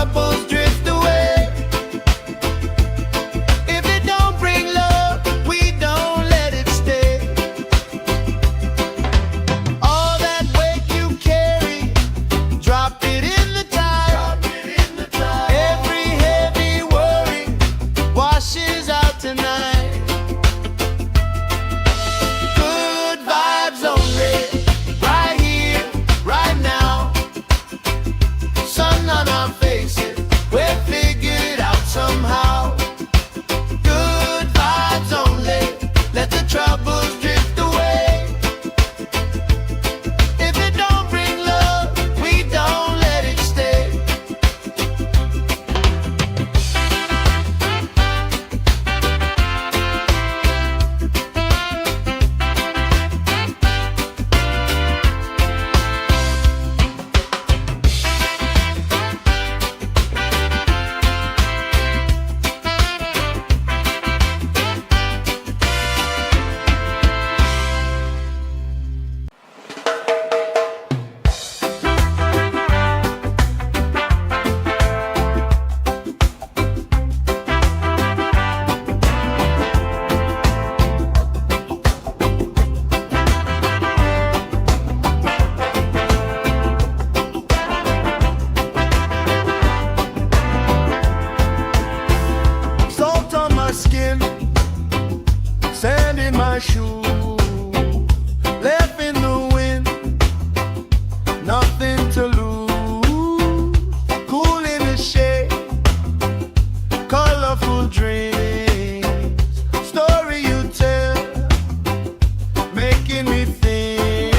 troubles drift away. If it don't bring love, we don't let it stay. All that weight you carry, drop it in the tide. Every heavy worry washes out tonight. Good vibes only, right here, right now. Sun on our faces, we'll figure it out somehow. Good vibes only, let the troubles drift away. If it don't bring love, we don't let it stay. Salt on my skin, sand in my shoe, left in the wind, nothing to lose. Cool in the shade, colorful dreams, story you tell, making me think.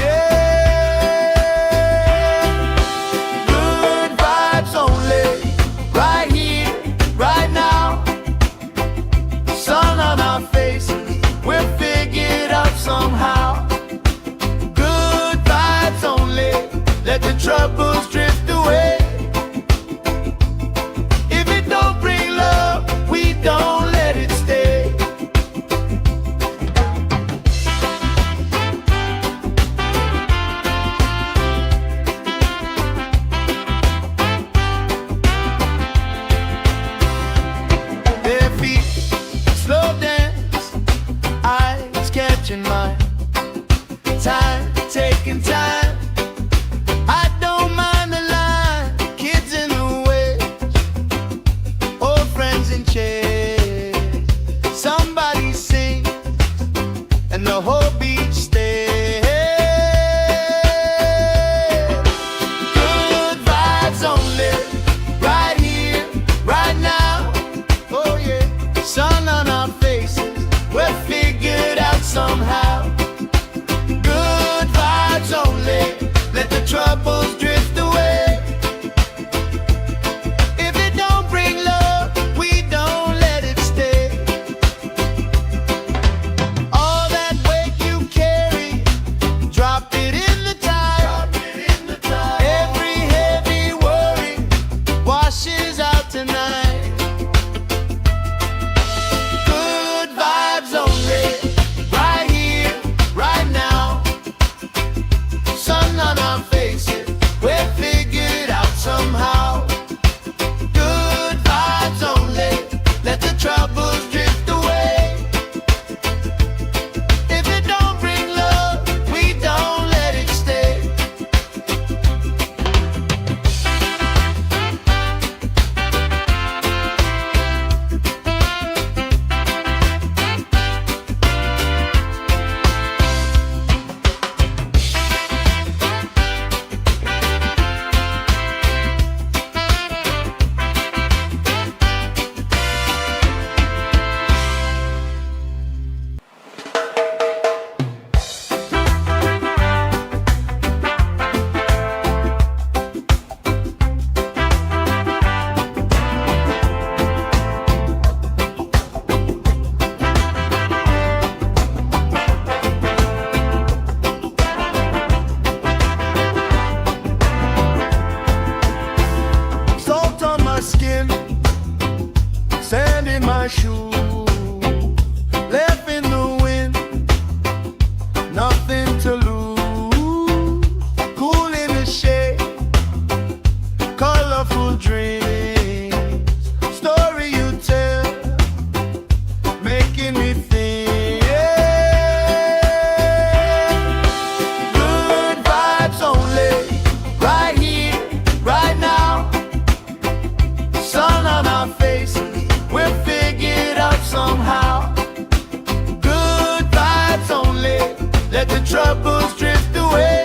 Good vibes only, right here, right now. Sun on our faces, we'll figure it out somehow. Good vibes only, let the troubles drift away. If it don't bring love, we don't let it stay. Bare feet, slow dance, eyes catching mine. Time, taking time. I don't mind the line. making me think. Good vibes only, right here, right now. Sun on our faces, we're figured out somehow. Good vibes only, let the troubles drift away.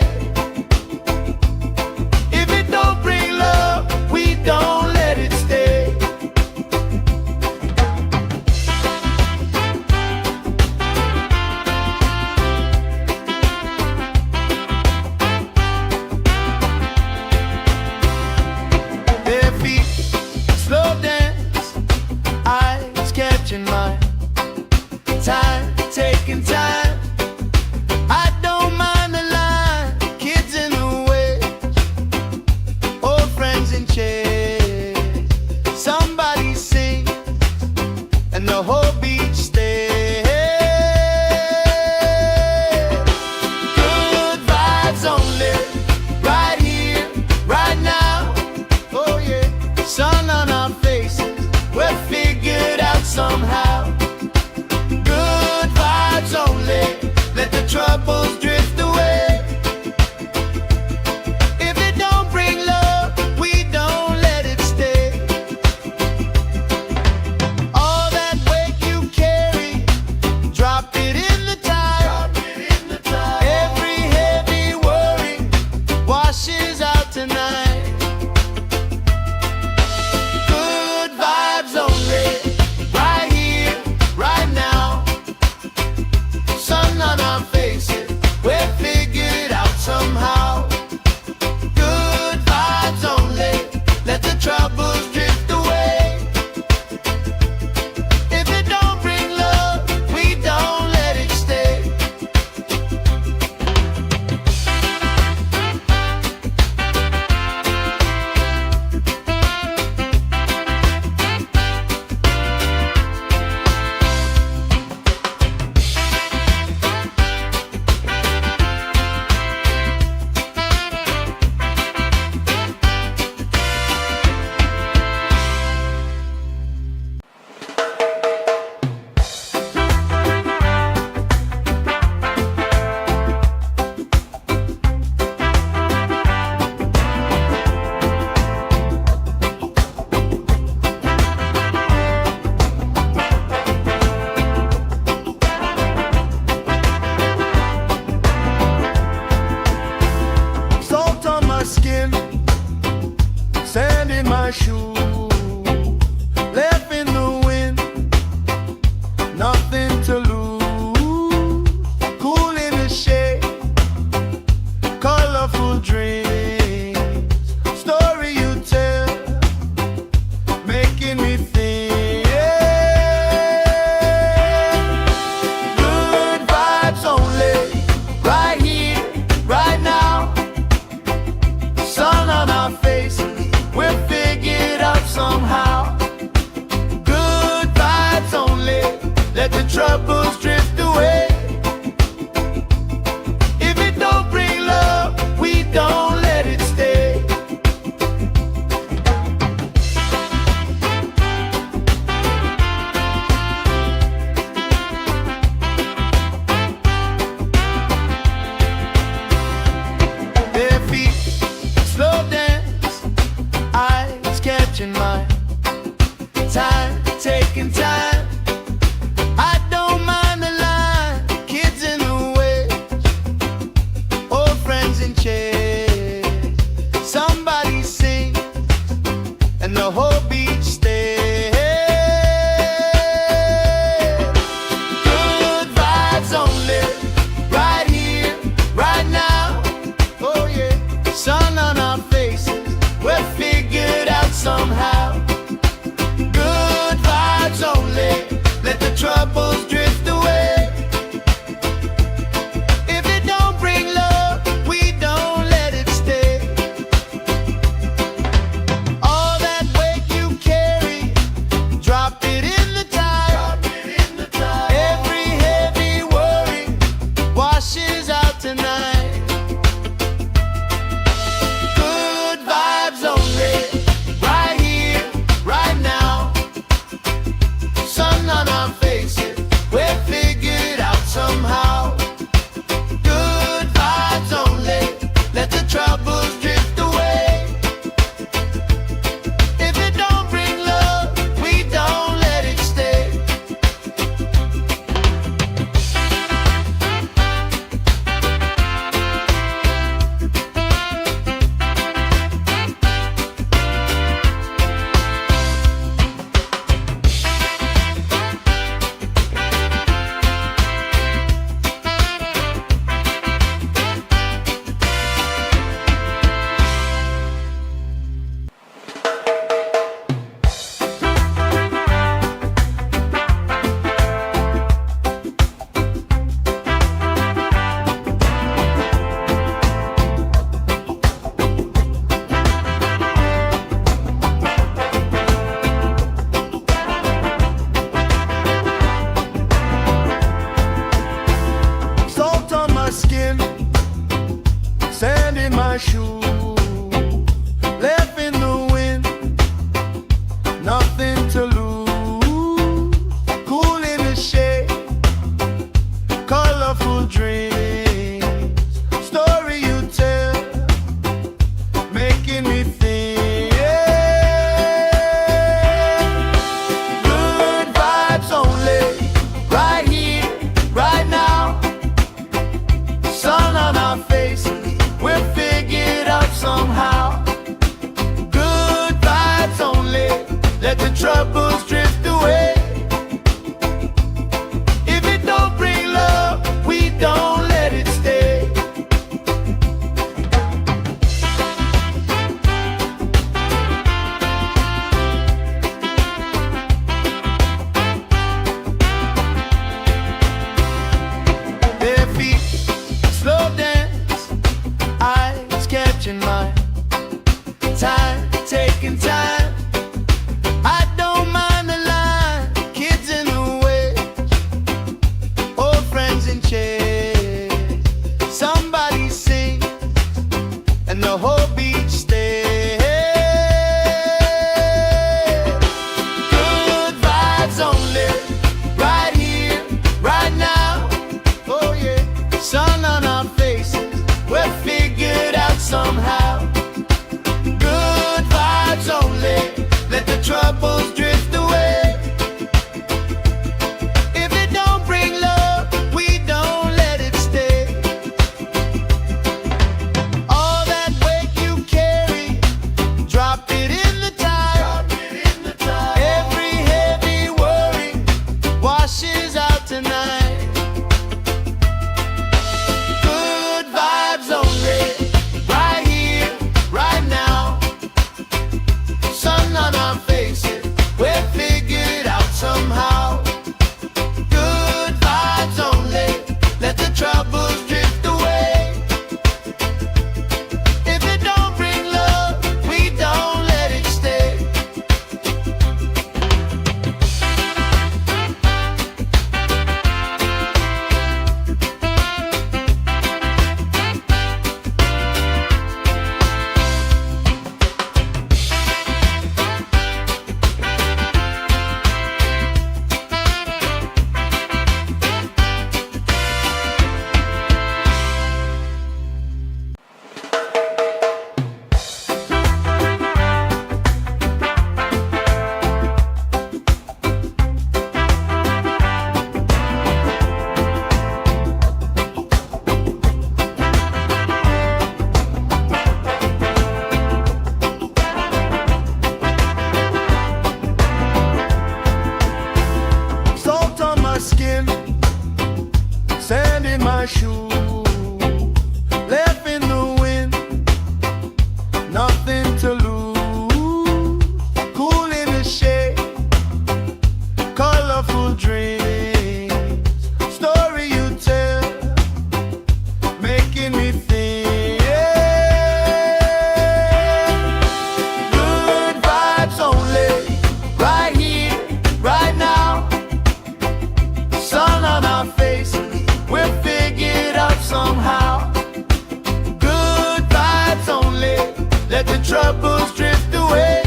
If it don't bring love, we don't let it stay. Their feet slow dance, eyes catching mine. Time, taking time. I don't mind the line. Kids in the way, old friends in chairs. Somebody sing, and the whole beach stays. Good vibes only, right here, right now. Oh yeah, sun on our faces, we're figured out somehow. Good vibes only, let the troubles drift away. If it don't bring love, we don't let it stay. All that weight you carry, drop it in the tide. Every heavy worry washes out tonight. Good vibes only, right here, right now. Sun on our faces, we're figured out somehow. Good vibes only, let the troubles drift away. If it don't bring love, we don't let it stay. Salt on my skin, sand in my shoes, left in the wind, nothing to lose. Cool in the shade, colorful dreams, story you tell, making me think. Good vibes only, right here, right now. Sun on our faces, we're figured out somehow. Good vibes only, let the troubles drift away. If it don't bring love, we don't let it stay. Their feet slow dance, eyes catching mine. Time, taking time. I don't mind colorful dreams, story you tell, making me think. Good vibes only, right here, right now. Sun on our faces, we'll figure it out somehow. Good vibes only, let the troubles drift away. If it don't bring love, we don't let it stay. Bare feet, slow dance, eyes catching mine. Time, taking time. I don't mind the line. Kids in the way, old friends in chairs. Somebody sing, and the whole beach stays. Good vibes only, right here, right now. Oh yeah, sun on our faces, we'll figure it out somehow. Good vibes only, let the troubles drift away. If it don't bring love, we don't let it stay. All that weight you carry, drop it in the tide. Every heavy worry washes out tonight. Good vibes only, right here, right now. Sun on our faces, we'll figure it out somehow. Good vibes only, let the troubles drift away. If it don't bring love, we don't let it stay. Salt on my skin, sand in my shoes, left in the wind, nothing to lose. Cool in the shade, colorful dreams, story you tell, making me think. Good vibes only, right here, right now. Sun on our faces, we'll figure it out somehow. Good vibes only, let the troubles drift away.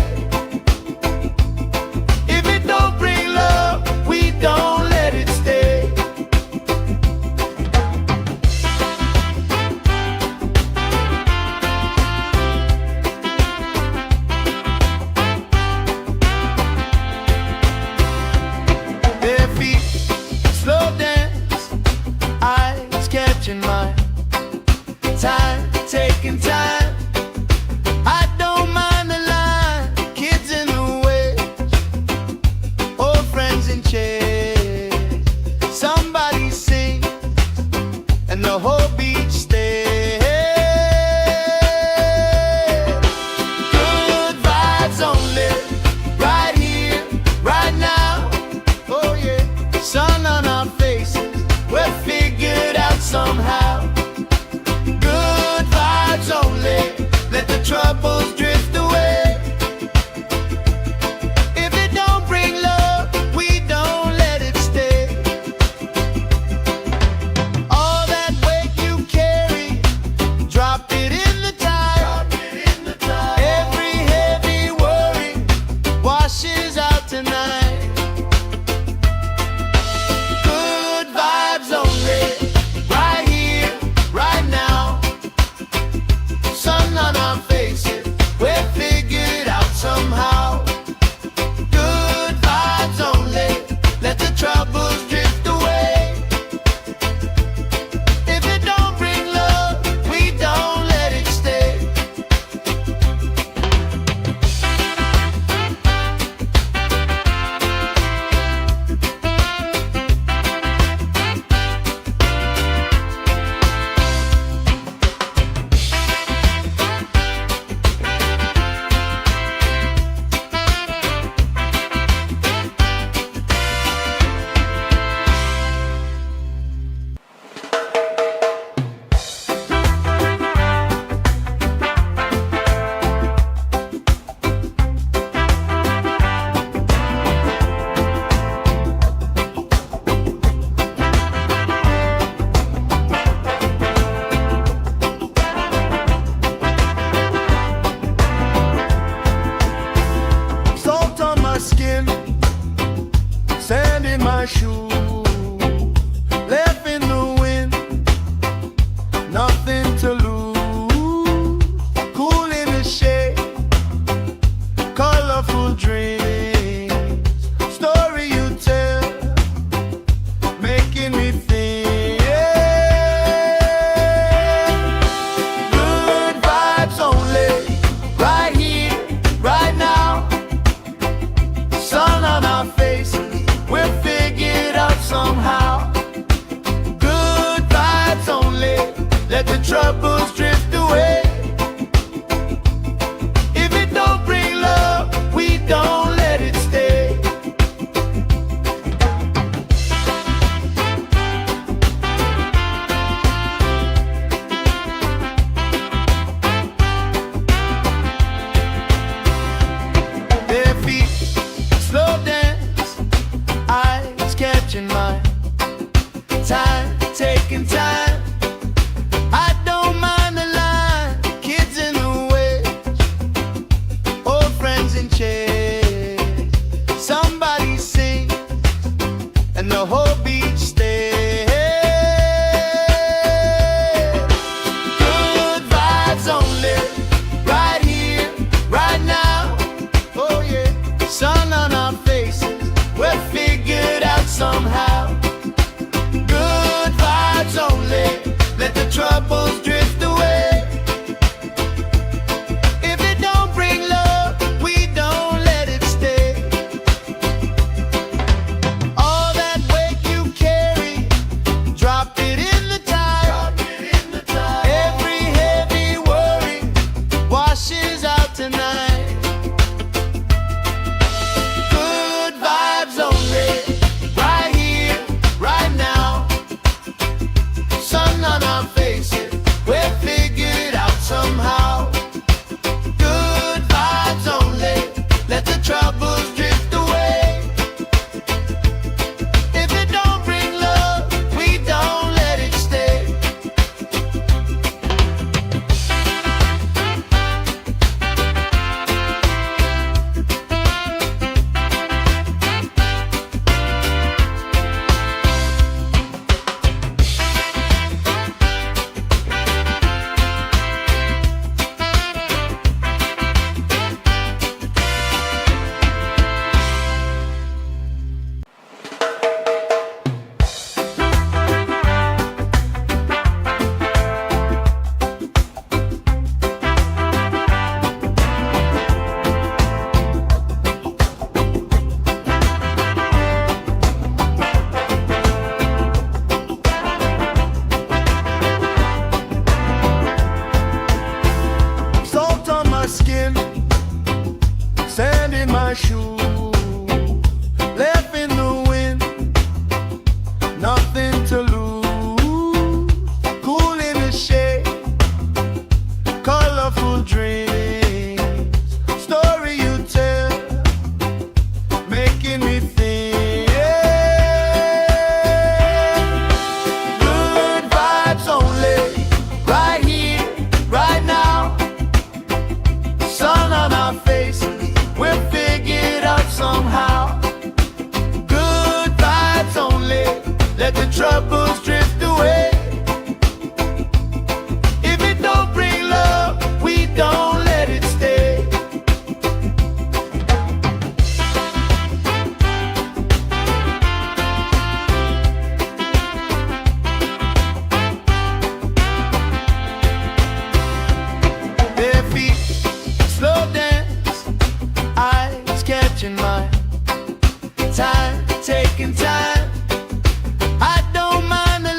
If it don't bring love, we don't let it stay. Bare feet, slow dance, eyes catching mine. Time, taking time. I don't mind the line. Kids in the way, old friends in chairs. Somebody sing, and the whole beach stays. Good vibes only, right here, right now. Oh yeah, sun on our faces, we'll figure it out somehow. Good vibes only, let the troubles drift away. If it don't bring love, we don't let it stay. All that weight you carry, drop it in the tide. Every heavy worry washes out tonight. Good vibes only, Time, taking time. I don't mind the line. Kids in the way, old friends in chairs. Somebody sing and the whole beach stays. Good vibes only, right here, right now. Oh yeah, sun on our faces, we're figured out somehow. Good vibes only, let the troubles drift away. If it don't bring love, we don't let it stay. All that weight you carry, drop it in the tide. Every heavy worry washes out tonight. Good vibes only, right here, right now. Sun on our faces, we're figured out somehow. Good vibes only, let the troubles drift away. If it don't bring love, we don't let it stay. Salt on my skin, sand in my shoes, left in the wind, nothing to lose. Cool in the shade, colorful dreams, story you tell, making me think. Good vibes only, right here, right now. Sun on our faces, we're figured out somehow. Good vibes only, let the troubles drift away. If it don't bring love, we don't let it stay. Bare feet, slow dance, eyes catching mine. Time, taking time. I don't mind the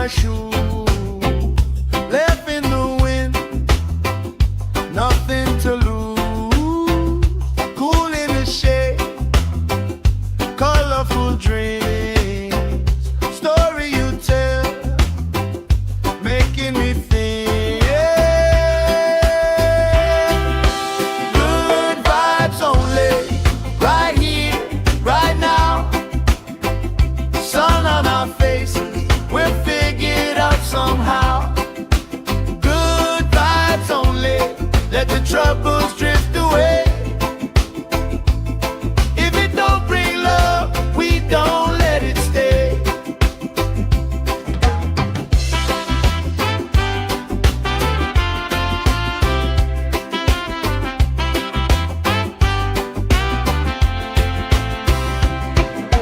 my shoe, left in the wind, nothing to lose. Cool in the shade, colorful dreams, story you tell, making me think. Good vibes only, right here, right now. Sun on our faces, we're figured out somehow. Good vibes only, let the troubles drift away. If it don't bring love, we don't let it stay.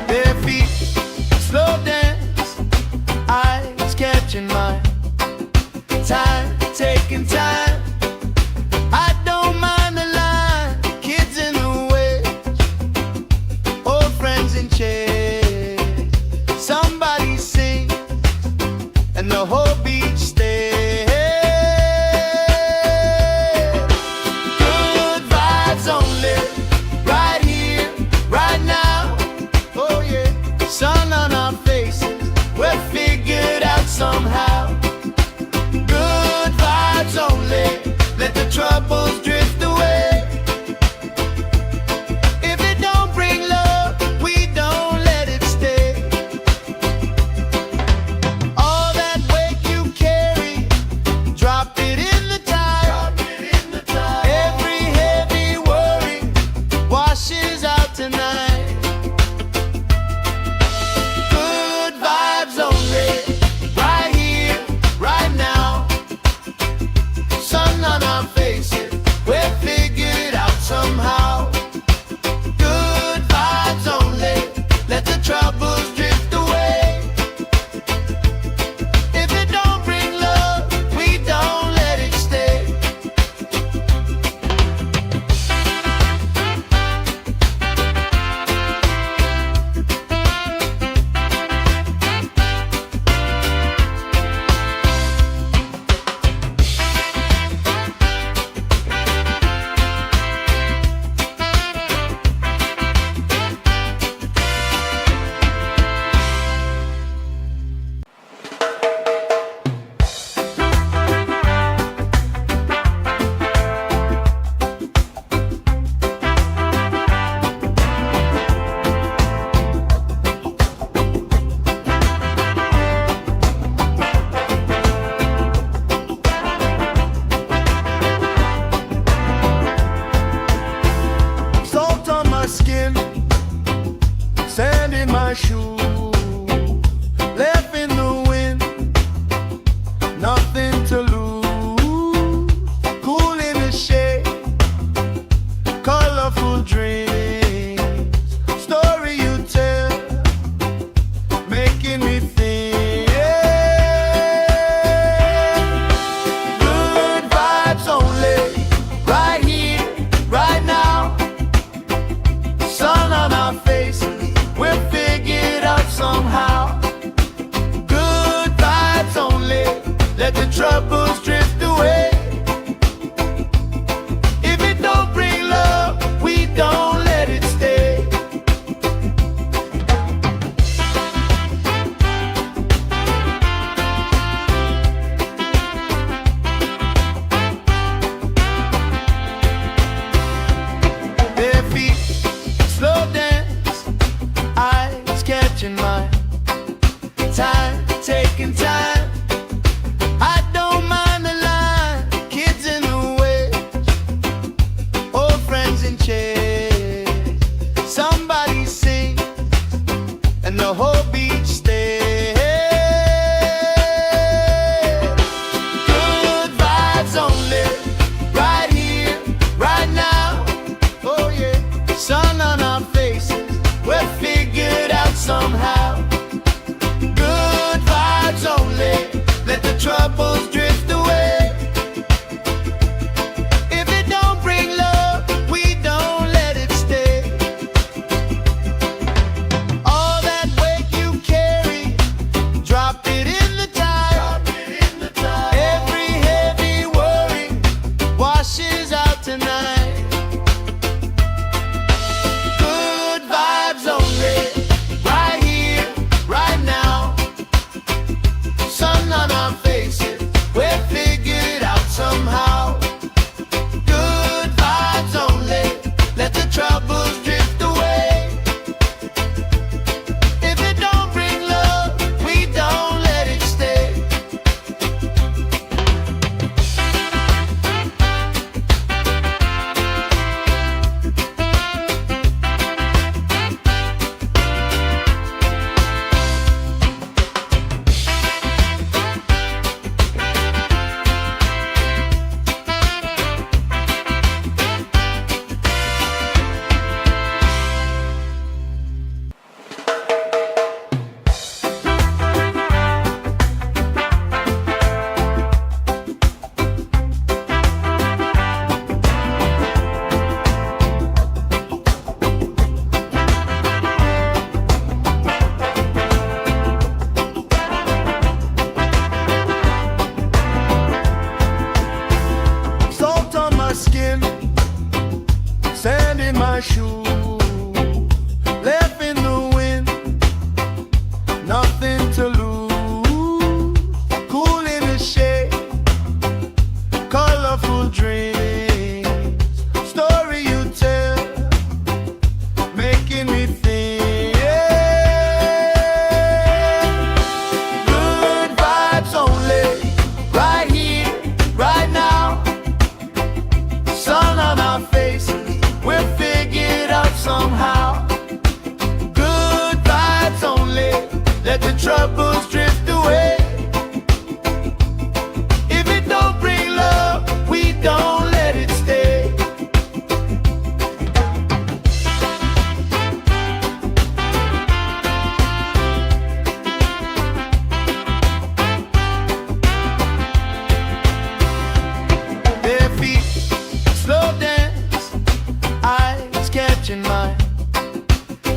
Bare feet, slow dance, eyes catching mine. Time, taking time. I don't mind the line. Kids in the way, old friends in chairs. Somebody sing, and the whole beach stays. Good vibes only, right here, right now. Oh yeah, sun on our faces, we're figured out somehow. Good vibes only, let the troubles drift away. If it don't bring love, we don't let it stay. All that weight you carry, drop it in the tide. Every heavy worry washes out tonight. Good vibes only, right here, right now. Sun on our faces, we're figured out somehow. Good vibes only, let the troubles drift away. If it don't bring love, we don't let it stay. Salt on my skin, sand in my shoe, left in the wind, nothing to lose. Cool in the shade, colorful dreams, story you tell, making me think. Good vibes only, right here, right now. Sun on our faces, we're figured out somehow. Good vibes only, let the troubles drift away. If it don't bring love, we don't let it stay. Bare feet, slow dance, eyes catching mine. Time, taking time. I don't mind the line. Kids in the way, old friends in chairs. Somebody sing, and the whole beach stays. Good vibes only, right here, right now. Oh yeah, sun on our faces, we're figured out somehow. Good vibes only, let the troubles drift away. If it don't bring love, we don't let it stay. All that weight you carry, drop it in the tide.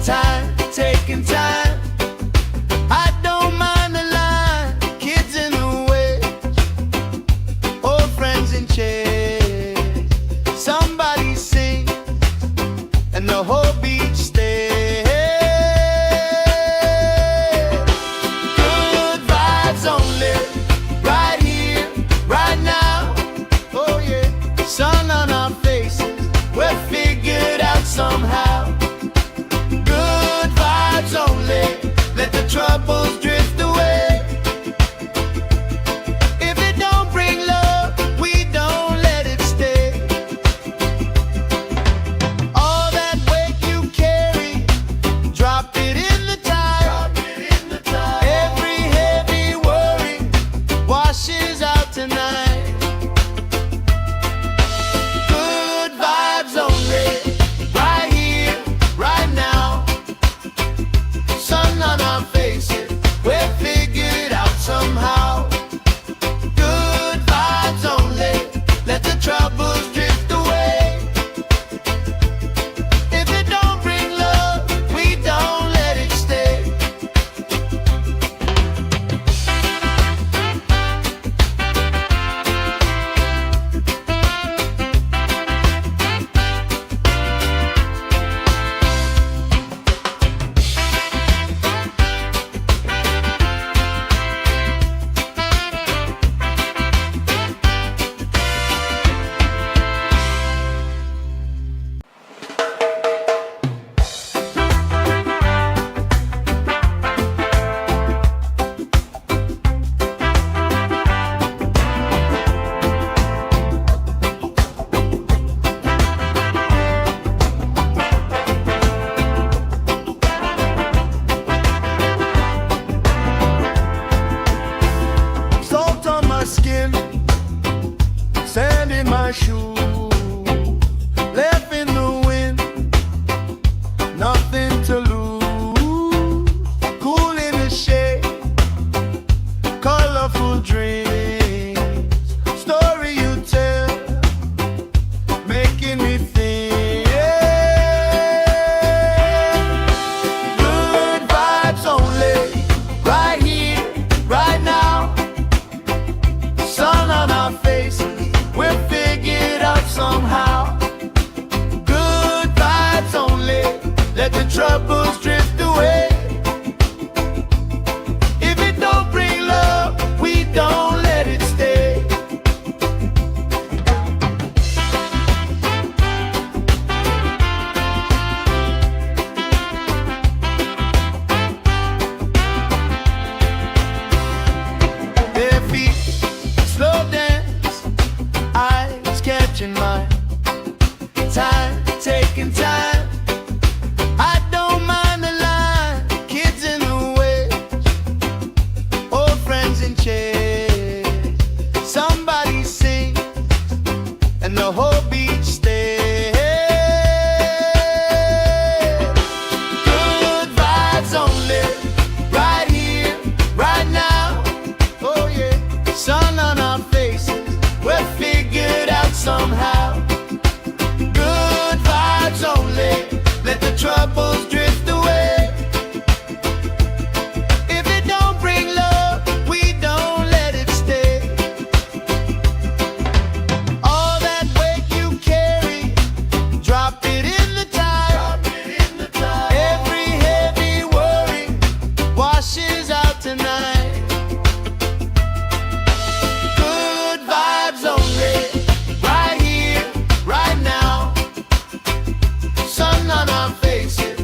Time, taking time. I don't mind the line. Kids in the way, old friends in chairs. Somebody sing, and the whole beach stays. Good vibes only, right here, right now. Oh yeah, sun on our faces, we're figured out somehow. Good vibes only, let the troubles drift away. If it don't bring love, we don't let it stay. All that weight you carry, drop it in the tide. Every heavy worry washes out tonight. Good vibes only, right here, right now. Sun on our faces, we're figured out somehow. Good vibes only, let the troubles drift away. If it don't bring love, we don't let it stay. Salt on my skin, sand in my shoe, left in the wind, nothing to lose. Cool in the shade, colorful dreams, story you tell, making me think. Good vibes only, right here, right now. Sun on our faces, we're figured out somehow. Good vibes only, let the troubles drift away. If it don't bring love, we don't let it stay. Their feet slow dance, eyes catching mine. Time, taking time. I don't mind the line. Kids in the way, old friends in chairs. Somebody sing, and the whole beach stays. Good vibes only, right here, right now. Oh yeah, sun on our faces, we're figured out somehow. Good vibes only, let the troubles drift away. If it don't bring love, we don't let it stay. All that weight you carry, drop it in the tide. Every heavy worry washes out tonight. Good vibes only, right here, right now. Sun on our faces,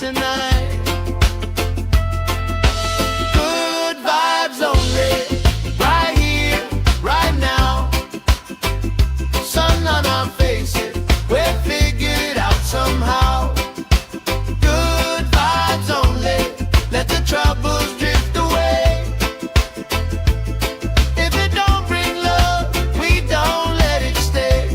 tonight. Good vibes only, right here, right now. Sun on our faces, we'll figure it out somehow. Good vibes only, let the troubles drift away. If it don't bring love, we don't let it stay.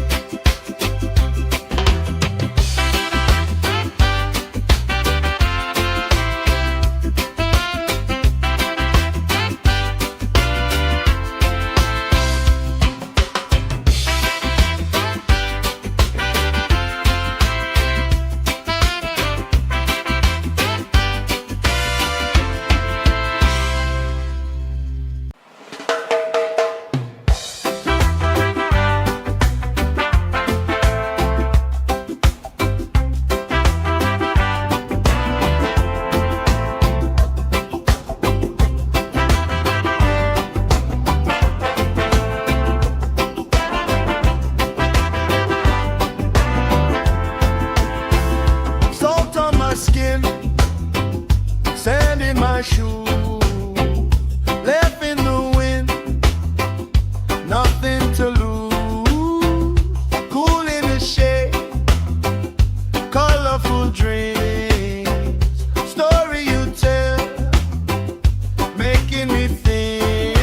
Salt on my skin, sand in my shoes, left in the wind, nothing to lose. Cool in the shade, colorful dreams, story you tell, making me think.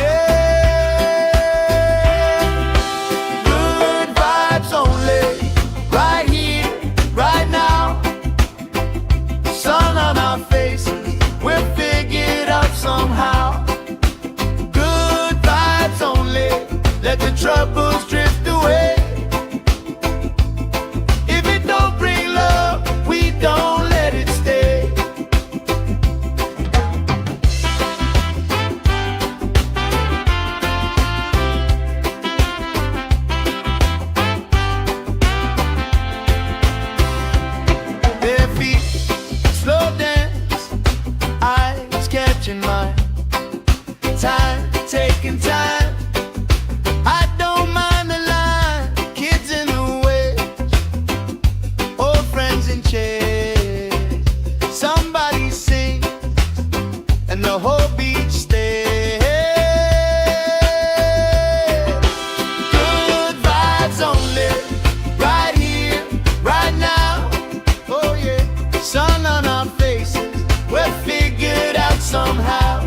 Good vibes only, right here, right now. Sun on our faces, we'll figure it out somehow. Good vibes only, let the troubles drift away. If it don't bring love, we don't let it stay. Bare feet, slow dance, eyes catching mine. Time, taking time. I don't mind the line. Kids in the way, old friends in chairs. Somebody sings, and the whole beach stays. Good vibes only, right here, right now. Oh yeah, sun on our faces, we'll figure it out somehow.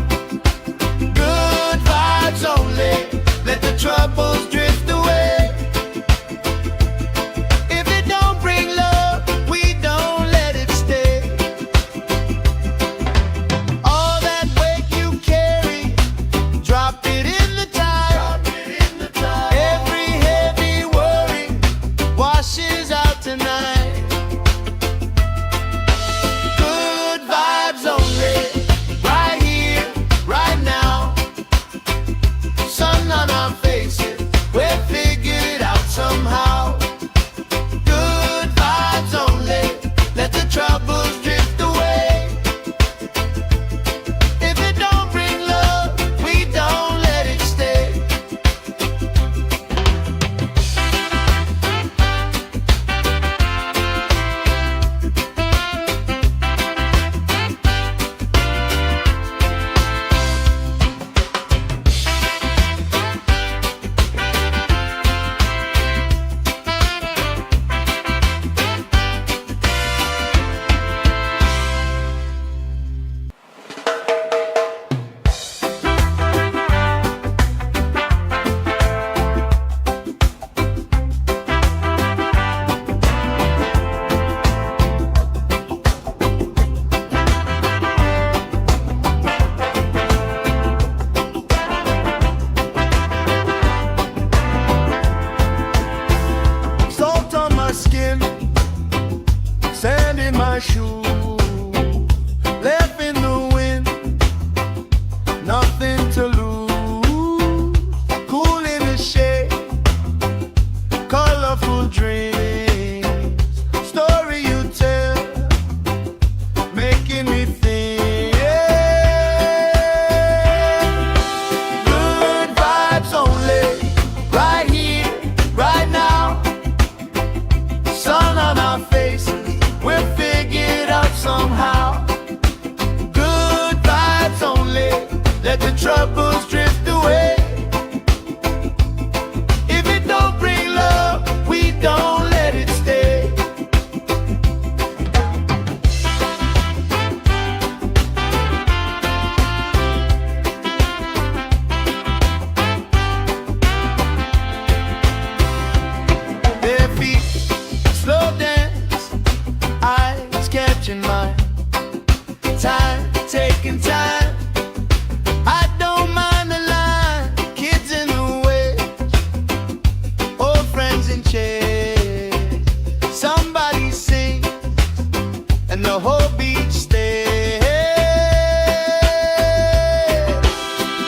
hope each step.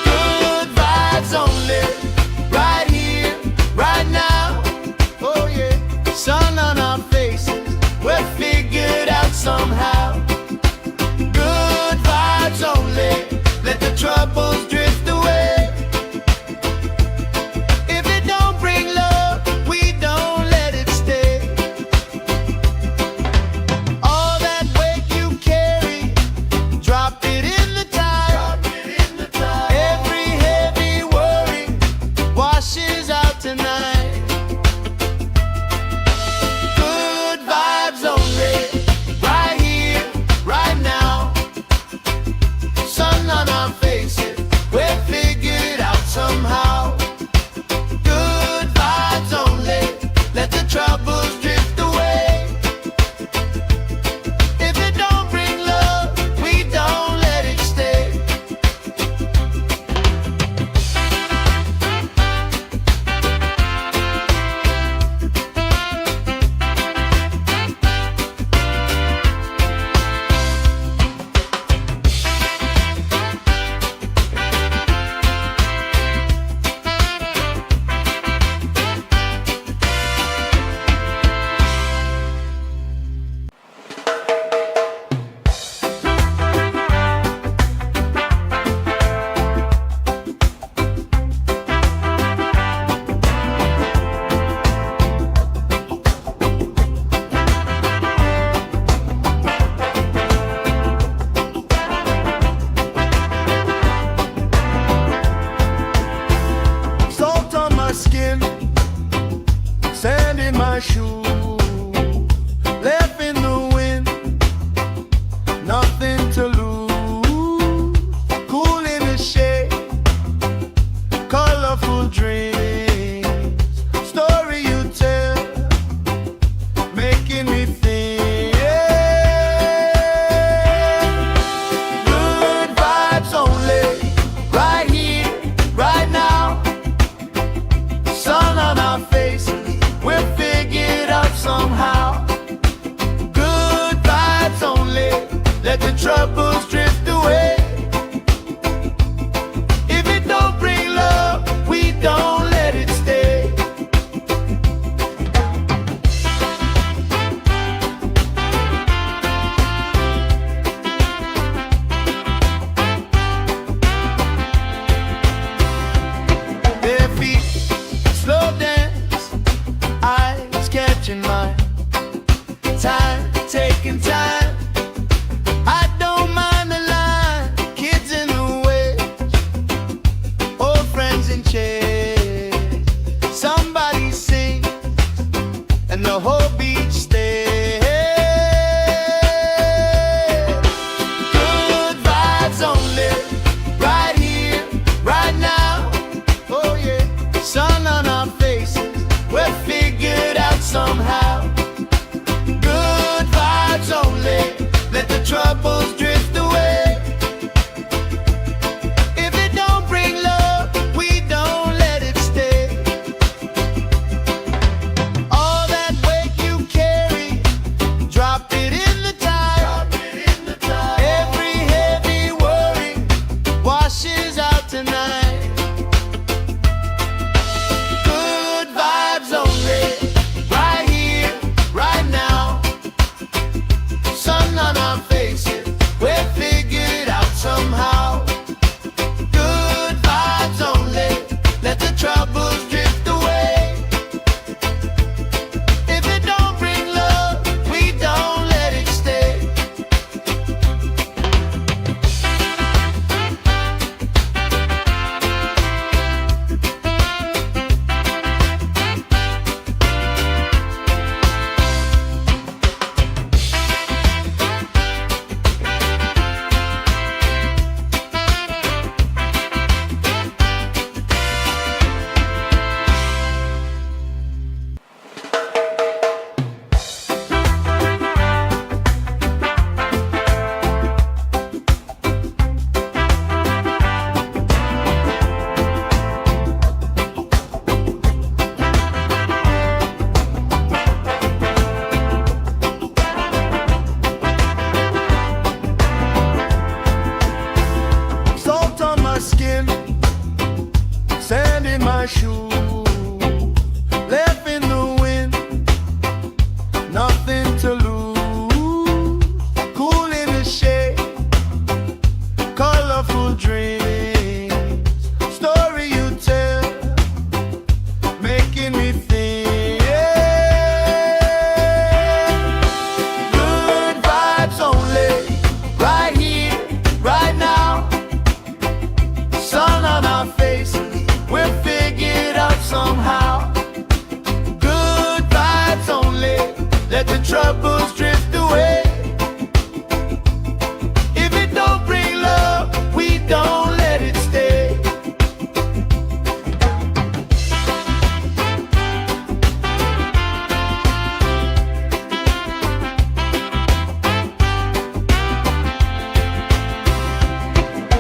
Good vibes only, right here, right now. Oh yeah, sun on our faces, we're figured out somehow. Good vibes only, let the troubles drift away. If it don't bring love, we don't let it stay. All that weight you carry, drop it in the tide. Every heavy worry washes out tonight. Good vibes only, right here, right now. Sun on our faces, we're figured out somehow. Good vibes only, let the troubles drift away. If it don't bring love, we don't let it stay. Salt on my skin, sand in my shoe, left in the wind, nothing to lose. Cool in the shade, colorful dreams, story you tell, making me think. Good vibes only, right here, right now. Sun on our faces, we're figured out somehow. Good vibes only, let the troubles drift away. If it don't bring love, we don't let it stay. Their feet slow dance, eyes catching mine. Time, taking time. I don't mind the line. colorful dreams, story you tell, making me think. Good vibes only, right here, right now. Sun on our faces, we'll figure it out somehow. Good vibes only, let the troubles drift away. If it don't bring love, we don't let it stay.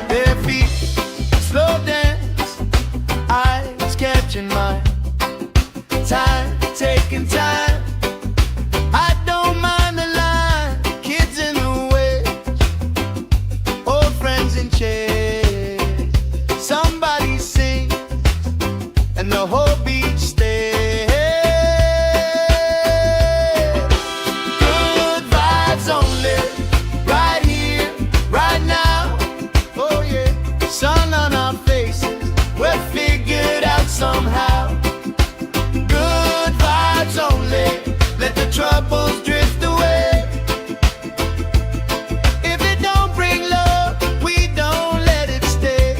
Bare feet, slow dance, eyes catching mine. Time, taking time. I don't mind the line. Kids in the way, old friends in chairs. Somebody sing, and the whole beach stays. Good vibes only, right here, right now. Oh yeah, sun on our faces, we'll figure it out somehow. Good vibes only, let the troubles drift away. If it don't bring love, we don't let it stay.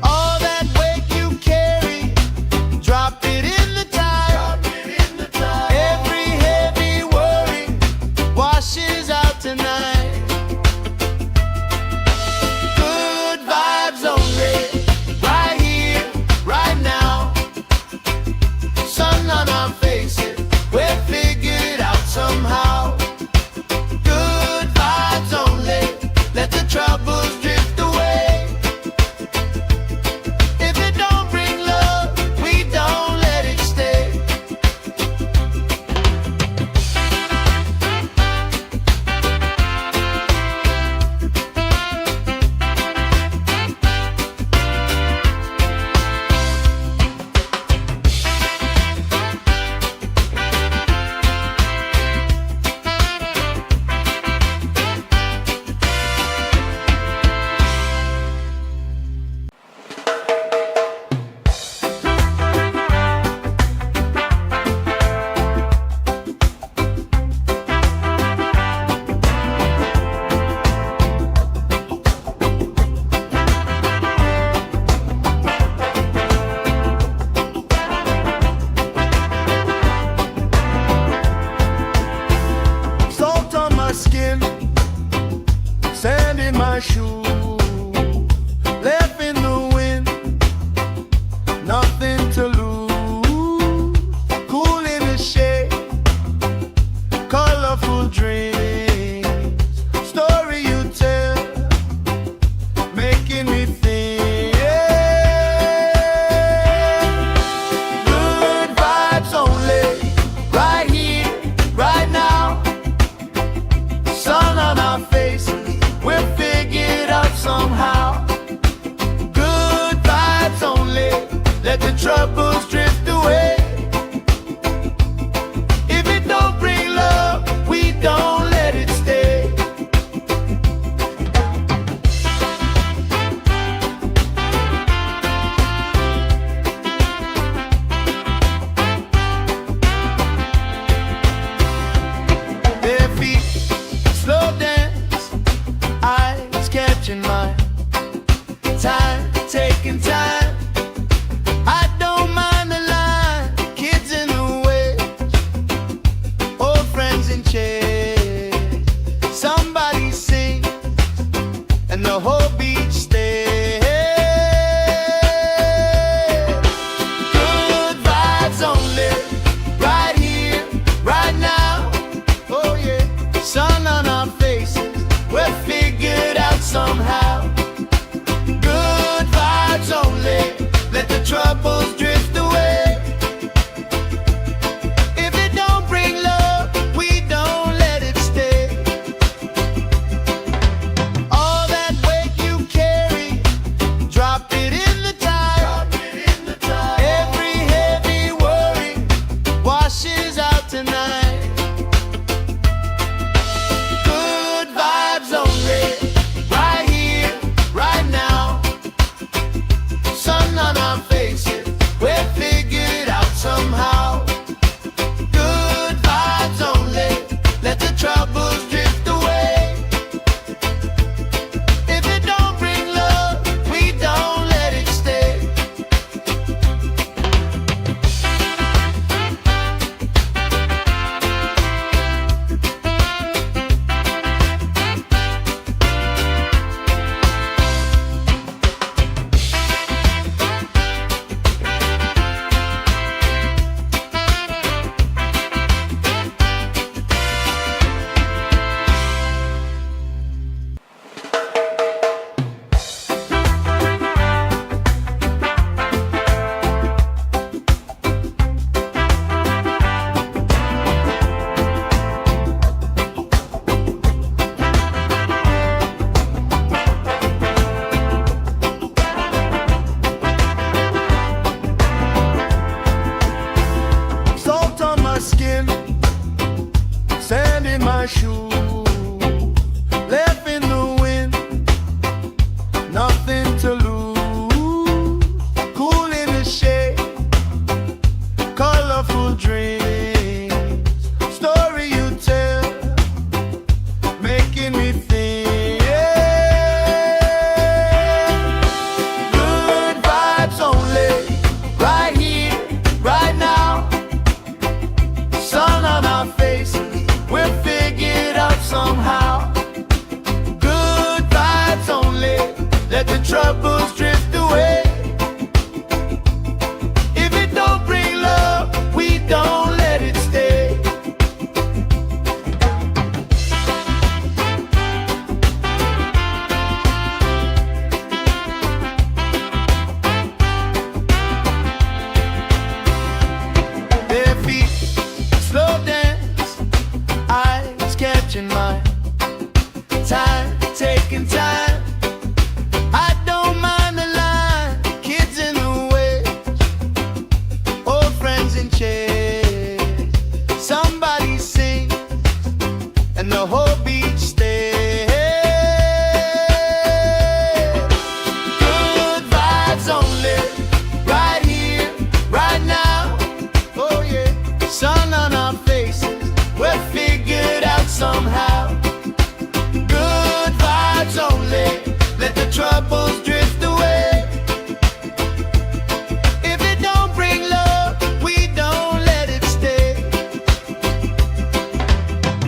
All that weight you carry, drop it in the tide. Every heavy worry washes out tonight. Good vibes only, right here, right now. Sun on our faces, we'll figure it out somehow. Good vibes only, let the troubles drift away. If it don't bring love, we don't let it stay. Salt on my skin, sand in my shoes, left in the wind, nothing to lose. Cool in the shade, colorful dreams, story you tell, making me think. Good vibes only, right here, right now. Sun on our faces, we'll figure it out somehow. Good vibes only, let the troubles drift away. If it don't bring love, we don't let it stay. Bare feet, slow dance, eyes catching mine. Time, taking time. I don't mind the line. Kids in the way, old friends in chairs. Somebody sing, and the whole beach stays. Good vibes only, right here, right now. Oh yeah, sun on our faces, we'll figure it out somehow. Good vibes only, let the troubles drift away. If it don't bring love, we don't let it stay. All that weight you carry, drop it in the tide. Every heavy worry washes out tonight. Good vibes only, the whole beach stay. Good vibes only, right here, right now. Oh yeah, sun on our faces, we're figured out somehow. Good vibes only, let the troubles drift away. If it don't bring love, we don't let it stay.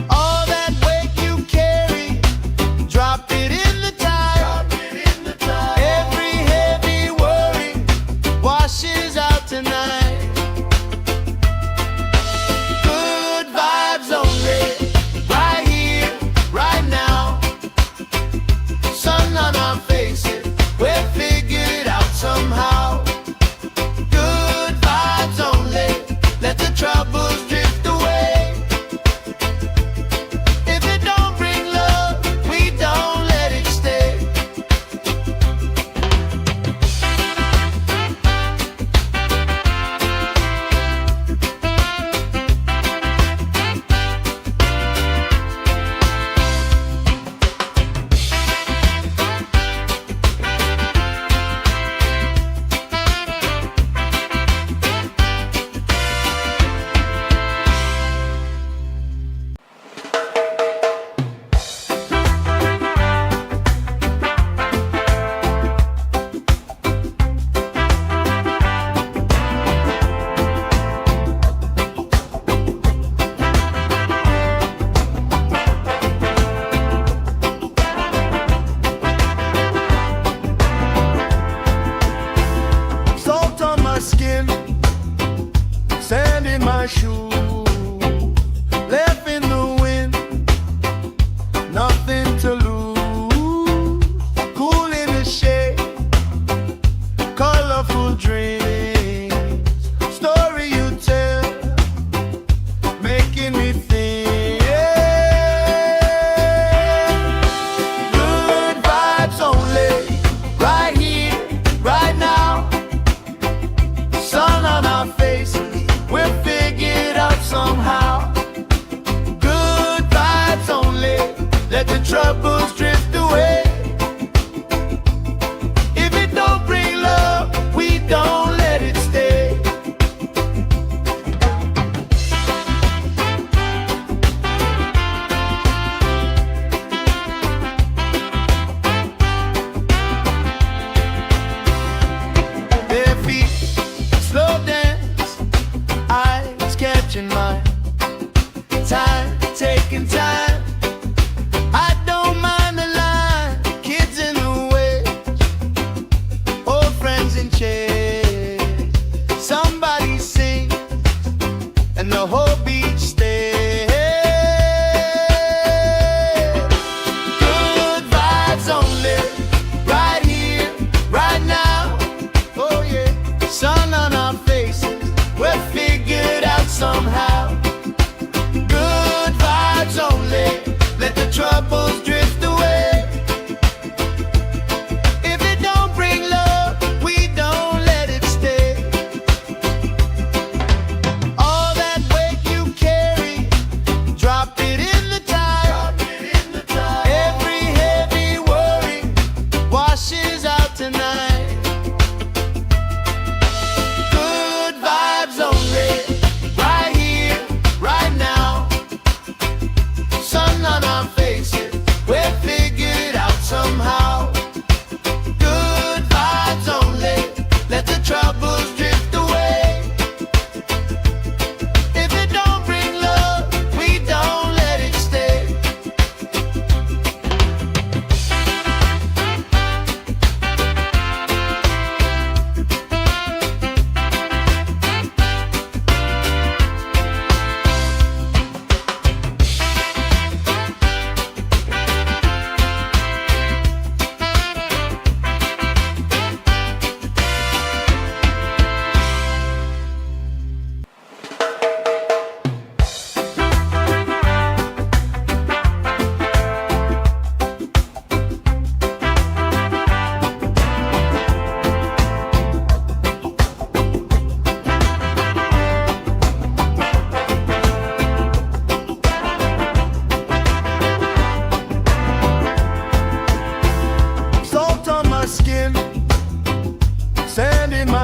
All that weight you carry, drop it in the tide. Every heavy worry washes out tonight. Good vibes only, right here, right now. Sun on our faces, we're figured out somehow. Good vibes only, let the troubles drift away. If it don't bring love, we don't let it stay. Salt on my skin, sand in my shoe, left in the wind, nothing to lose. Cool in the shade, colorful dreams, story you tell, making me think. Good vibes only, right here, right now. Sun on our faces, we're figured out somehow. Good vibes only, let the troubles drift away. If it don't bring love, we don't let it stay. Their feet slow dance, eyes catching mine. Time, taking time. I don't mind.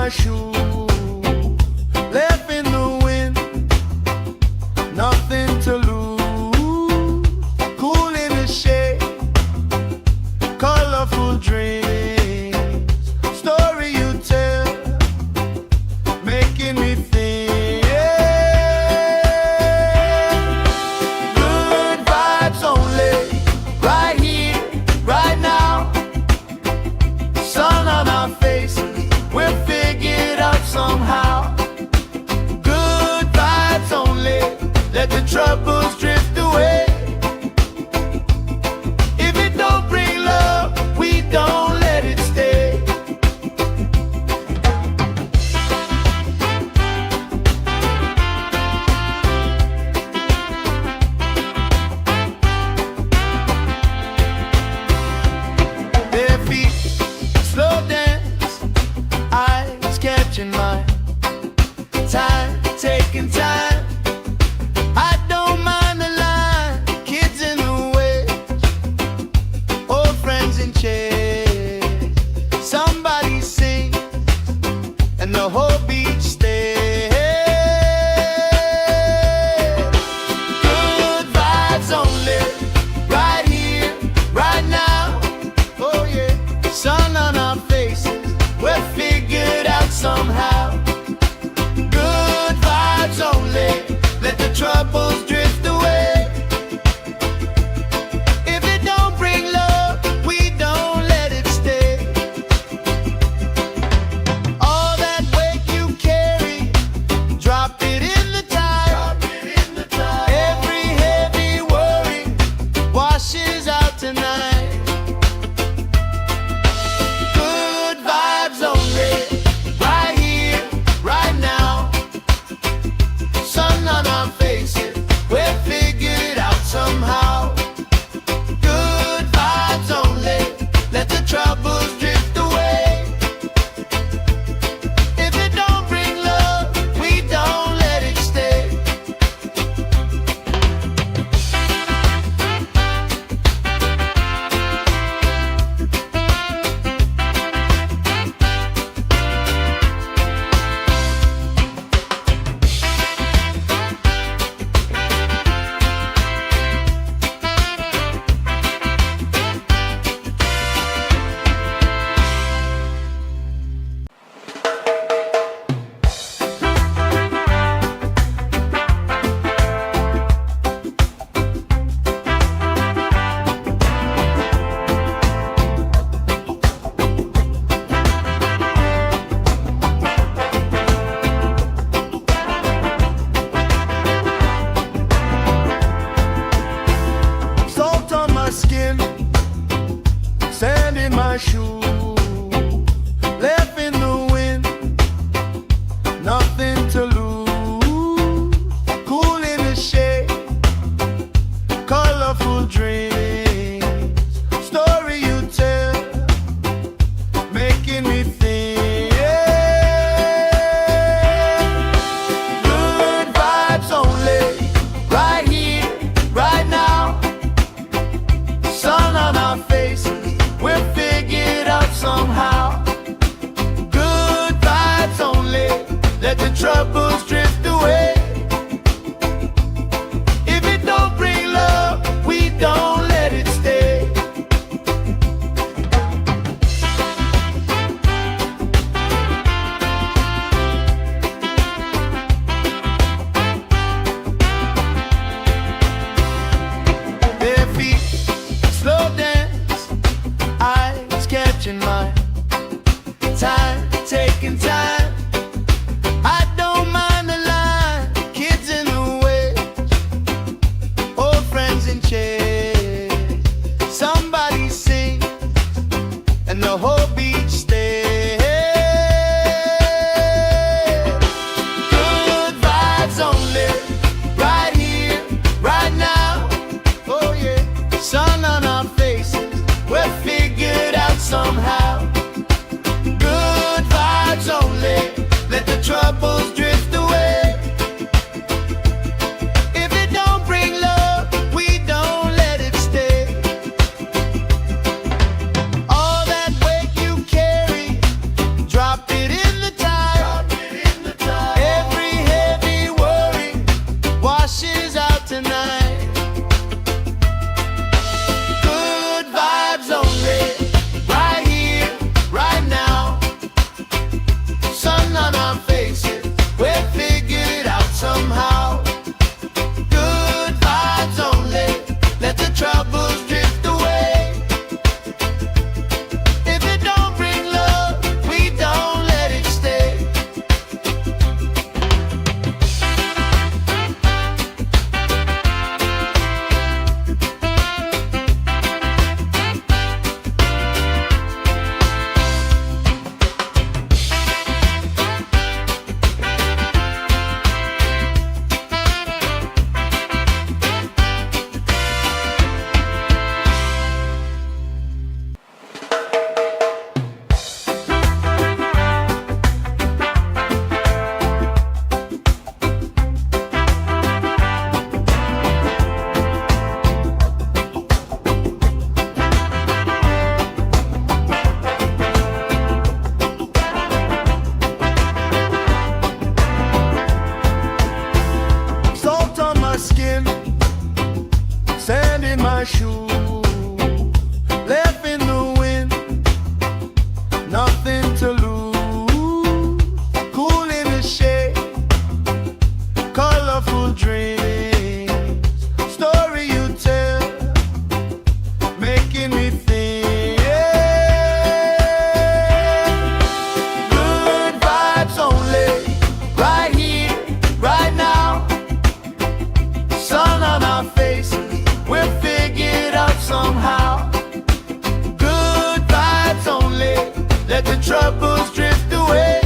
my shoes, left in the wind, nothing to lose. Cool in the shade, colorful dreams, story you tell, making me think. Good vibes only, right here, right now. Sun on our faces, we'll figure it out somehow. Good vibes only, let the troubles drift away. If it don't bring love, we don't let it stay. Bare feet, slow dance, eyes catching mine. Time, taking time. I don't mind the line. Kids in the way, old friends in chairs. Somebody sings and the whole beach stays. Good vibes only, right here, right now. Oh yeah, sun on our faces, we'll figure it out somehow. Good vibes only, let the troubles drift away. If it don't bring love, we don't let it stay. All that weight you carry, drop it in the tide. Every heavy worry washes out tonight. Good vibes only, right here, right now. Sun on our faces, we'll figure it out somehow. Good vibes only, let the troubles drift away. If it don't bring love, we don't let it stay. Salt on my skin, sand in my shoes, left in the wind, nothing to lose. Cool in the shade, colorful dreams, story you tell, making me think. Good vibes only, right here, right now. Sun on our faces, we'll figure it out somehow. Good vibes only, let the troubles drift away. If it don't bring love, we don't let it stay. Bare feet, slow dance, eyes catching mine. Time, taking time. I don't mind the line. making me think. Good vibes only, right here, right now. Sun on our faces, we'll figure it out somehow. Good vibes only, let the troubles drift away.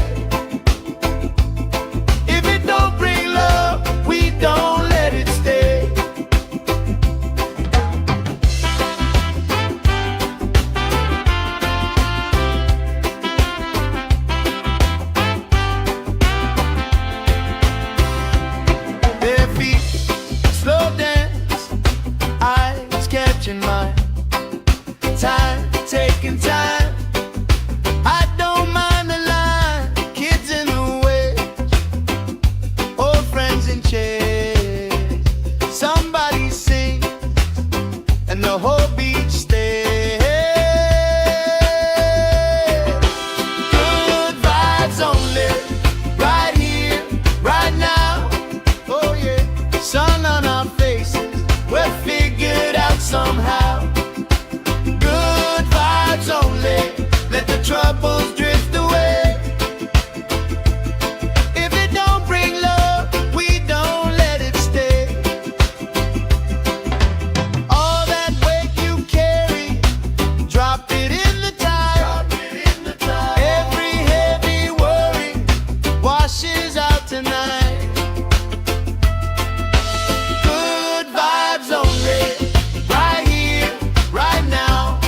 If it don't bring love, we don't let it stay. Bare feet, slow dance, eyes catching mine. Time, taking time. I don't mind the line, kids in the way, old friends in chairs. Somebody sing, and the whole beach stays. Good vibes only, right here, right now. Oh yeah, sun on our faces, we'll figure it out somehow. Good vibes only, let the troubles drift away. If it don't bring love, we don't let it stay. All that weight you carry, drop it in the tide. Every heavy worry washes out tonight. Good vibes only, right here, right now.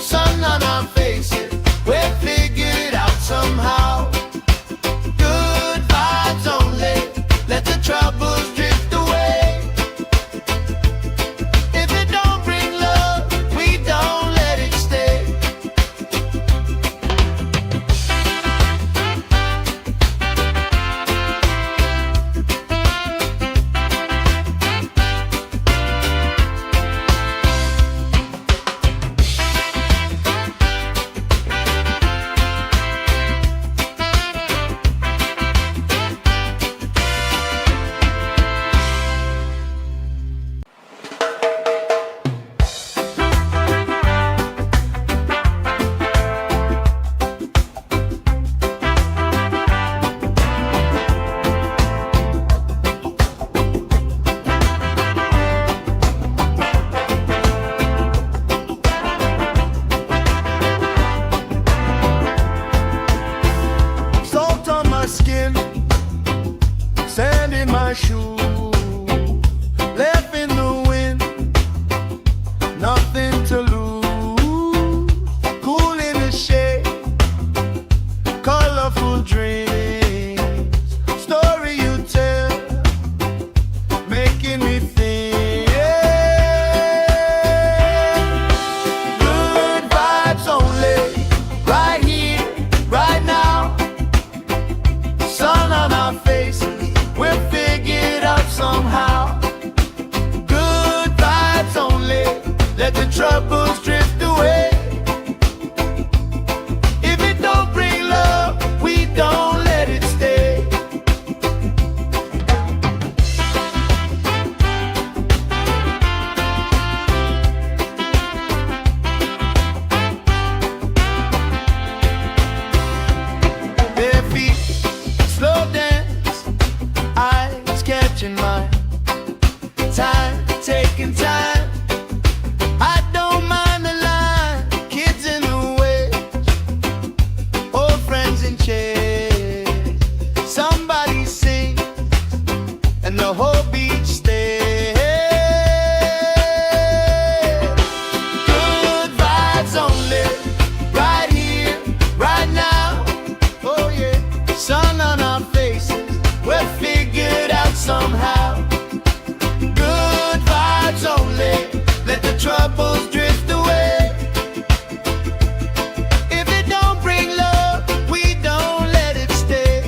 Sun on our faces, we'll figure it out somehow. Good vibes only, let the troubles drift away. If it don't bring love, we don't let it stay. Salt on my skin, sand in my shoe, left in the wind, nothing to lose. Cool in the shade, colorful dreams, story you tell, making me think. Good vibes only, right here, right now. Sun on our faces, we'll figure it out somehow. Good vibes only, let the troubles drift away. If it don't bring love, we don't let it stay. Bare feet, slow dance, eyes catching mine. Time, taking time. I don't mind the line, kids in the way, old friends in chairs. Somebody sing, and the whole beach stays. Good vibes only, right here, right now. Oh yeah, sun on our faces, we'll figure it out somehow. Good vibes only, let the troubles drift away. If it don't bring love, we don't let it stay.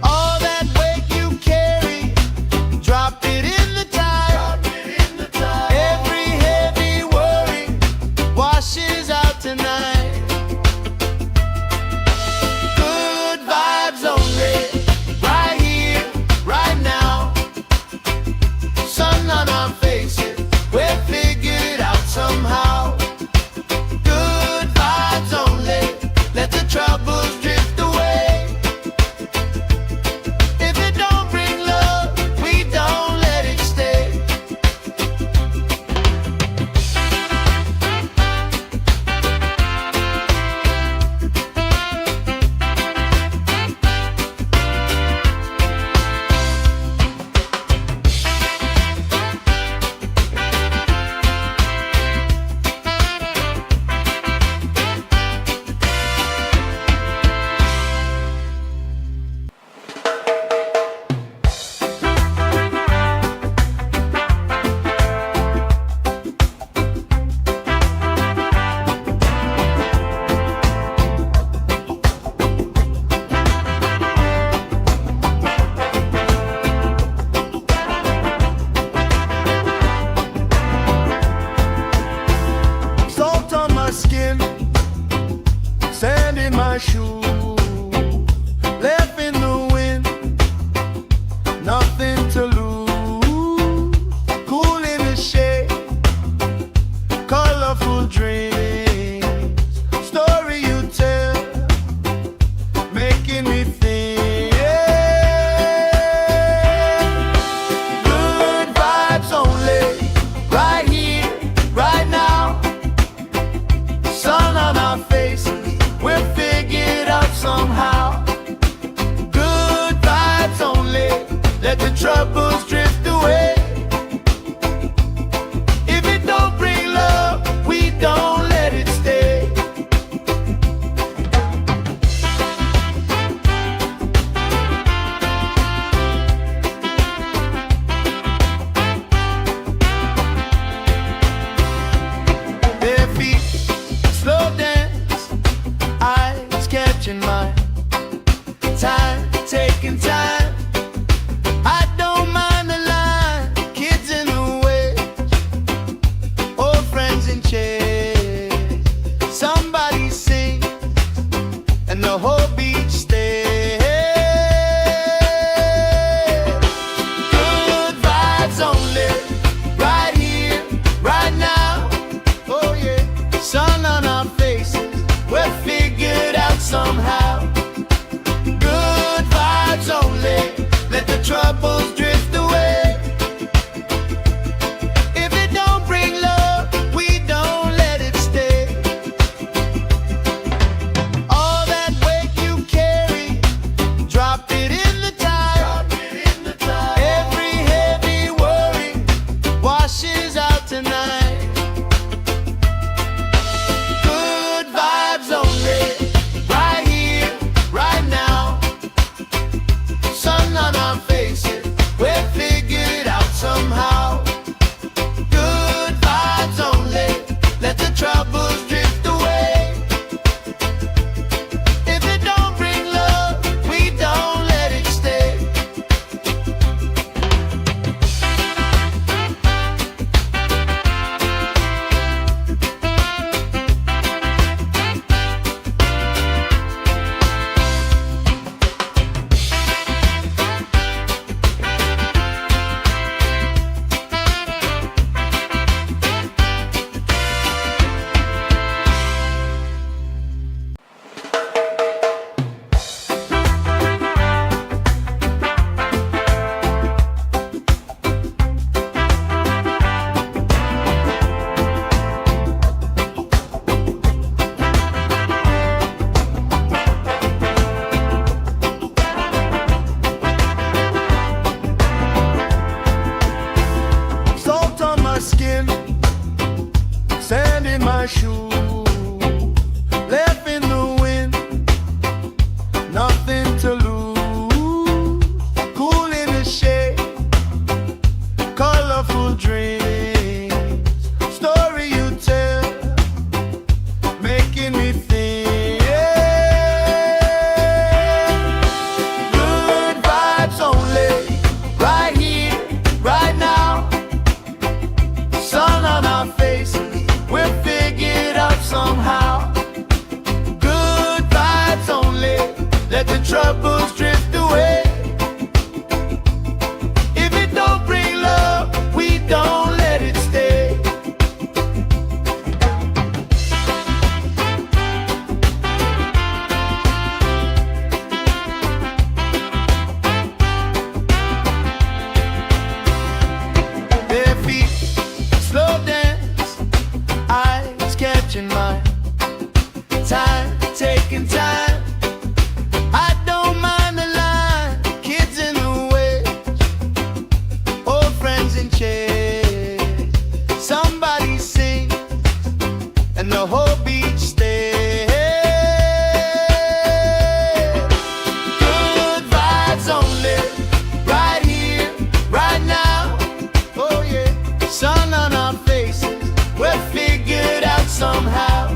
All that weight you carry, drop it in the tide. Every heavy worry washes out tonight. Good vibes only, right here, right now. Sun on our faces, tonight. Good vibes only, right here, right now. Sun on our faces, we'll figure it out somehow. Good vibes only, let the troubles drift away. If it don't bring love, we don't let it stay. Salt on my skin, sand in my shoe, left in the wind, nothing to lose. Cool in the shade, colorful dreams, story you tell, making me think. Good vibes only, right here, right now. Sun on our faces, we'll figure it out somehow. Good vibes only, let the troubles drift away. If it don't bring love, we don't let it stay. Bare feet, slow dance, eyes catching mine. Time, taking time. I don't mind the line. Kids in the way, old friends in chairs. Somebody sings, and the whole beach stays. Good vibes only, right here, right now. Oh yeah, sun on our faces, we'll figure it out somehow.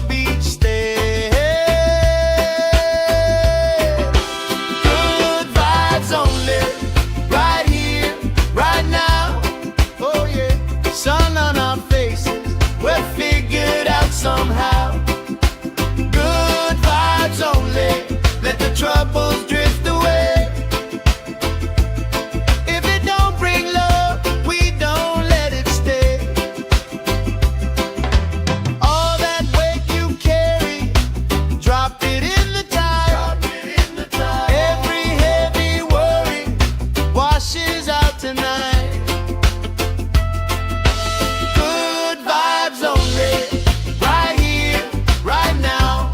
beach stay. Good vibes only, right here, right now. Oh yeah, sun on our faces, we're figured out somehow. Good vibes only, let the troubles drift away. If it don't bring love, we don't let it stay. All that weight you carry, drop it in the tide. Every heavy worry washes out tonight. Good vibes only, right here, right now.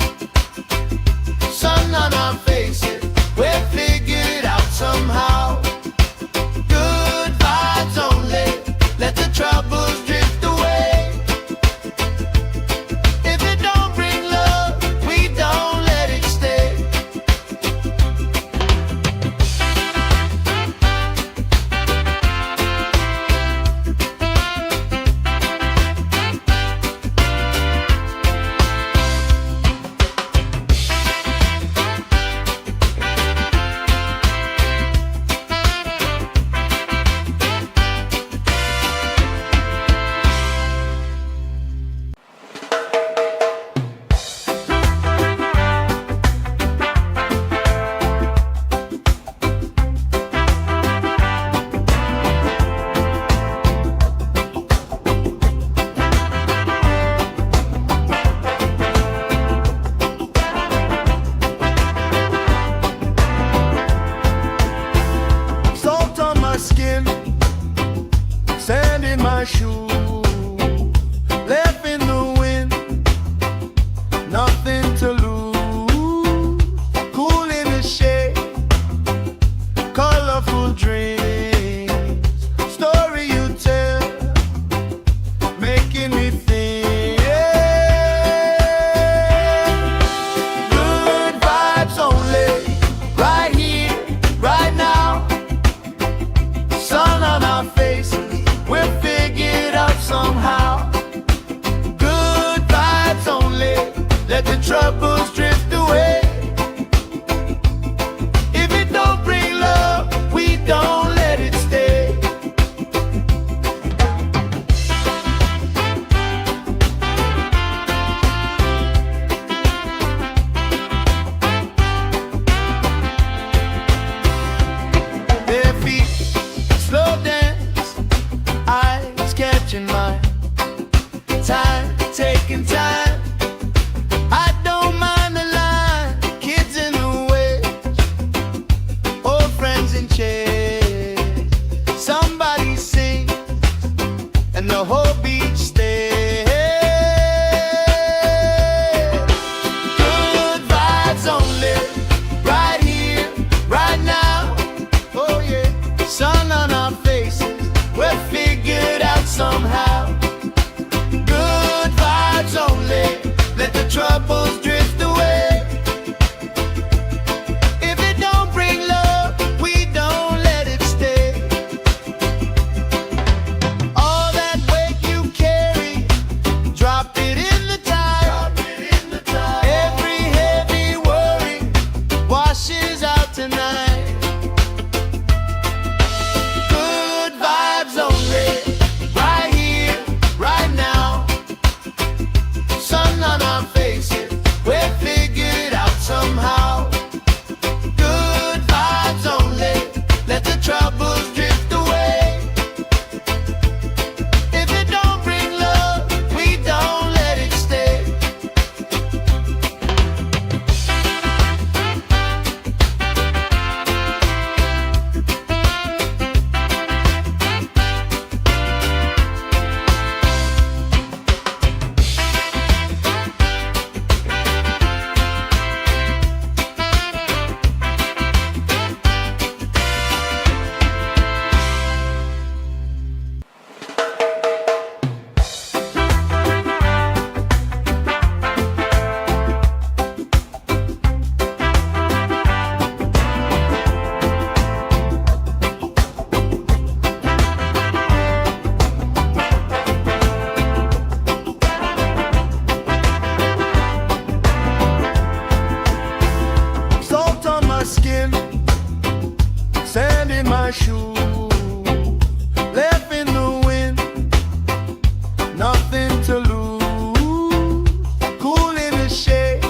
Sun on our faces, we're figured out somehow. Good vibes only, let the troubles drift away. If it don't bring love, we don't let it stay. Salt on my skin, sand in my shoe, left in the wind, nothing to lose. Cool in the shade, colorful dreams, story you tell, making me think. Good vibes only, right here, right now. Sun on our faces, we're figured out somehow. Good vibes only, let the troubles drift away. If it don't bring love, we don't let it stay. Their feet slow dance, eyes catching mine. Time, taking time. I don't mind. my shoes, left in the wind, nothing to lose. Cool in the shade,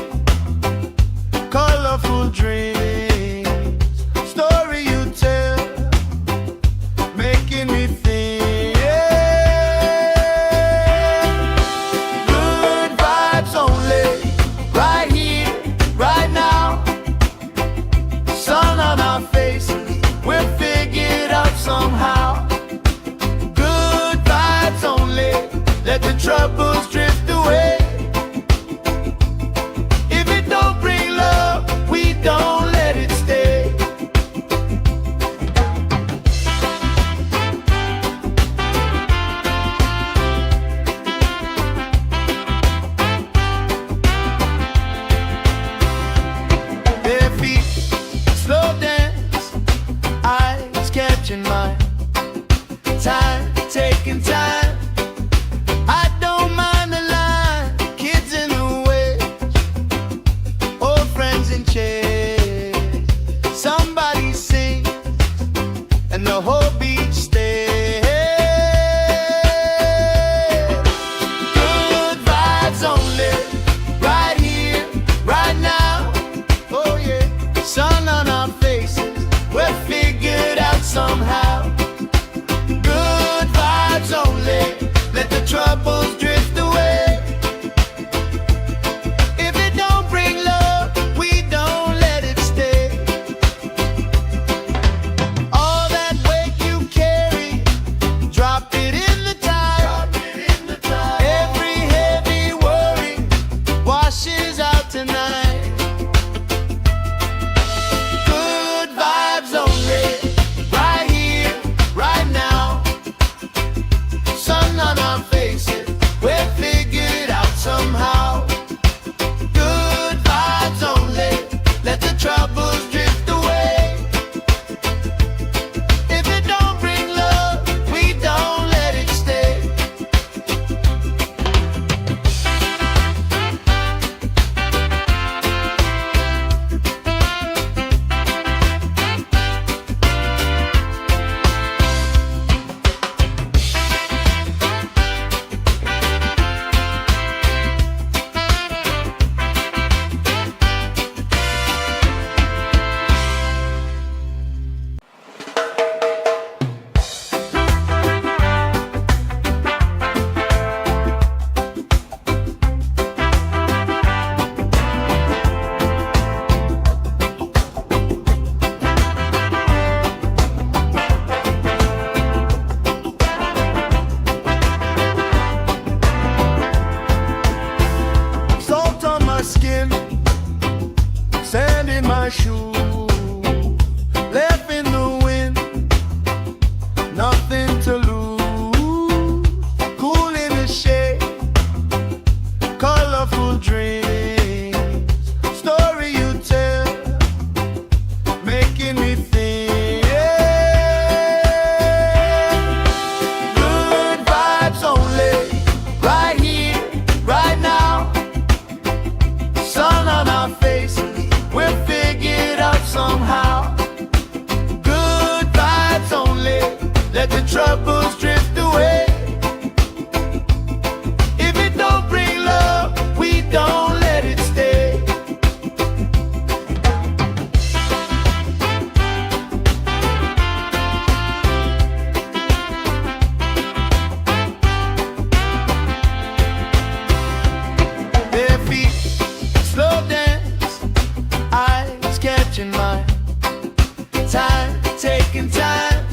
colorful dreams, story you tell, making me think. Good vibes only, right here, right now. Sun on our faces, we'll figure it out somehow. Good vibes only, let the troubles drift away. If it don't bring love, we don't let it stay. Bare feet, slow dance, eyes catching mine. Time, taking time. I don't mind the line. Kids in the way, old friends in chairs. Somebody sings, and the whole beach stays. Good vibes only, right here, right now. Oh yeah, sun on our faces, we'll figure it out somehow. Good vibes only, let the troubles drift away. If it don't bring love, we don't let it stay. All that weight you carry, drop it in the tide. Every heavy worry washes out tonight. Good vibes only, right here, right now. Sun on our faces, we'll figure it out somehow. Good vibes only, let the troubles drift away. If it don't bring love, we don't let it stay. Salt on my skin, sand in my shoes, left in the wind, nothing to lose. Cool in the shade, colorful dreams, story you tell, making me think. Good vibes only, right here, right now. Sun on our faces, we'll figure it out somehow. Good vibes only, let the troubles drift away. If it don't bring love, we don't let it stay. Bare feet, slow dance, eyes catching mine. Time, taking time.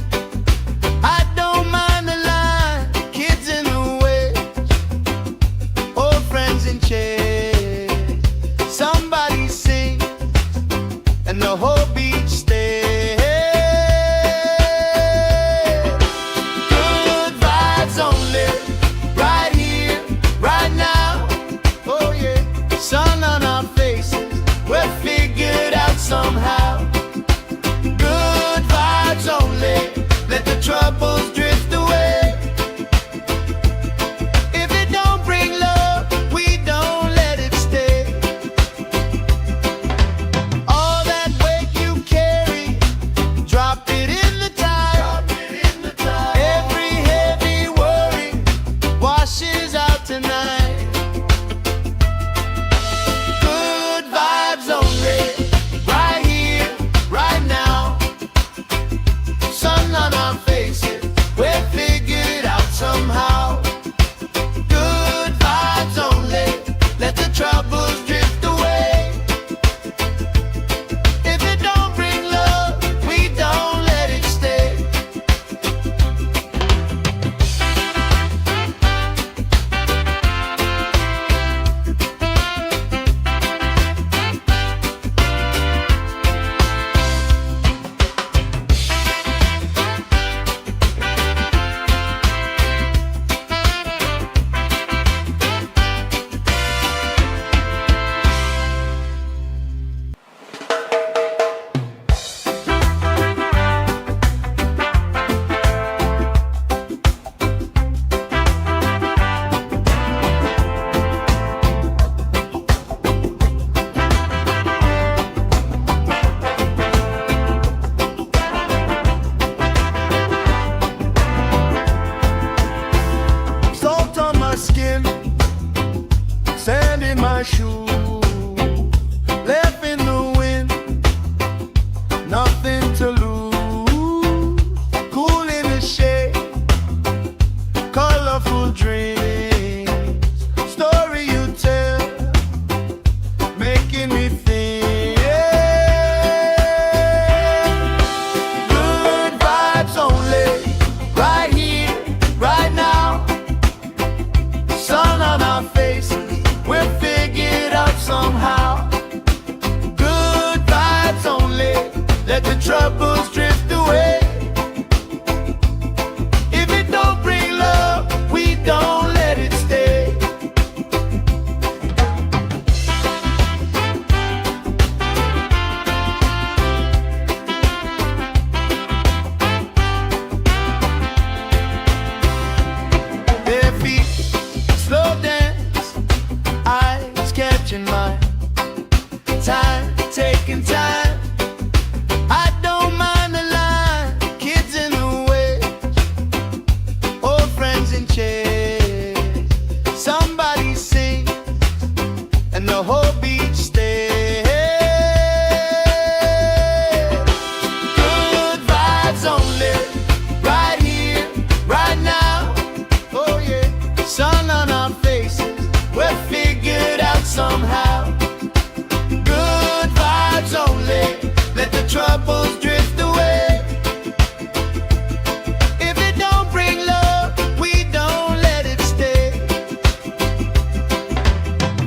I don't mind the line. Kids in the way, old friends in chairs. Somebody sings, and the whole beach stays. Good vibes only, right here, right now. Oh yeah, sun on our faces, we'll figure it out somehow. Good vibes only, let the troubles drift away. If it don't bring love, we don't let it stay. All that weight you carry, drop it in the tide. my shoe, left in the wind, nothing to lose. Cool in the shade, colorful dreams, story you tell, making me think. Good vibes only, right here, right now. Sun on our faces, we're figured out somehow. Good vibes only, let the troubles drift away. If it don't bring love, we don't let it stay. Bare feet, slow dance, eyes catching mine. Time, taking time. I don't mind the line, kids in the way, old friends in chairs. Somebody sings, and the whole beach stays. Good vibes only, right here, right now. Oh yeah, sun on our faces, we're figured out somehow. Good vibes only, let the troubles drift away. If it don't bring love, we don't let it stay.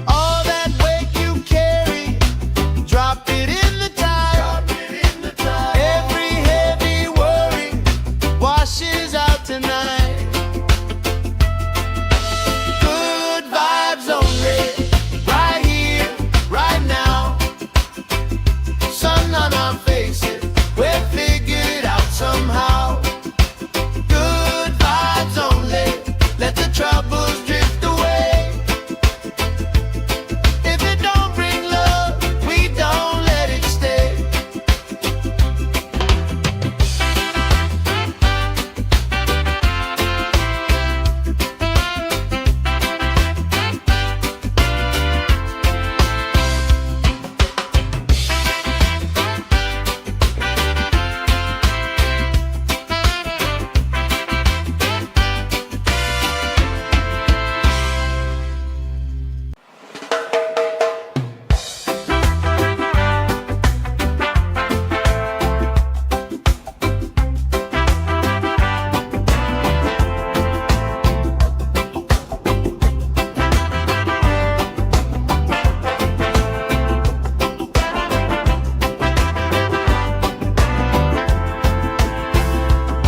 All that weight you carry, drop it in the tide. Every heavy worry washes out tonight. Good vibes only, right here, right now. Sun on our faces, we're figured out somehow. Good vibes only, let the troubles drift away. If it don't bring love, we don't let it stay.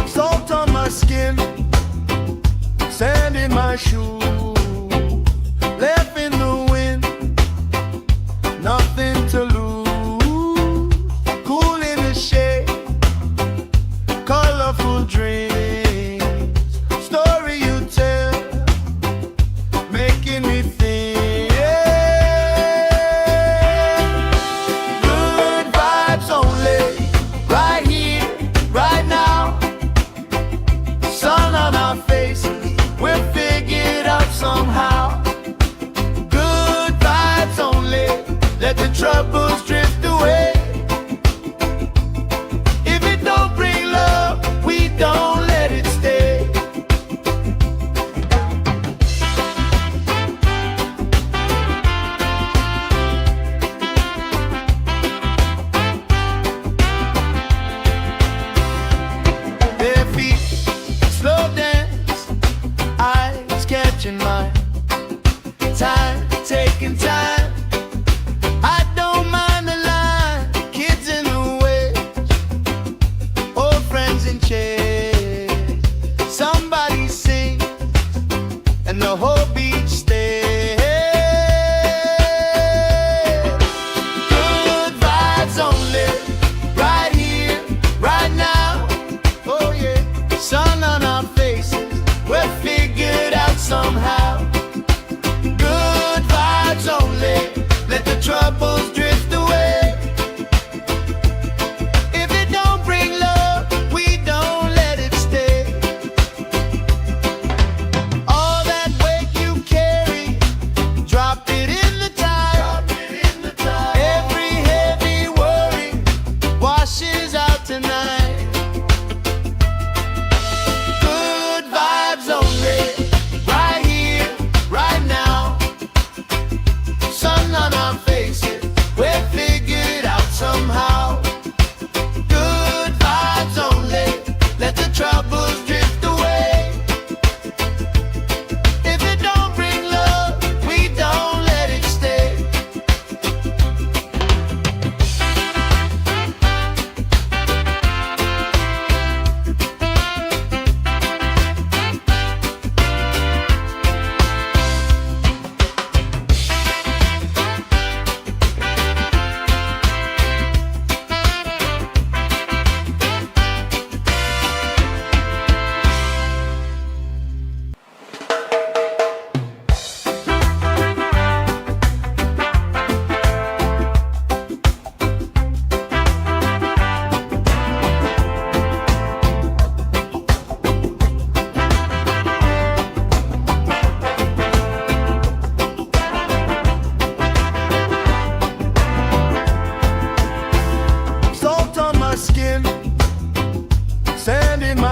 Salt on my skin, sand in my shoe, left in the wind, nothing to lose. Cool in the shade, colorful dreams, story you tell, making me think. Good vibes only, right here, right now. Sun on our faces, we're figured out somehow. Good vibes only, let the troubles drift away. If it don't bring love, we don't let it stay. Bare feet, slow dance, eyes catching mine. Time, taking time. I don't mind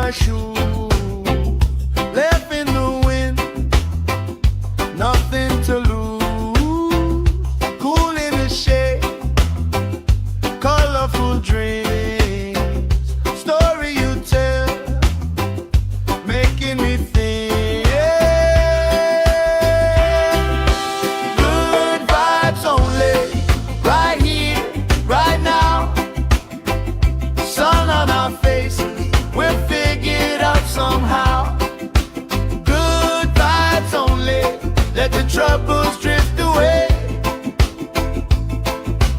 my shoes, left in the wind, nothing to lose. Cool in the shade, colorful dreams, story you tell, making me think. Good vibes only, right here, right now. Sun on our faces, we'll figure it out somehow. Good vibes only, let the troubles drift away.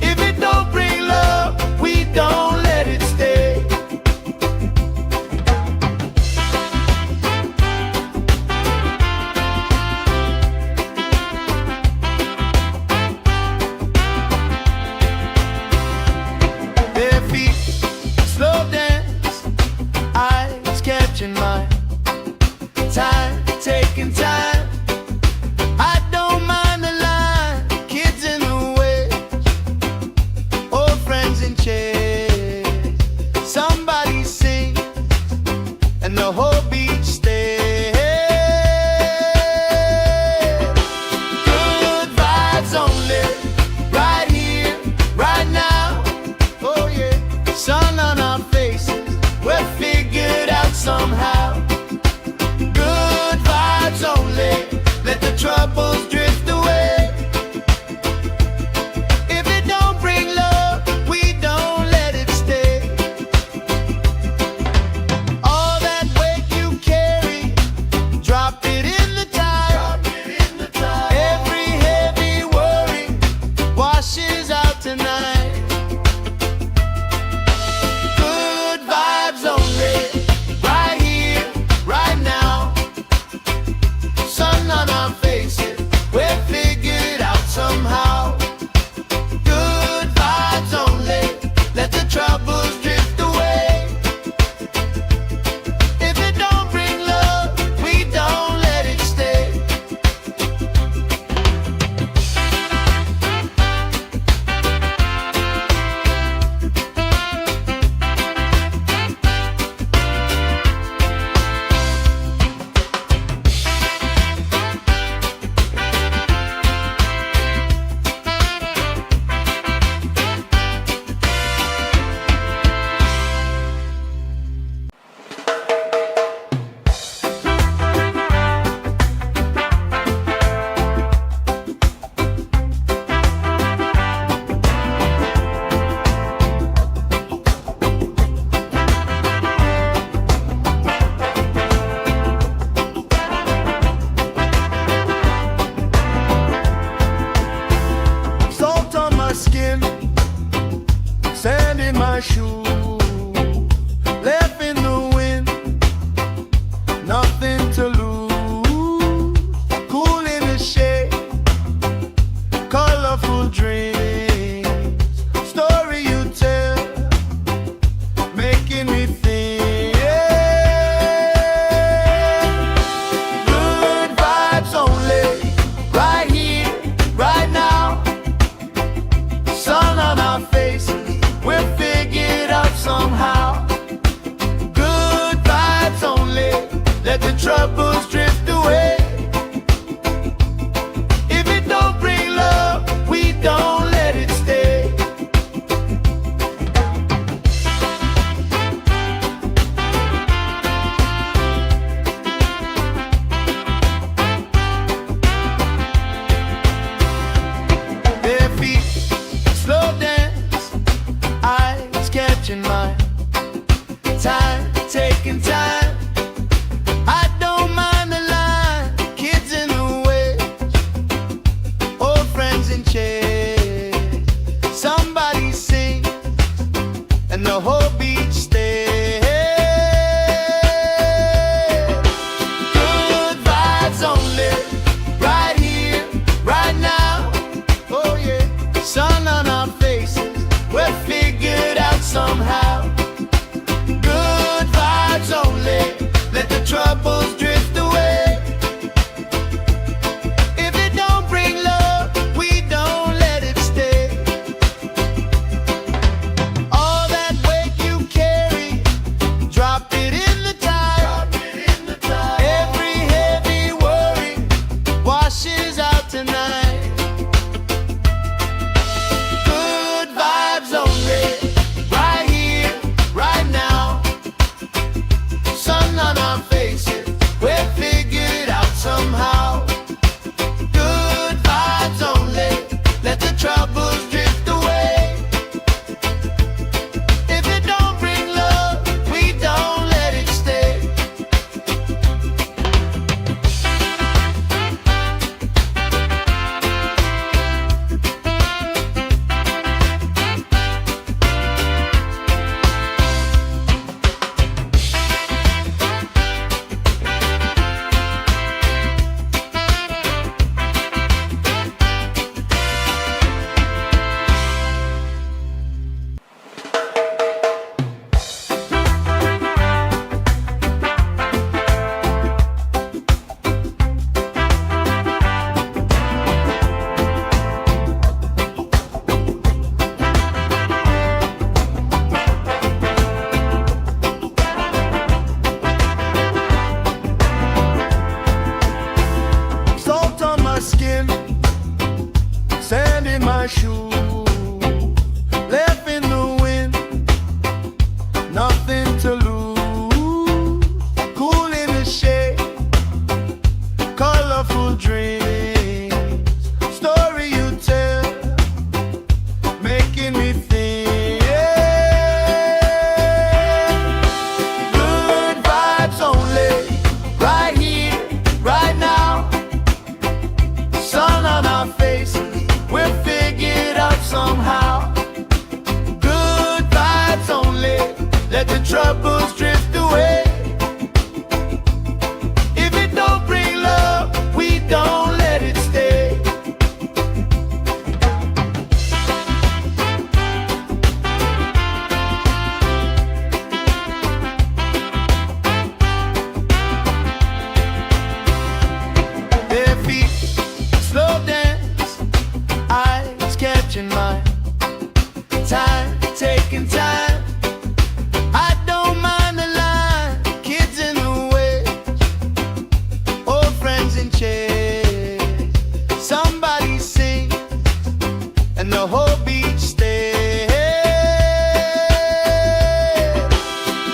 If it don't bring love, we don't let it stay. Bare feet, slow dance, eyes catching mine. Time, taking time. I don't mind the line. Kids in the way, old friends in chairs. Somebody sings and the whole beach stays. Good vibes only, right here, right now. Oh yeah, sun on our faces, we'll figure it out somehow. Good vibes only, let the troubles drift away. If it don't bring love, we don't let it stay. All that weight you carry, drop it in the tide. Every heavy worry washes out tonight. Good vibes only, right here, right now. Sun on our faces, we'll figure it out somehow. Good vibes only, let the troubles drift away. If it don't bring love, we don't let it stay. Salt on my skin, sand in my shoes, left in the wind, nothing to lose. Cool in the shade, colorful dreams, story you tell, making me think. Good vibes only, right here, right now. Sun on our faces, we'll figure it out somehow. Good vibes only, let the troubles drift away. If it don't bring love, we don't let it stay. Bare feet, slow dance, eyes catching mine. Time, taking time. I don't mind the line. Kids in the way, old friends in chairs. Somebody sings and the whole beach stays. Good vibes only, right here, right now. Oh yeah, sun on our faces, we'll figure it out somehow. Good vibes only, let the troubles drift away. If it don't bring love, we don't let it stay. All that weight you carry, drop it in the tide. time, taking time. I don't mind the line, kids in the way, old friends in chairs. Somebody sing, and the whole beach stays.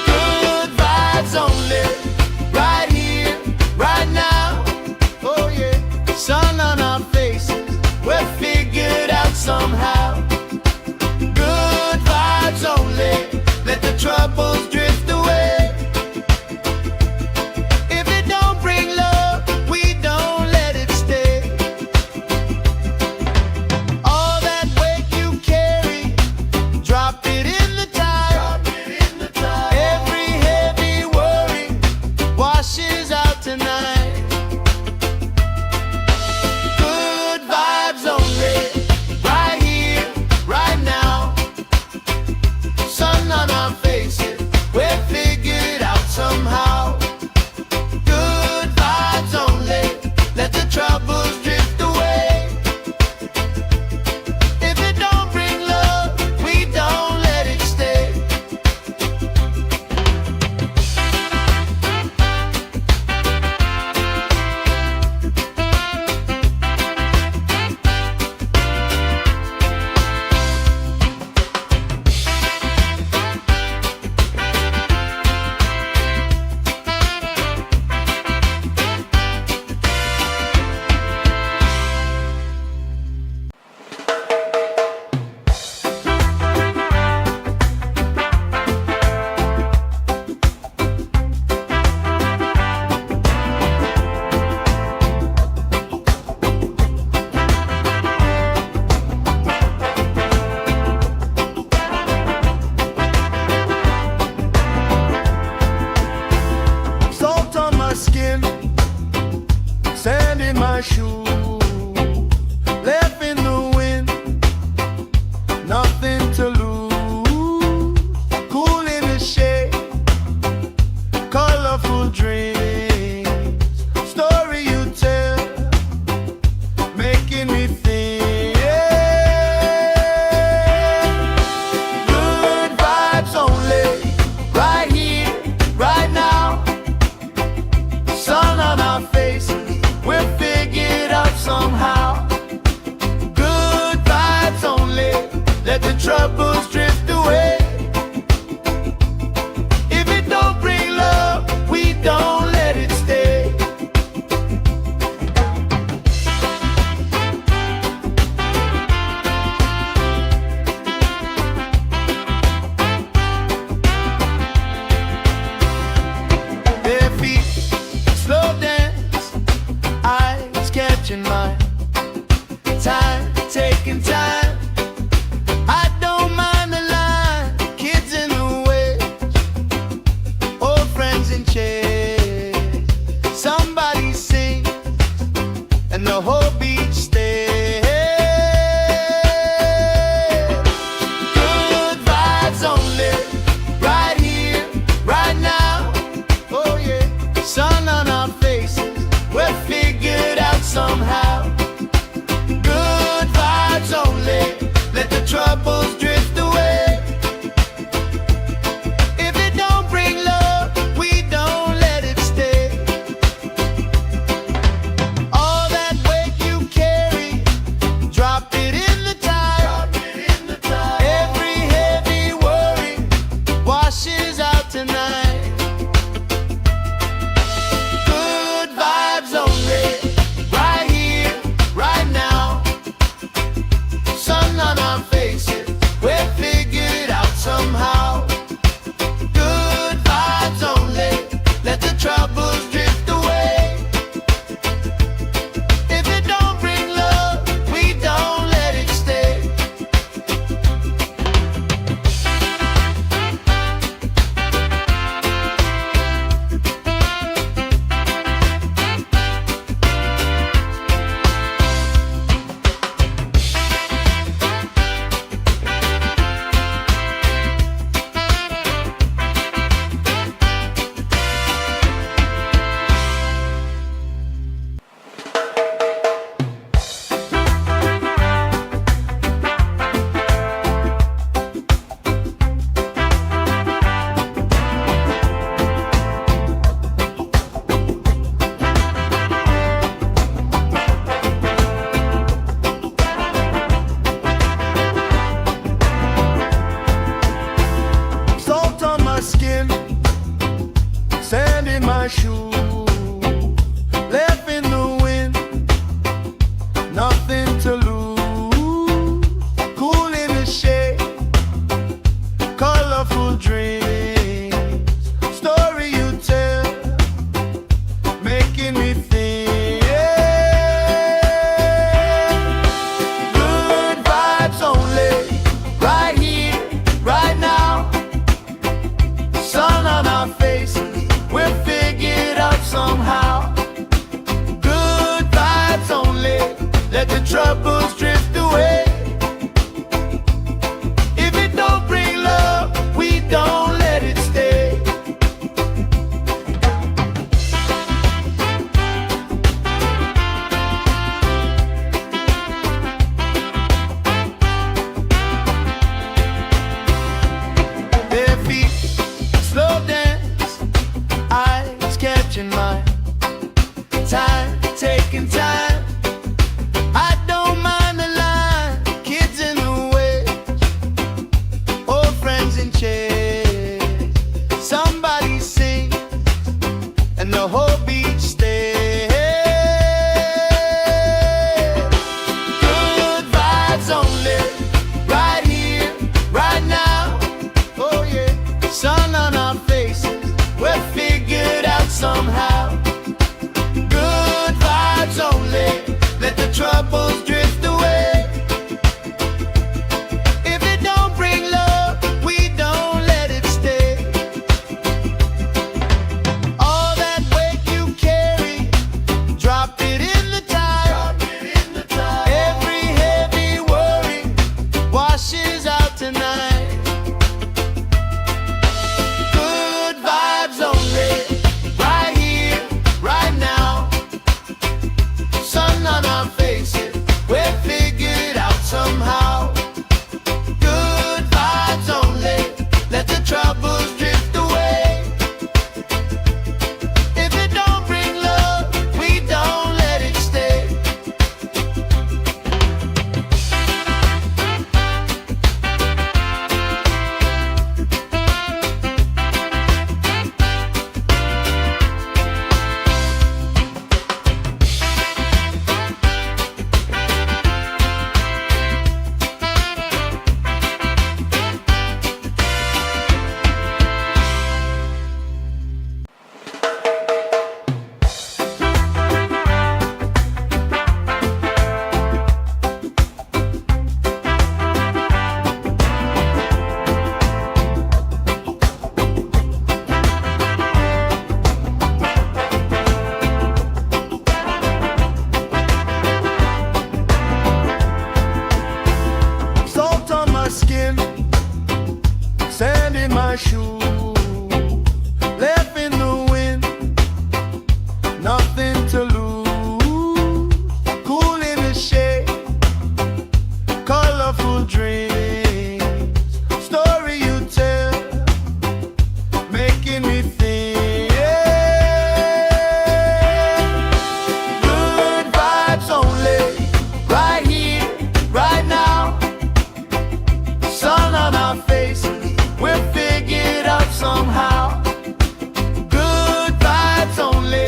Good vibes only, right here, right now. Oh yeah, sun on our faces, we're figured out somehow. Good vibes only, let the troubles drift away. If it don't bring love, we don't let it stay. All that weight you the shade, colorful dreams, story you tell, making me think. Good vibes only, right here, right now. Sun on our faces, we'll figure it out somehow. Good vibes only, let the troubles drift away. If it don't bring love, we don't let it stay. Bare feet, slow dance, eyes catching mine. Time, taking time. I don't mind the line, kids in the way, old friends in chairs. Somebody sings and the whole beach stays. Good vibes only, right here, right now. Oh yeah, sun on our faces, we're figured out somehow. Good vibes only, let the troubles drift away. If it don't bring love, we don't let it stay. All that weight you carry, drop it in the tide. Every heavy worry washes out tonight. Good vibes only, right here, right now. Sun on our faces, we're figured out somehow. Good vibes only, let the troubles drift away. If it don't bring love, we don't let it stay. Salt on my skin, sand in my shoes, left in the wind, nothing to lose. Cool in the shade, colorful dreams, story you tell, making me think. Good vibes only, right here, right now. Sun on our faces, we'll figure it out somehow. Good vibes only,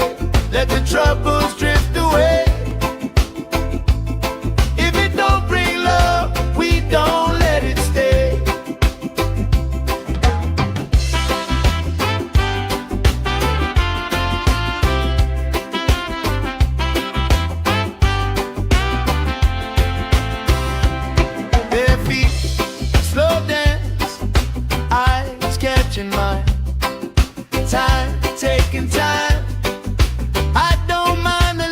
let the troubles drift away. If it don't bring love, we don't let it stay. Bare feet, slow dance, eyes catching mine. Time, taking time. I don't mind the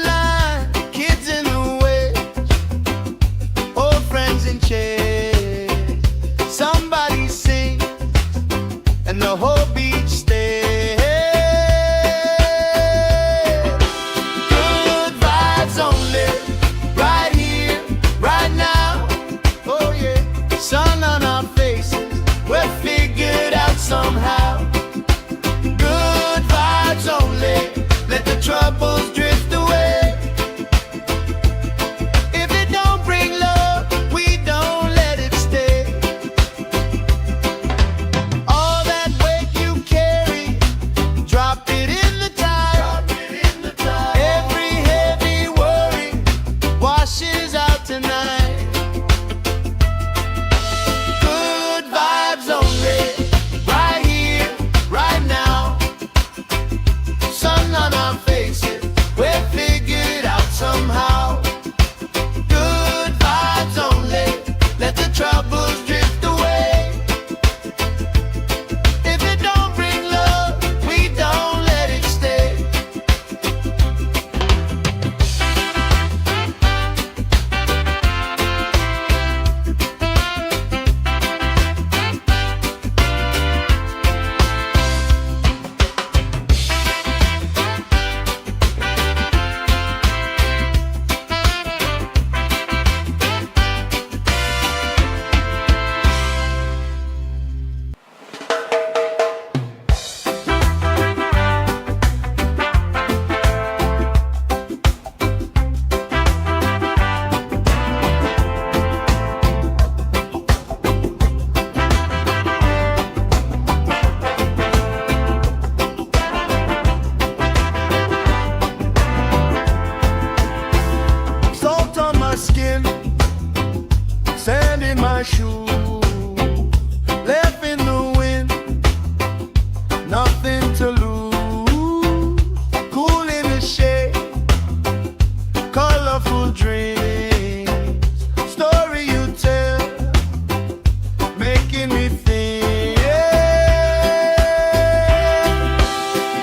making me think.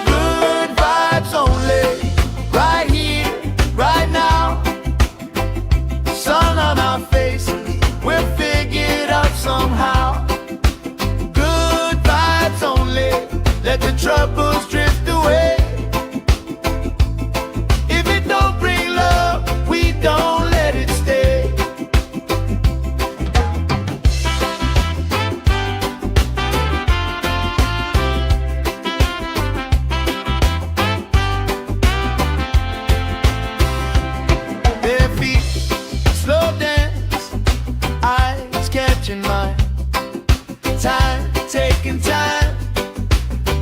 Good vibes only, right here, right now. Sun on our faces, we'll figure it out somehow. Good vibes only, let the troubles drift away. If it don't bring love, we don't let it stay. Bare feet, slow dance, eyes catching mine. Time, taking time.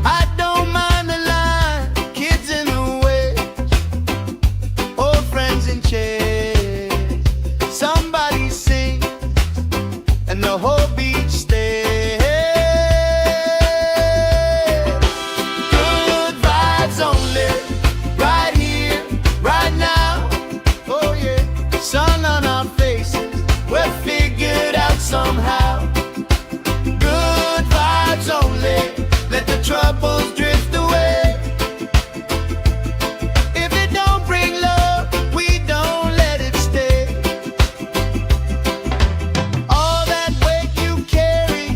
I don't mind the line, kids in the way, old friends in chairs. Somebody sing, and the whole beach stays. Good vibes only, right here, right now. Oh yeah, sun on our faces, we're figured out somehow. Good vibes only, let the troubles drift away. If it don't bring love, we don't let it stay. All that weight you carry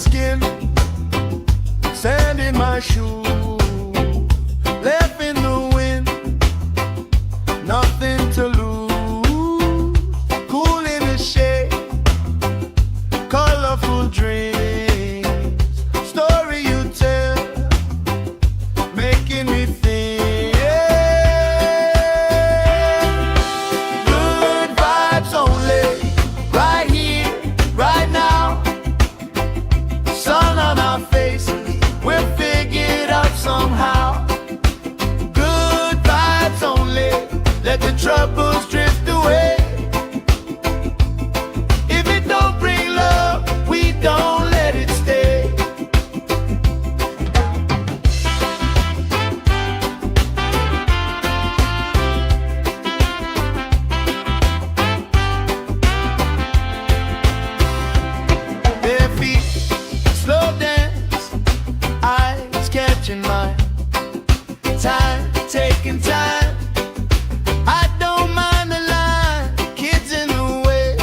skin, sand in my shoes, left in the wind, nothing to lose. Cool in the shade, colorful dreams, story you tell, making me think. Good vibes only, right here, right now. Sun on our faces, we'll figure it out somehow. Good vibes only, let the troubles drift away. If it don't bring love, we don't let it stay. Bare feet, slow dance, eyes catching mine. Time, taking time. I don't mind the line. Kids in the way,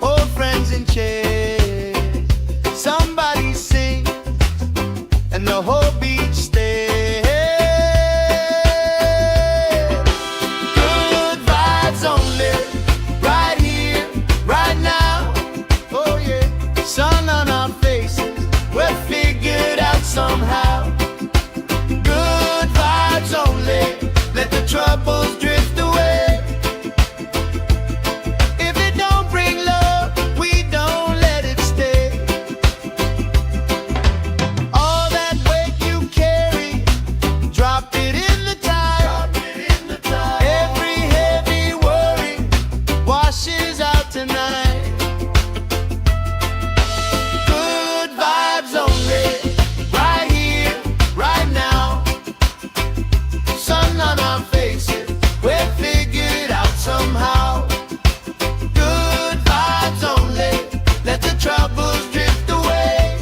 old friends in chairs. Somebody sing, and the whole beach stays. Good vibes only, right here, right now. Oh yeah, sun on our faces, we'll figure it out somehow. Good vibes only, let the troubles drift away. If it don't bring love, we don't let it stay. All that weight you carry, drop it in the tide. Every heavy worry washes out tonight. Good vibes only, right here, right now. Sun on our faces, we'll figure it out somehow. Good vibes only, let the troubles drift away.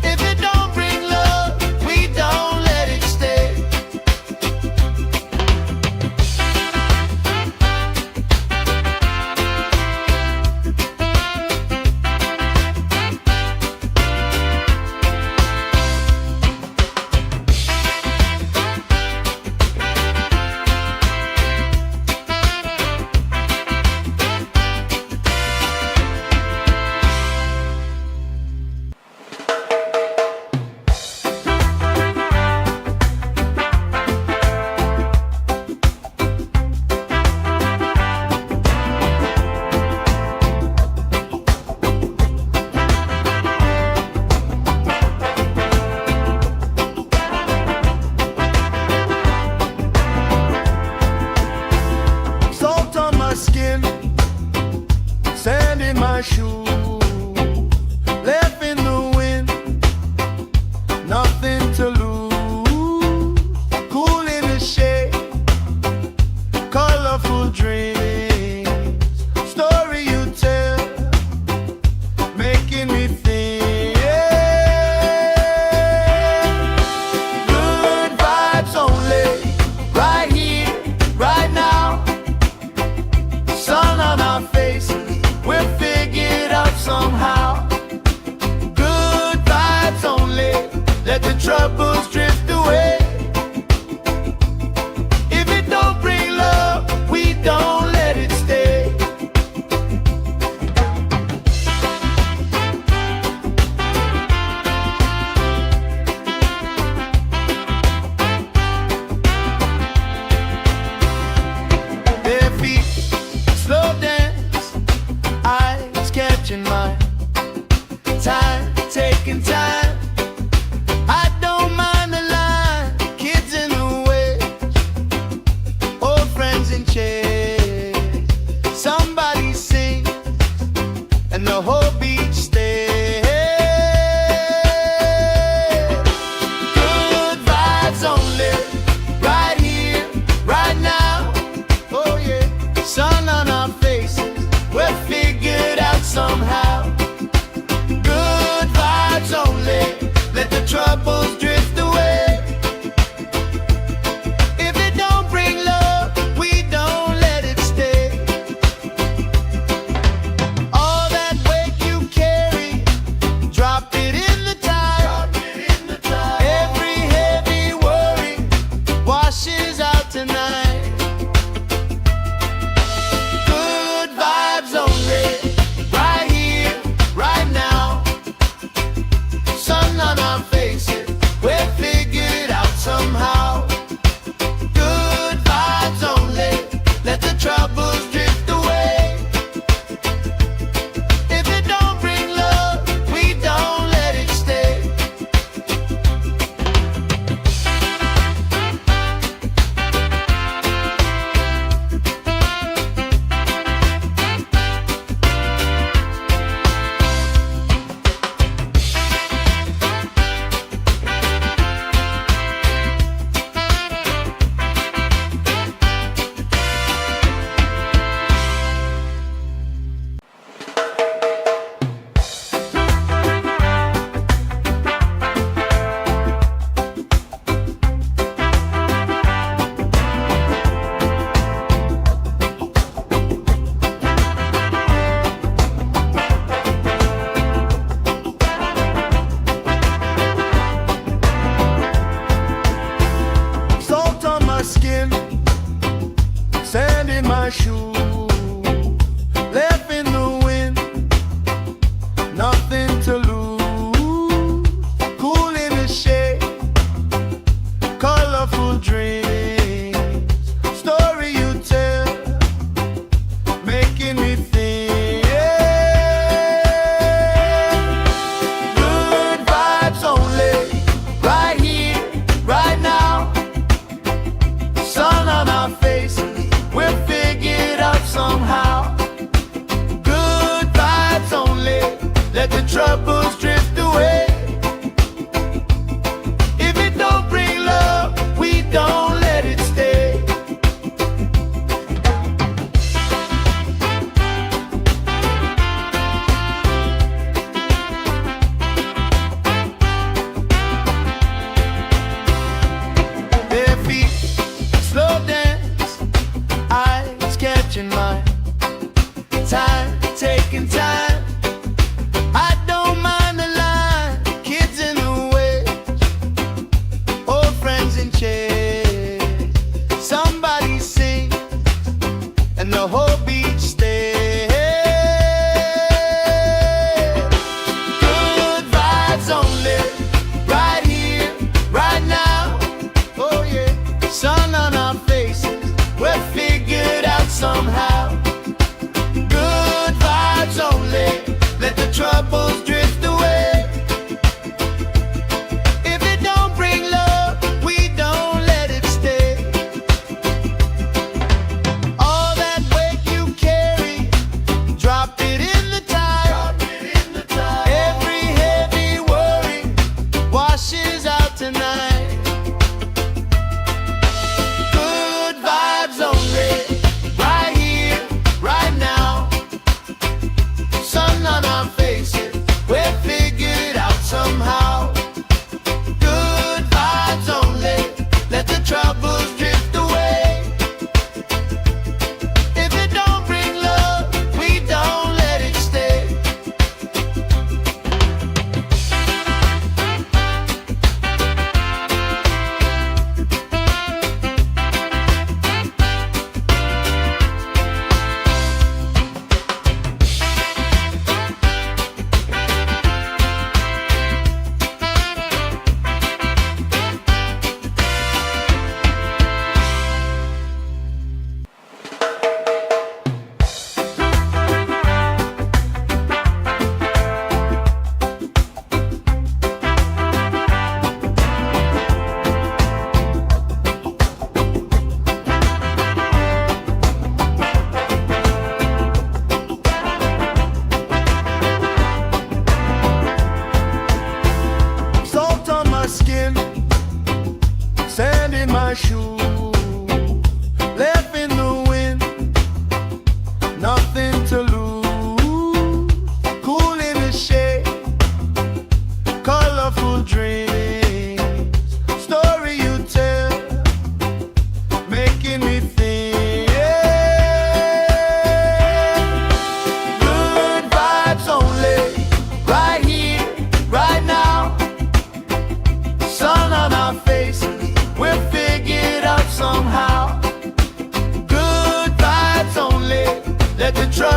If it don't bring love, we don't let it stay. Salt on my skin, sand in my shoes, left in the wind, nothing to lose. Cool in the shade, colorful dreams, story you tell, making me think. Good vibes only, right here, right now. Sun on our faces, we'll figure it out somehow. Good vibes only, let the troubles drift away. If it don't bring love, we don't let it stay. Bare feet, slow dance, eyes catching mine. Time, taking time. I don't mind the line. Kids in the way, old friends in chairs. Somebody sing, and the whole beach stays. Good vibes only, right here, right now. Oh yeah, sun on our faces, we'll figure it out somehow. Good vibes only, let the troubles drift away. If it don't bring love, we don't let it stay. All that weight you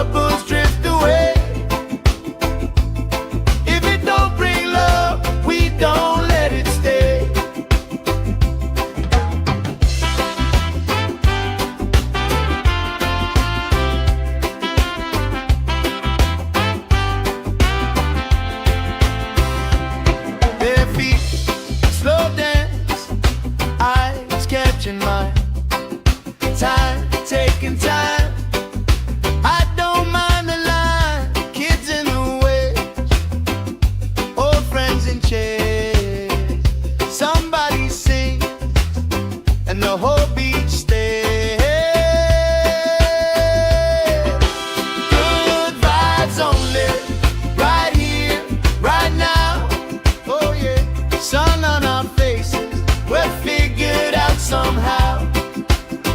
troubles drift away. If it don't bring love, we don't let it stay. Bare feet, slow dance, eyes catching mine. Time, taking time. I don't mind the line. Kids in the way, old friends in chairs. Somebody sings and the whole beach stays. Good vibes only, right here, right now. Oh yeah, sun on our faces, we're figured out somehow.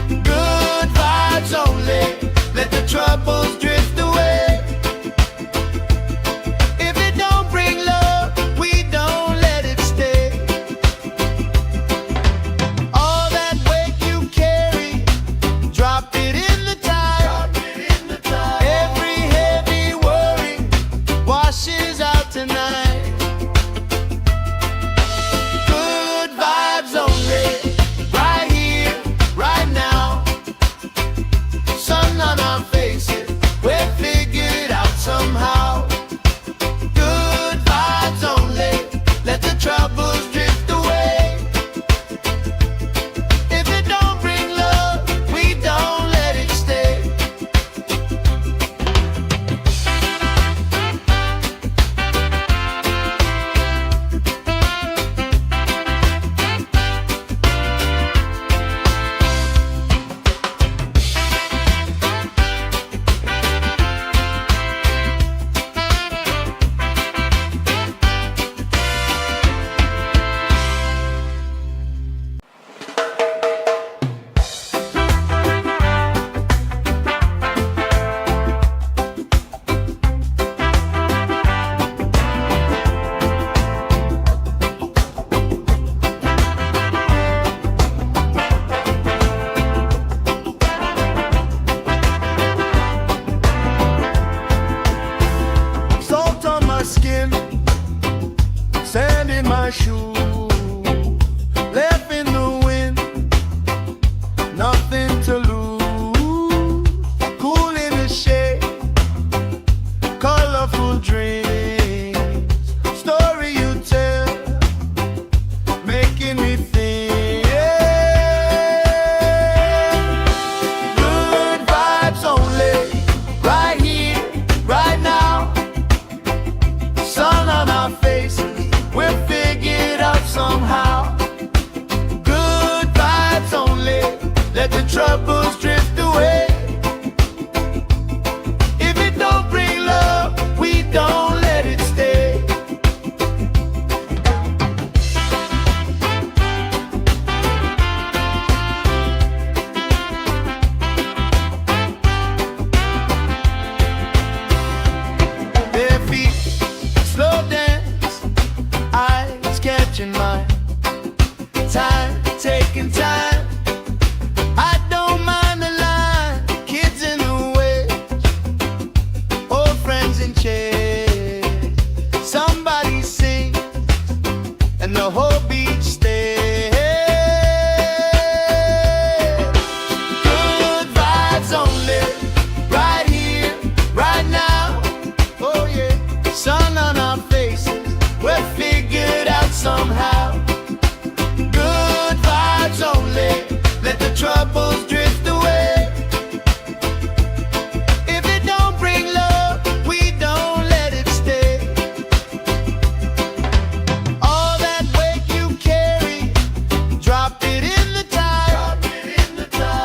Good vibes only, let the troubles drift away. If it don't bring love, we don't let it stay. All that weight you carry, drop it in the tide. Every heavy worry washes out tonight. Good vibes only, right here, right now. Sun on our faces, we're figured out somehow. Good vibes only, let the troubles drift away. If it don't bring love, we don't let it stay. Salt on my skin, sand in my shoes, left in the wind, nothing to lose. Cool in the shade, colorful dreams, story you tell, making me think. Good vibes only, right here, right now. Sun on our faces, we're figured out somehow. Good vibes only, let the troubles drift away. If it don't bring love, we don't let it stay. Bare feet, slow dance, eyes catching mine. Time, taking time. I don't mind the line. Kids in the way, old friends in chairs. Somebody sings and the whole beach stays. Good vibes only, right here, right now. Oh yeah, sun on our faces, we're figured out somehow. Good vibes only, let the troubles drift away. If it don't bring love, we don't let it stay. All that weight you carry, drop it in the tide.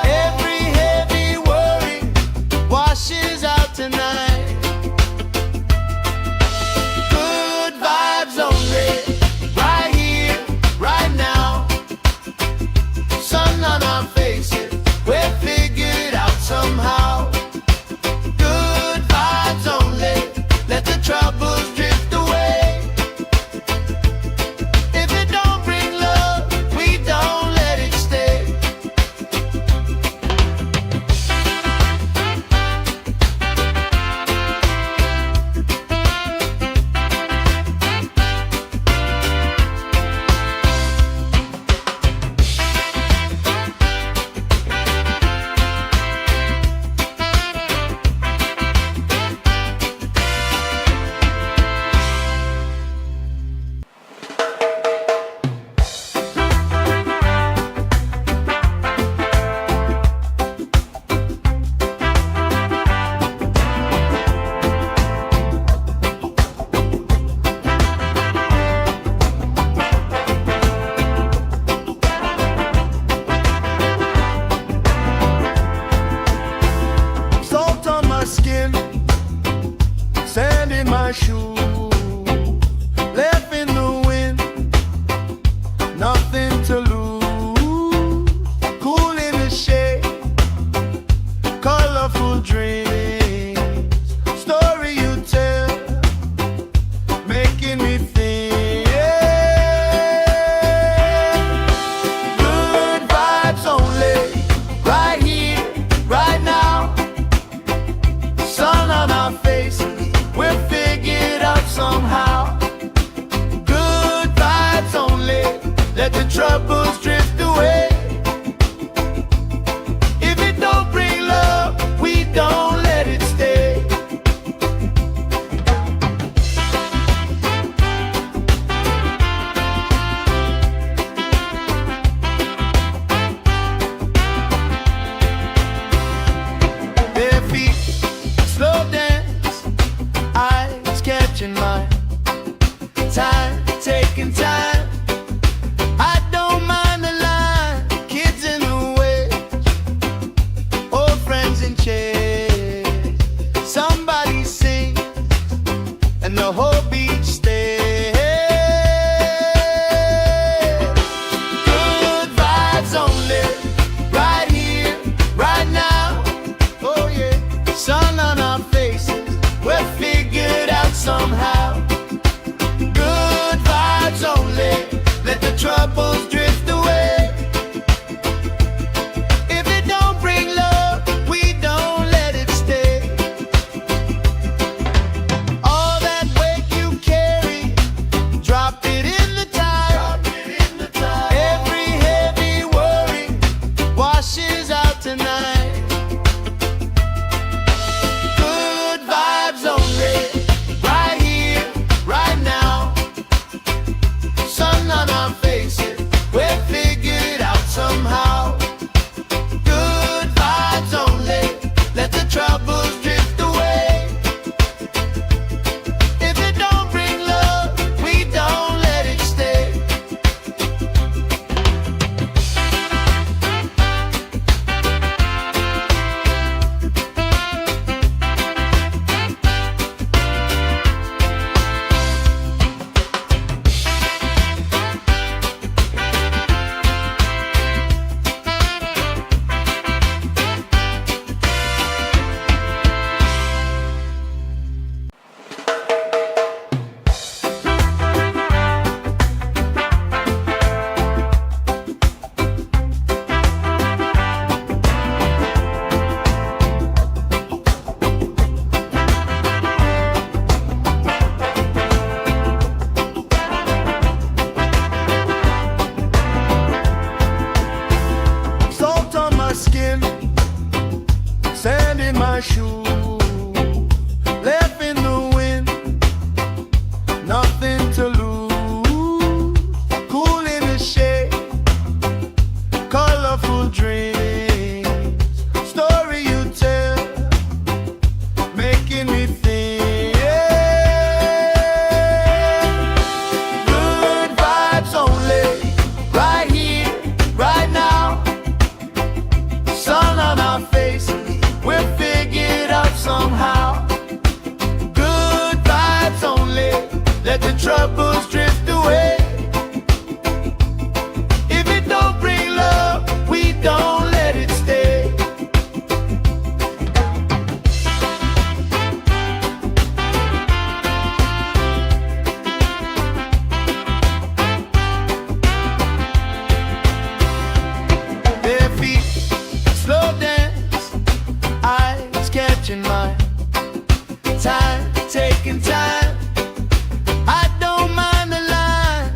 Every heavy worry washes out tonight. Good vibes only, right here, right now. Sun on our faces, my shoe, left in the wind, nothing to lose. Cool in the shade, colorful dreams, story you tell, making me think. Good vibes only, right here, right now. Sun on our faces, we'll figure it out somehow. Good vibes only, let the troubles drift away. If it don't bring love, we don't let it stay. Bare feet, slow dance, eyes catching mine. Time, taking time. I don't mind the line, kids in the way, old friends in chairs. Somebody sings and the whole beach stays. Good vibes only, right here, right now. Oh yeah, sun on our faces, we'll figure it out somehow. Good vibes only, let the troubles drift away. If it don't bring love, we don't let it stay. All that weight you carry, drop it in the tide. Every heavy worry washes out tonight. Good vibes only, right here, right now. Sun on our faces, we'll figure it out somehow. Good vibes only, let the troubles drift away. If it don't bring love, we don't let it stay. Salt on my skin, sand in my shoe, left in the wind, nothing to lose. Cool in the shade, colorful dreams, story you tell, making me think. Good vibes only, right here, right now. Sun on our faces, we'll figure it out somehow. Good vibes only, let the troubles drift away. If it don't bring love, we don't let it stay. Bare feet, slow dance, eyes catching mine. Time, taking time. I don't mind the line,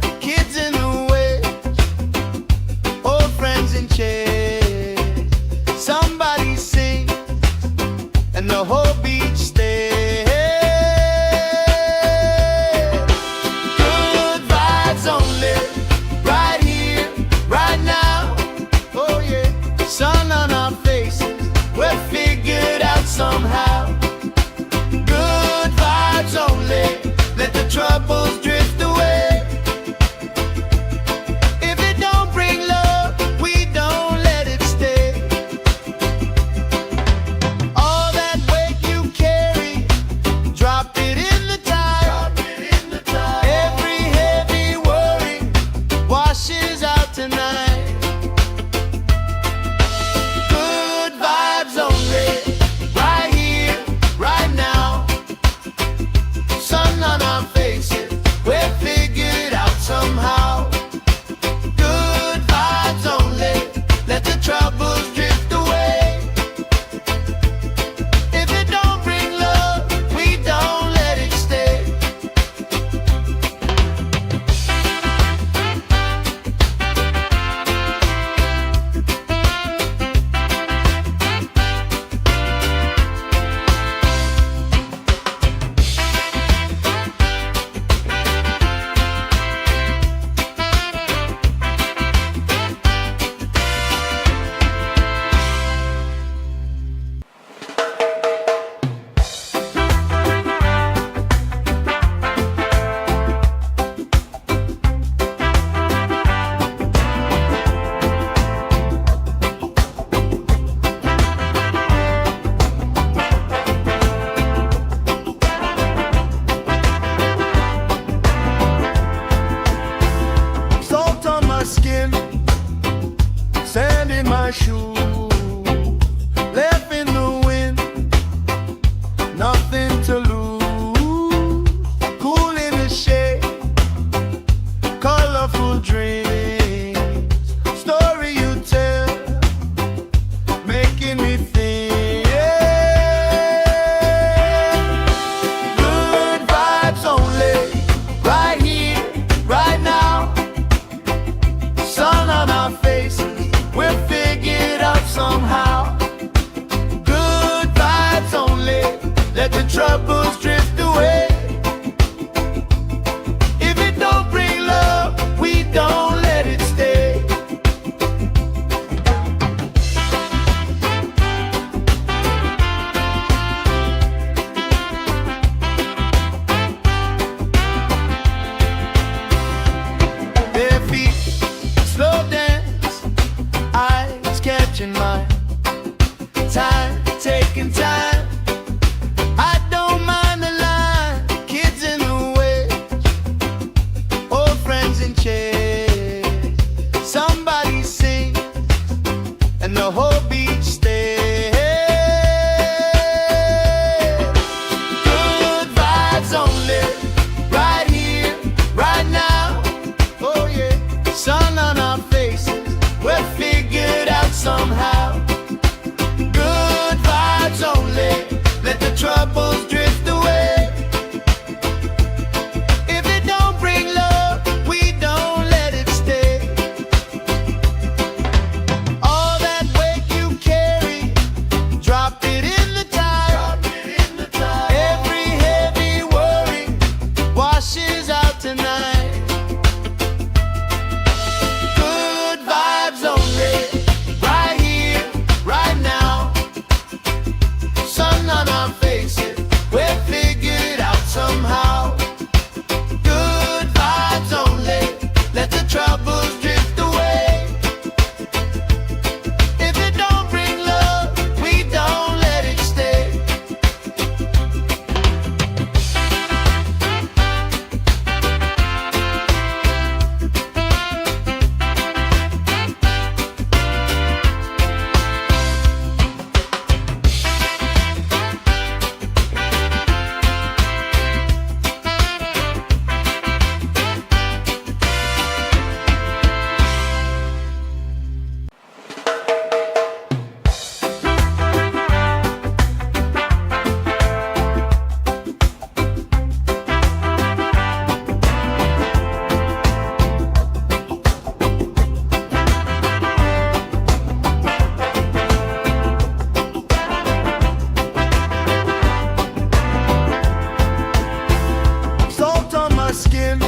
skin,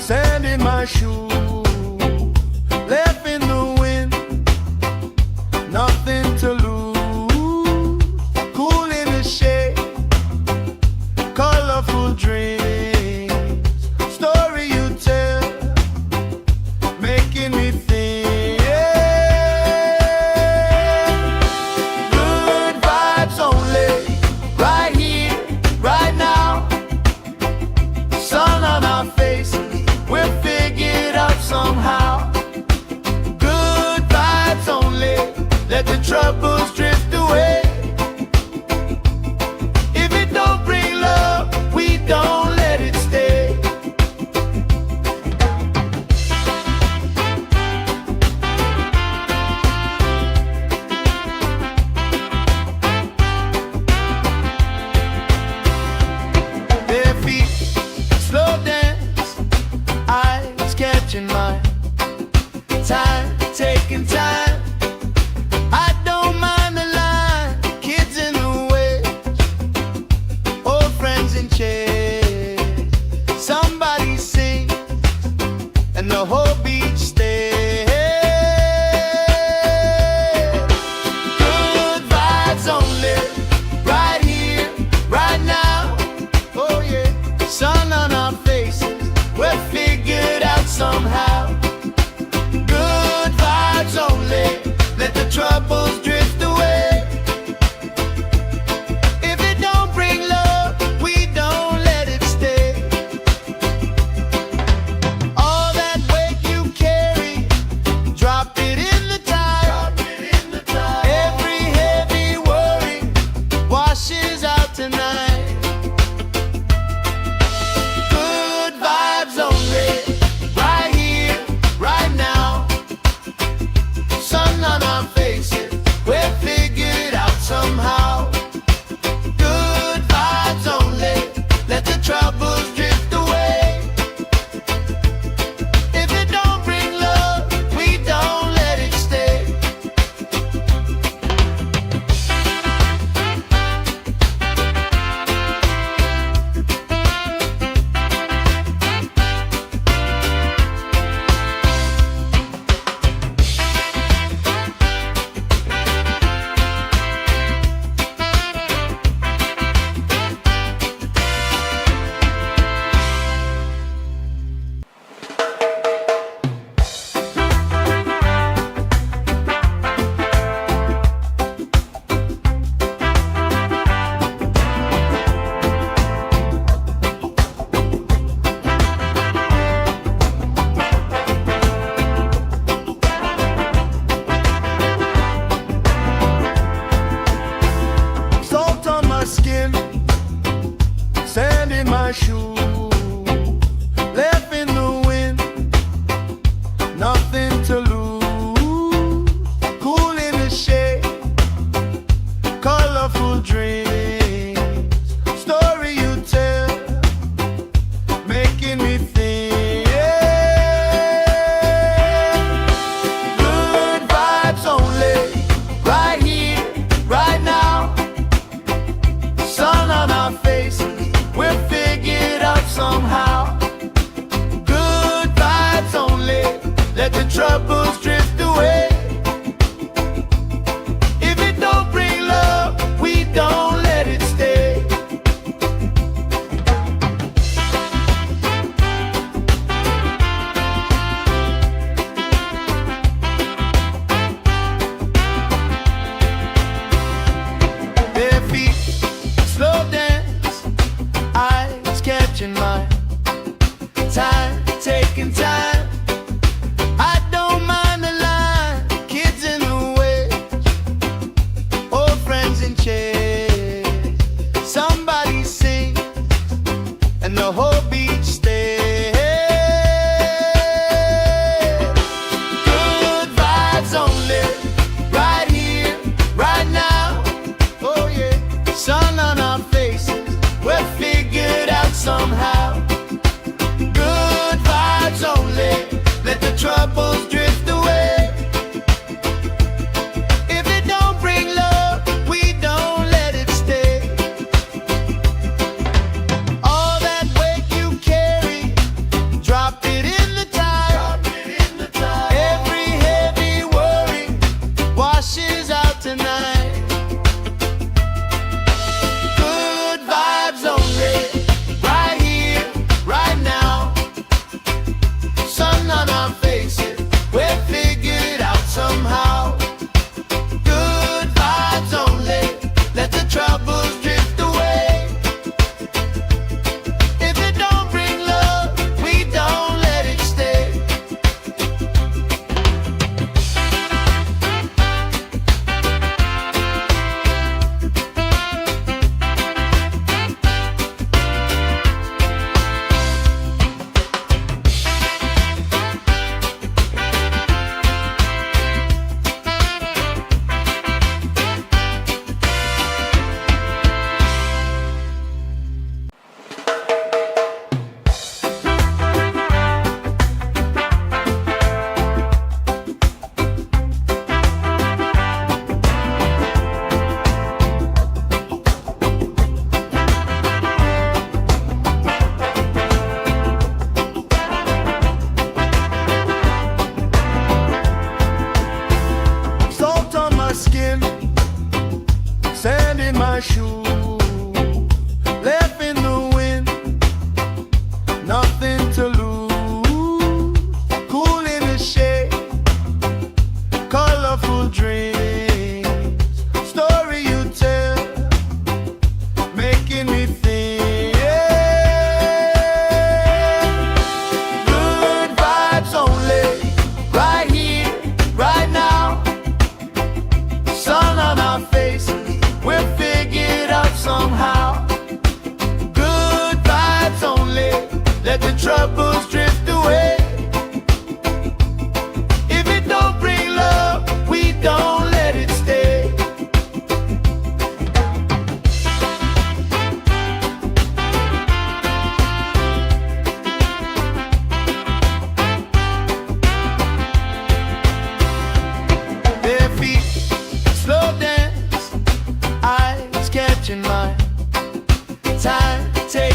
sand in my shoes, left in the wind, nothing to lose. Cool in the shade, colorful dreams, story you tell, making me think. Good vibes only, right here, right now. Sun on our faces, we'll figure it out somehow. Good vibes only, let the troubles drift away. If it don't bring love, we don't let it stay. Bare feet, slow dance, eyes catching mine. Time, taking time. I don't mind the line. Kids in the way, old friends in chairs. Somebody sing, and the whole beach stays. Good vibes only, right here, right now. Oh yeah, sun on our faces, we'll figure it out somehow. Good vibes only, let the troubles drift away. If it don't bring love, we don't let it stay. All that weight you carry, drop it in the tide. Every heavy worry washes out tonight. Good vibes only, right here, right now. Sun on our faces, we'll figure it out somehow. Good vibes only, let the troubles drift away. If it don't bring love, we don't let it stay. Salt on my skin, sand in my shoes, left in the wind, nothing to lose. Cool in the shade, colorful dreams, story you tell, making me think. Good vibes only, right here, right now. Sun on our faces, we'll figure it out somehow. Good vibes only, let the troubles drift away. If it don't bring love, we don't let it stay. Bare feet, slow dance, eyes catching mine. Time, taking time. I don't mind the line. Kids in the way, old friends in chairs. Somebody sing, and the whole beach stays. Good vibes only, right here, right now. Oh yeah, sun on our faces, we'll figure it out somehow. Good vibes only, let the troubles drift away. If it don't bring love, we don't let it stay. All that weight you carry,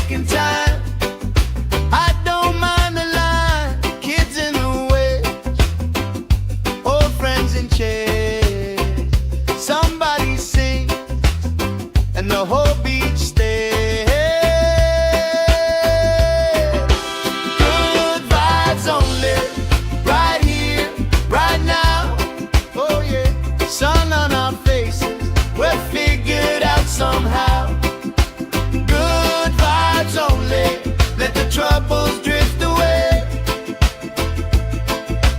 taking time. I don't mind the line, kids in the way, old friends in chairs. Somebody sing and the whole beach stays. Good vibes only, right here, right now. Oh yeah, sun on our faces, we're figured out somehow. Good vibes only, let the troubles drift away.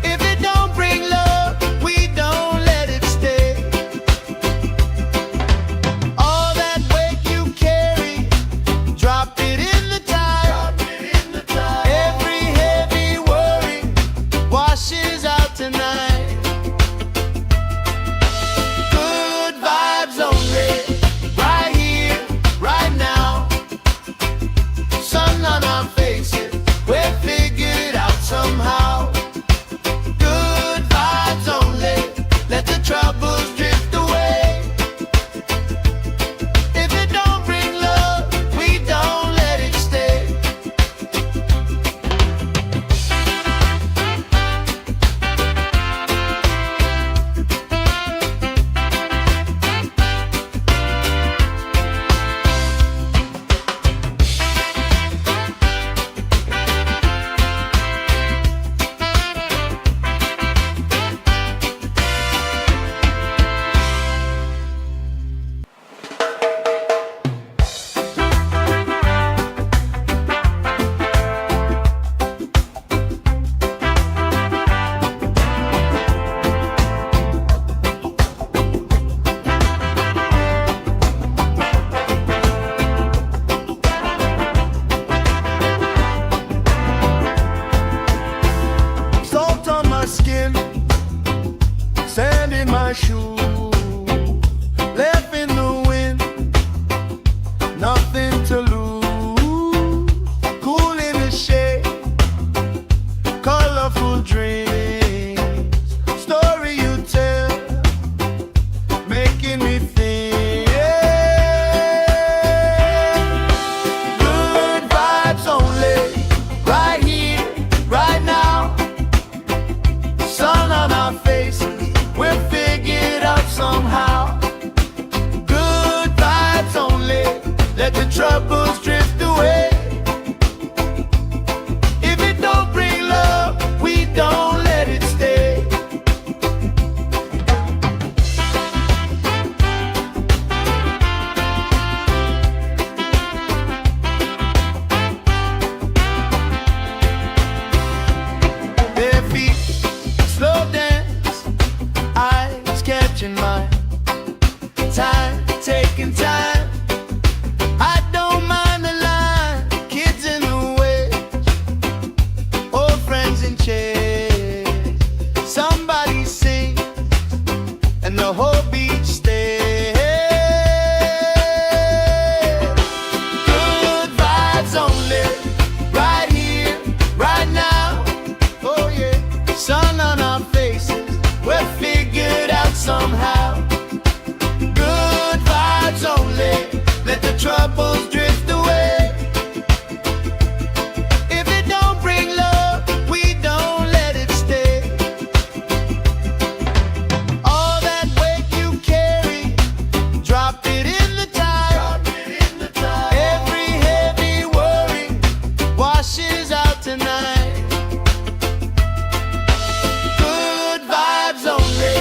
If it don't bring love, we don't let it stay. All that weight you carry, drop it in the tide. Every heavy worry washes out tonight. Good vibes only, right here, right now. Sun on our faces, we're figured out somehow. Good vibes only, let the troubles drift away. If it don't bring love, we don't let it stay. Salt on my skin, sand in my shoes, left in the wind, nothing to lose. Cool in the shade, colorful dreams, story you tell, making me think. Good vibes only, right here, right now. Sun on our faces, we're figured out somehow. Good vibes only, let the troubles drift away. If it don't bring love, we don't let it stay. Bare feet, slow dance, eyes catching mine. Time, taking time. I don't mind the line, kids in the way, old friends in chairs. Somebody sing and the whole beach stays. Good vibes only, right here, right now. Oh yeah, sun on our faces, we're figured out somehow. Good vibes only, let the troubles drift away. If it don't bring love, we don't let it stay. All that weight you carry, drop it in the tide. Every heavy worry washes out tonight. Good vibes only,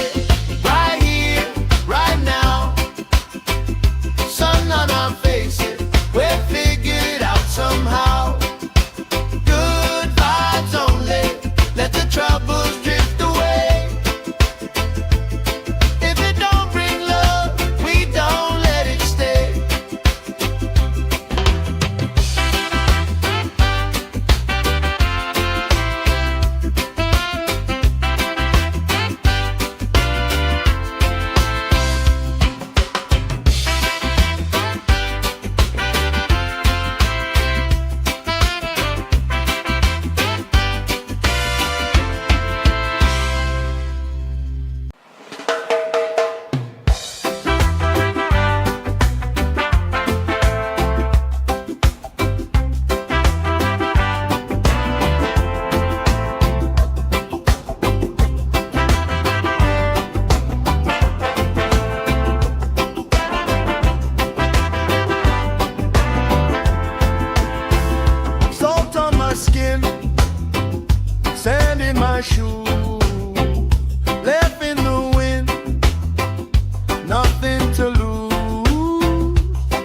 right here, right now. Sun on our faces, we're my shoe, left in the wind, nothing to lose.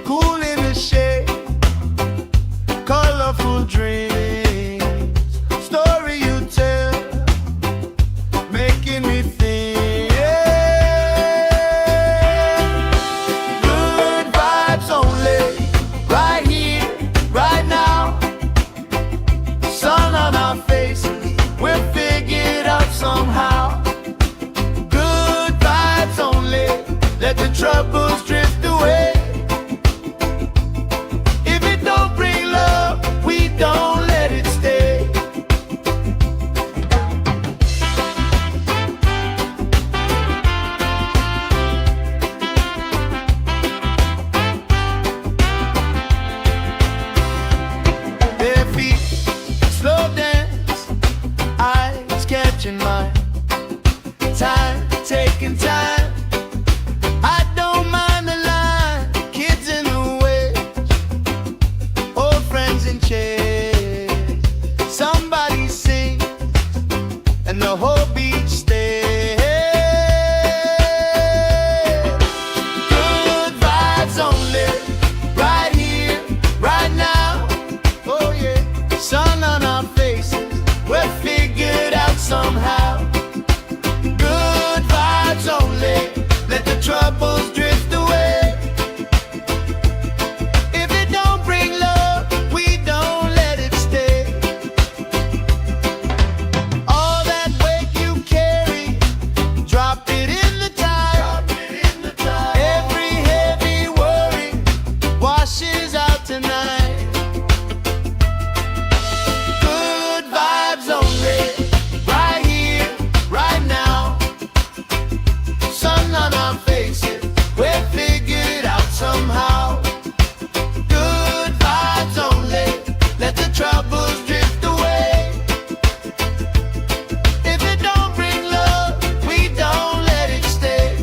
Cool in the shade, colorful dreams, story you tell, making me think. Good vibes only, right here, right now. Sun on our faces, we'll figure it out somehow. Good vibes only, let the troubles drift away. If it don't bring love, we don't let it stay. Bare feet, slow dance, eyes catching mine. Time, taking time. I don't mind the line. Kids in the way, old friends in chairs. Somebody sing, and the whole beach stays. Good vibes only, right here, right now. Oh yeah, sun on our faces, we'll figure it out somehow. Good vibes only, let the troubles drift away. If it don't bring love, we don't let it stay. All that weight you carry, drop it in the tide. Every heavy worry washes out tonight. Good vibes only, right here, right now. Sun on our faces, we'll figure it out somehow. Good vibes only, let the troubles drift away. If it don't bring love, we don't let it stay.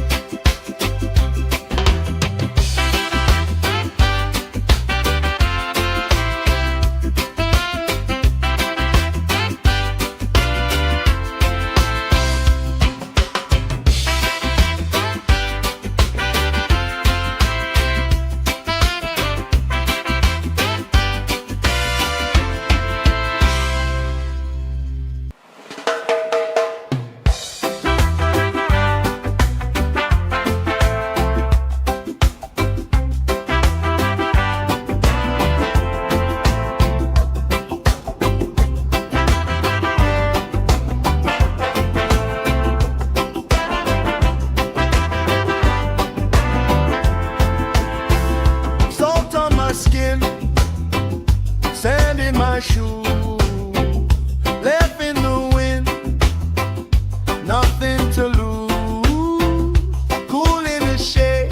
Salt on my skin, sand in my shoe, left in the wind, nothing to lose. Cool in the shade,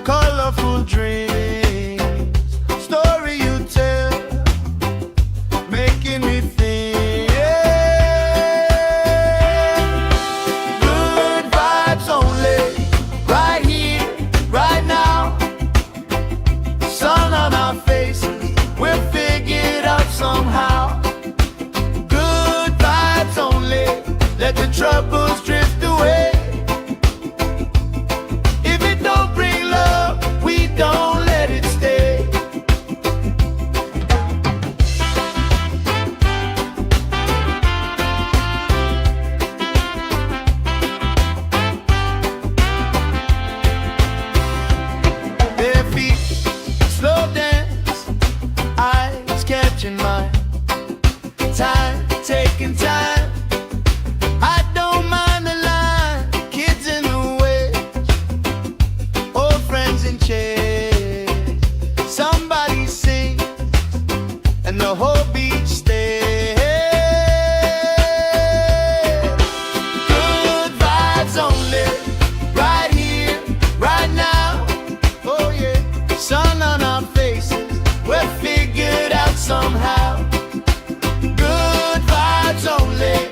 colorful dreams, story you tell, making me think. Good vibes only, right here, right now. Sun on our faces, we'll figure it out somehow. Good vibes only, let the troubles drift away. If it don't bring love, we don't let it stay. Bare feet, slow dance, eyes catching mine. Time, taking time. I don't mind the line. Kids in the way, old friends in chairs. Somebody sing, and the whole beach stays. Good vibes only, right here, right now. Oh yeah, sun on our faces, we'll figure it out somehow. Good vibes only,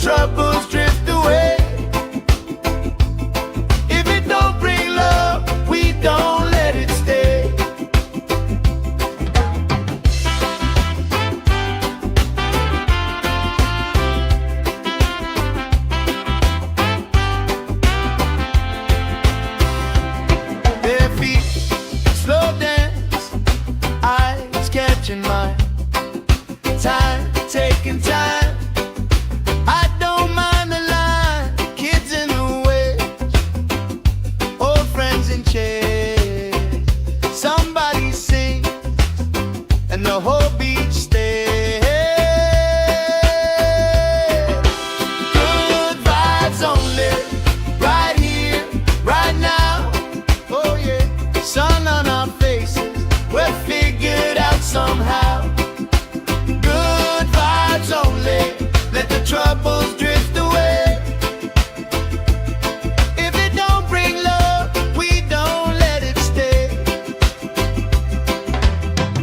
troubles drift away. If it don't bring love, we don't let it stay. Bare feet, slow dance, eyes catching mine. Time, taking time. I don't mind the line, kids in the way, old friends in chairs. Somebody sings and the whole beach stays. Good vibes only, right here, right now. Oh yeah, sun on our faces, we're figured out somehow. Good vibes only, let the troubles drift away. If it don't bring love, we don't let it stay.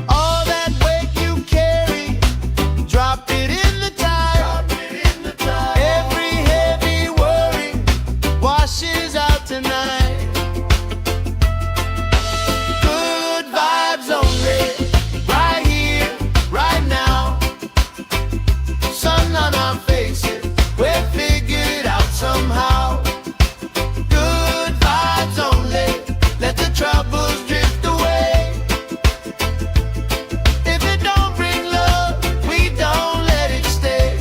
All that weight you carry, drop it in the tide. Every heavy worry washes out tonight. Good vibes only, right here, right now. Sun on our faces, we're figured out somehow. Good vibes only, let the troubles drift away. If it don't bring love, we don't let it stay.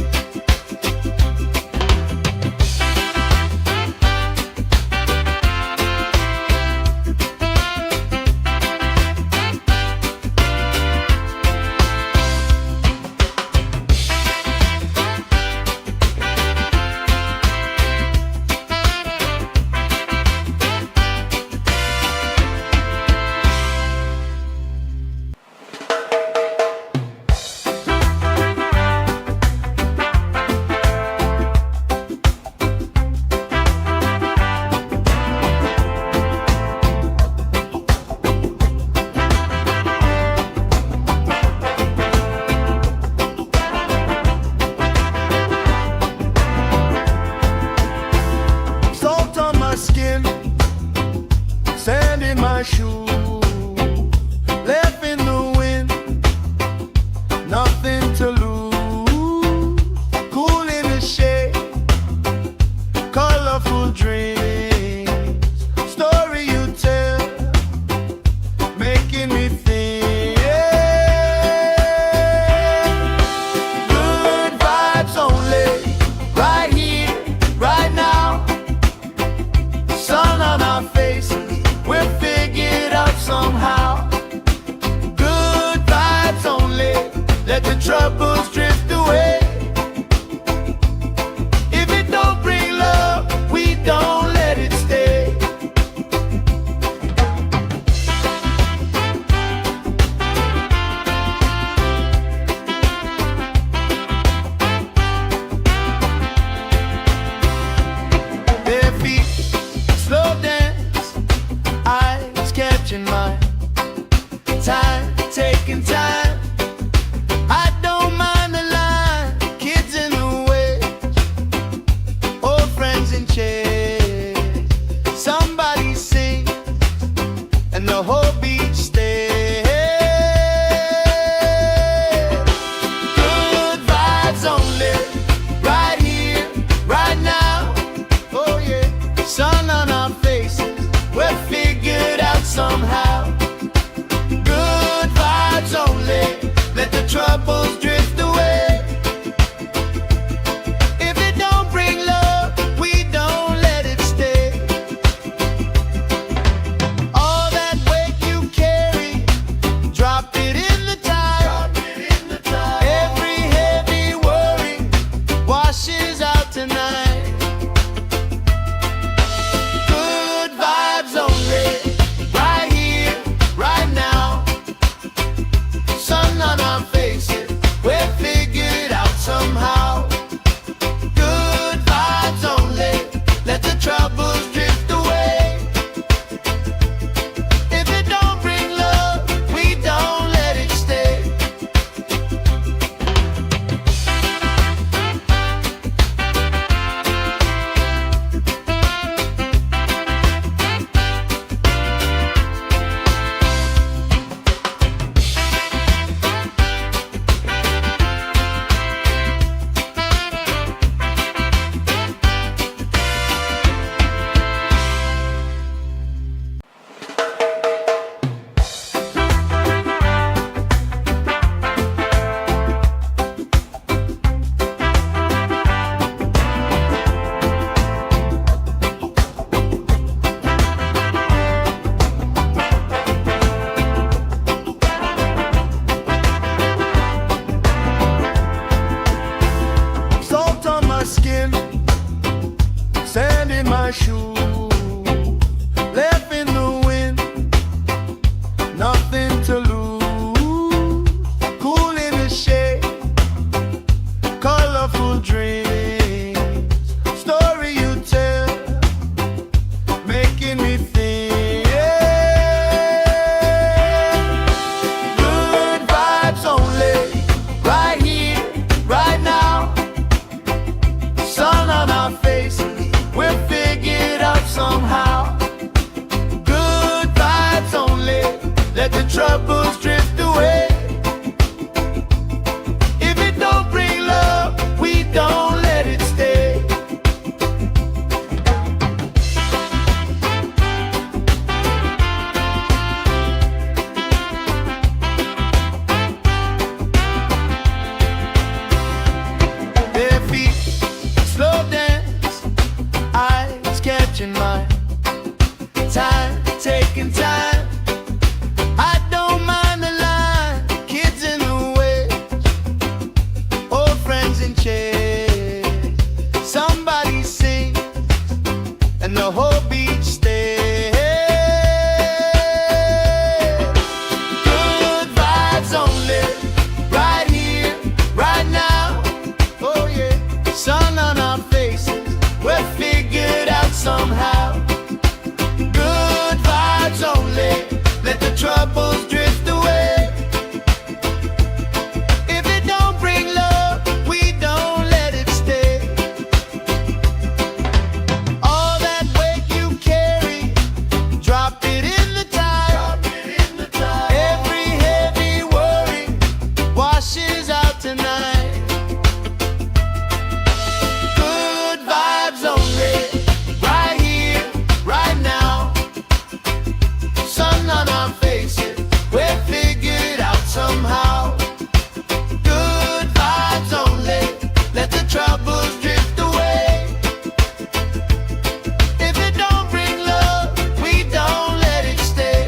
Salt on my skin, sand in my shoes, left in the wind, nothing to lose. Cool in the shade, colorful dreams, story you tell, making me think. Good vibes only, right here, right now. Sun on our faces, we're figured out somehow. Good vibes only, let the troubles drift away. If it don't bring love, we don't let it stay. Bare feet, slow dance, eyes catching mine. Time, taking time. I don't mind the line, kids in the way, old friends in chairs. Somebody sings and the whole beach stays. Good vibes only, right here, right now. Oh yeah, sun on our faces, we're figured out somehow. Good vibes only, let the troubles drift away. If it don't bring love, we don't let it stay. All that weight you carry, drop it in the tide. Every heavy worry washes out tonight. Good vibes only, right here, right now. Sun on our faces, my shoe, left in the wind, nothing to lose. Cool in the shade, colorful dreams, story you tell, making me think. Good vibes only, right here, right now. Sun on our faces, we're figured out somehow. Good vibes only, let the troubles drift away. If it don't bring love, we don't let it stay. Bare feet, slow dance, eyes catching mine. Time, taking time. I don't mind the line. Kids in the way, old friends in chairs. Somebody sing, and the whole beach stays. Good vibes only, right here, right now. Oh yeah, sun on our faces, we're figured out somehow. Good vibes only, let the troubles drift away. If it don't bring love, we don't let it stay. All that weight you carry, drop it in the tide. Every heavy worry washes out tonight. Good vibes only, right here, right now. Sun on our faces, we're figured out somehow. Good vibes only, let the troubles drift away. If it don't bring love, we don't let it stay.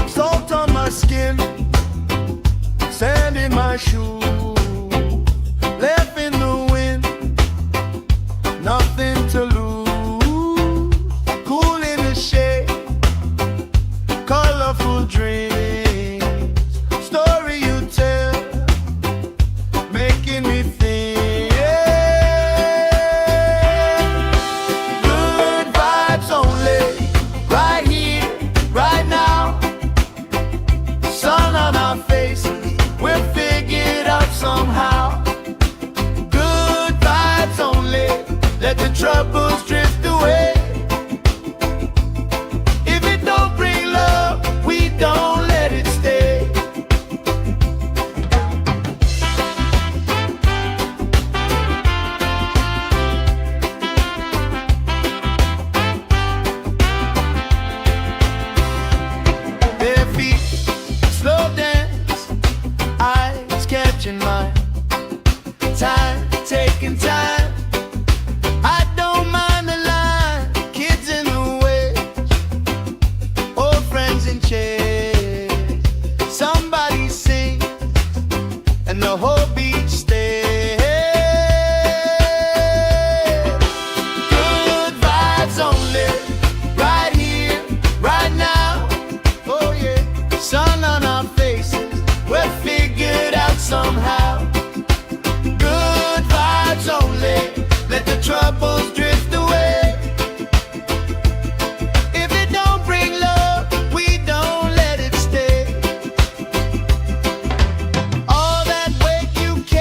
Salt on my skin, sand in my shoe, left in the wind, nothing to lose. Cool in the shade, colorful dreams, story you tell, making me think. Good vibes only, right here, right now. Sun on our faces, we're figured out somehow. Good vibes only, let the troubles drift away. If it don't bring love, we don't let it stay. Bare feet, slow dance, eyes catching mine. Time, taking time. I don't mind the line. Kids in the way, old friends in chairs. Somebody sing, and the whole beach stays. Good vibes only, right here, right now. Oh yeah, sun on our faces, we're figured out somehow. Good vibes only, let the troubles drift away. If it don't bring love, we don't let it stay. All that weight you carry,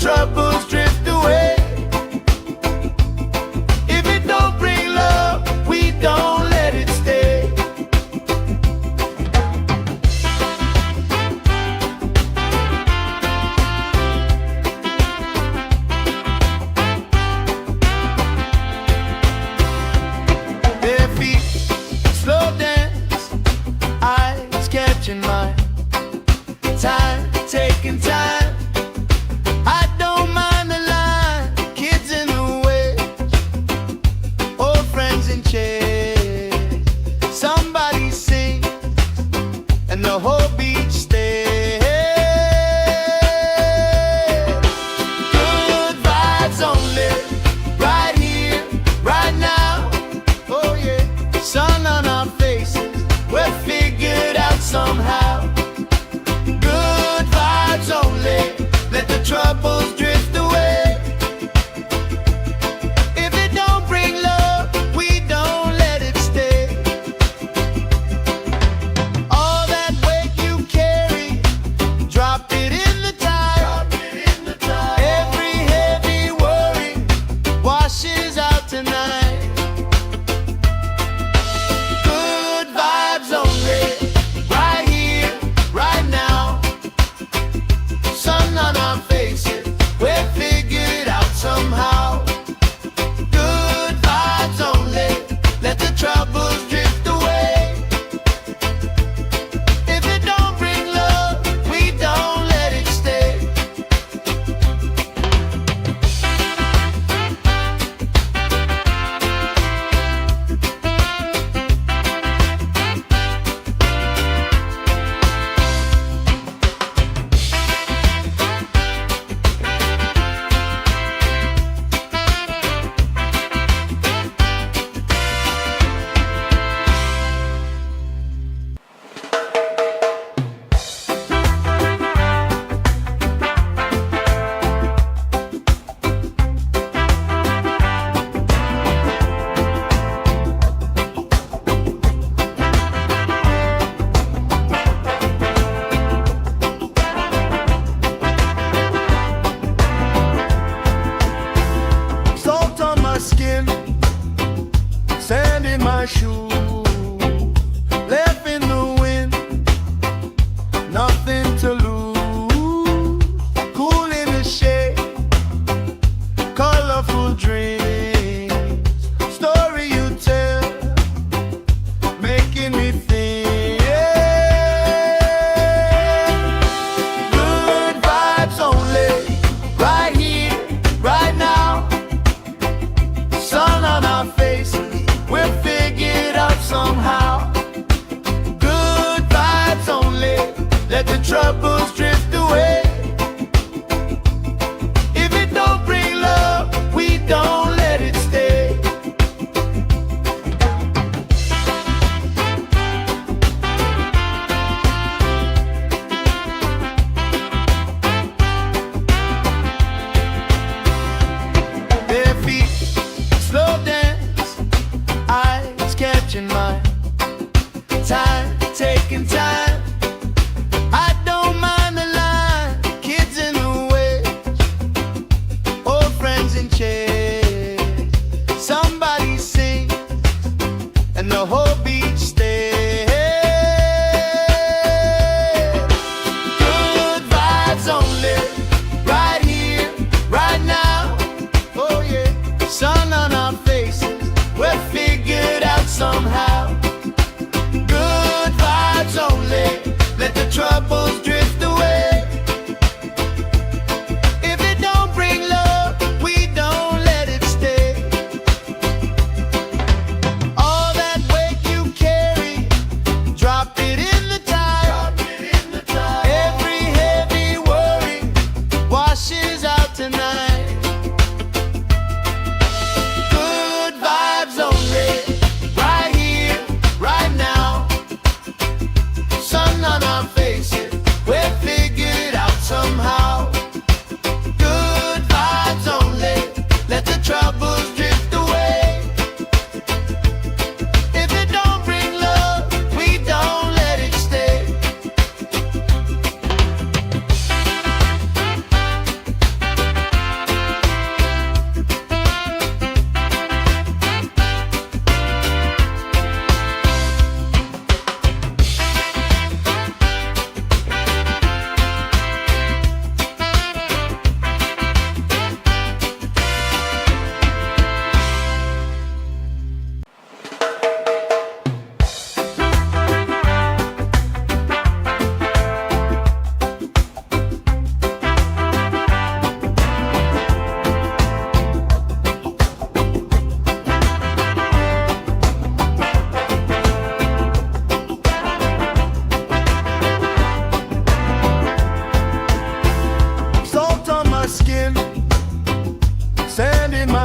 troubles drift away. If it don't bring love, we don't let it stay. Their feet slow dance, eyes catching mine. Time, taking time. I don't mind the line, kids in the way, old friends in chairs. Somebody sings and the whole beach stays. Good vibes only, right here, right now. Oh yeah, sun on our faces, we're figured out somehow. Good vibes only.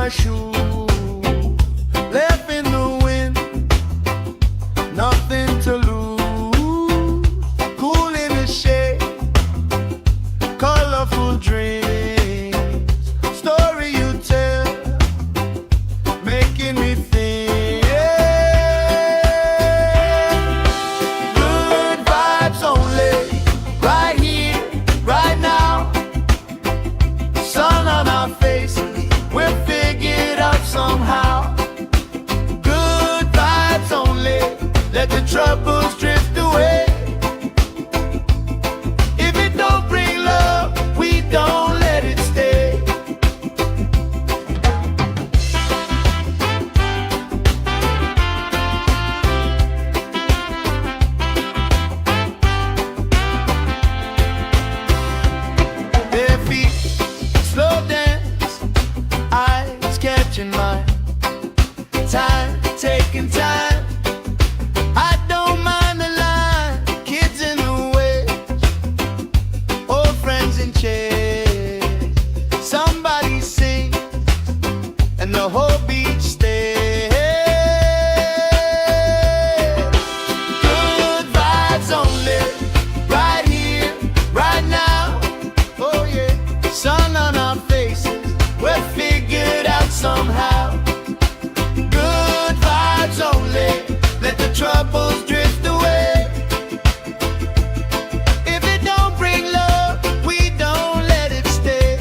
my shoe, left in the wind, nothing to lose. Cool in the shade, colorful dreams, story you tell, making me think. Good vibes only, right here, right now. Sun on our faces, we're figured out somehow. Good vibes only, let the troubles drift away. If it don't bring love, we don't let it stay. Bare feet, slow dance, eyes catching mine. Time, taking time. I don't mind the line. Kids in the way, old friends in chairs. Somebody sing, and the whole beach stays. Good vibes only, right here, right now. Oh yeah, sun on our faces, we're figured out somehow. Good vibes only, let the troubles drift away. If it don't bring love, we don't let it stay.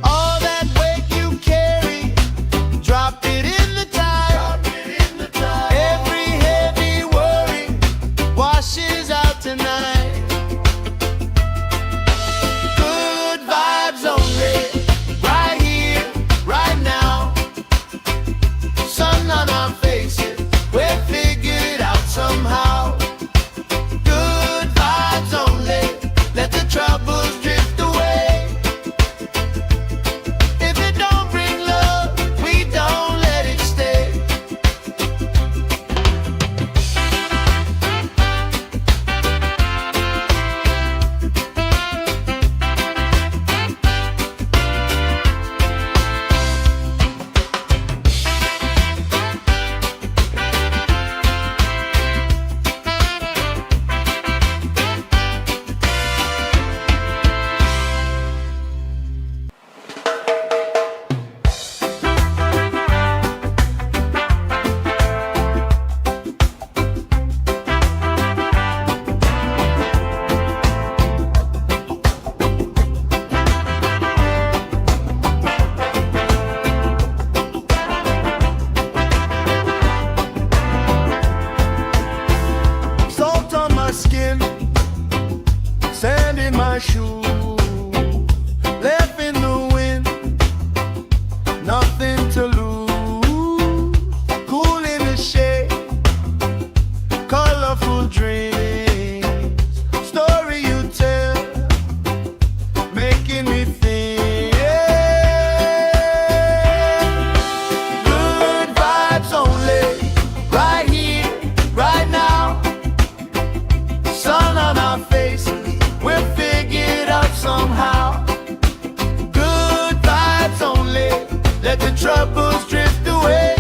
All that weight you carry, drop it in the tide. Every heavy worry washes out tonight. Good vibes only, right here, right now. Sun on our faces, we're figured out somehow. Good vibes only, let the troubles drift away. If it don't bring love, we don't let it stay. Salt on my skin, sand in my shoe, left in the wind, nothing to lose. Cool in the shade, colorful dreams, story you tell, making me think. Good vibes only, right here, right now. Sun on our faces, we're figured out somehow. Good vibes only, let the troubles drift away.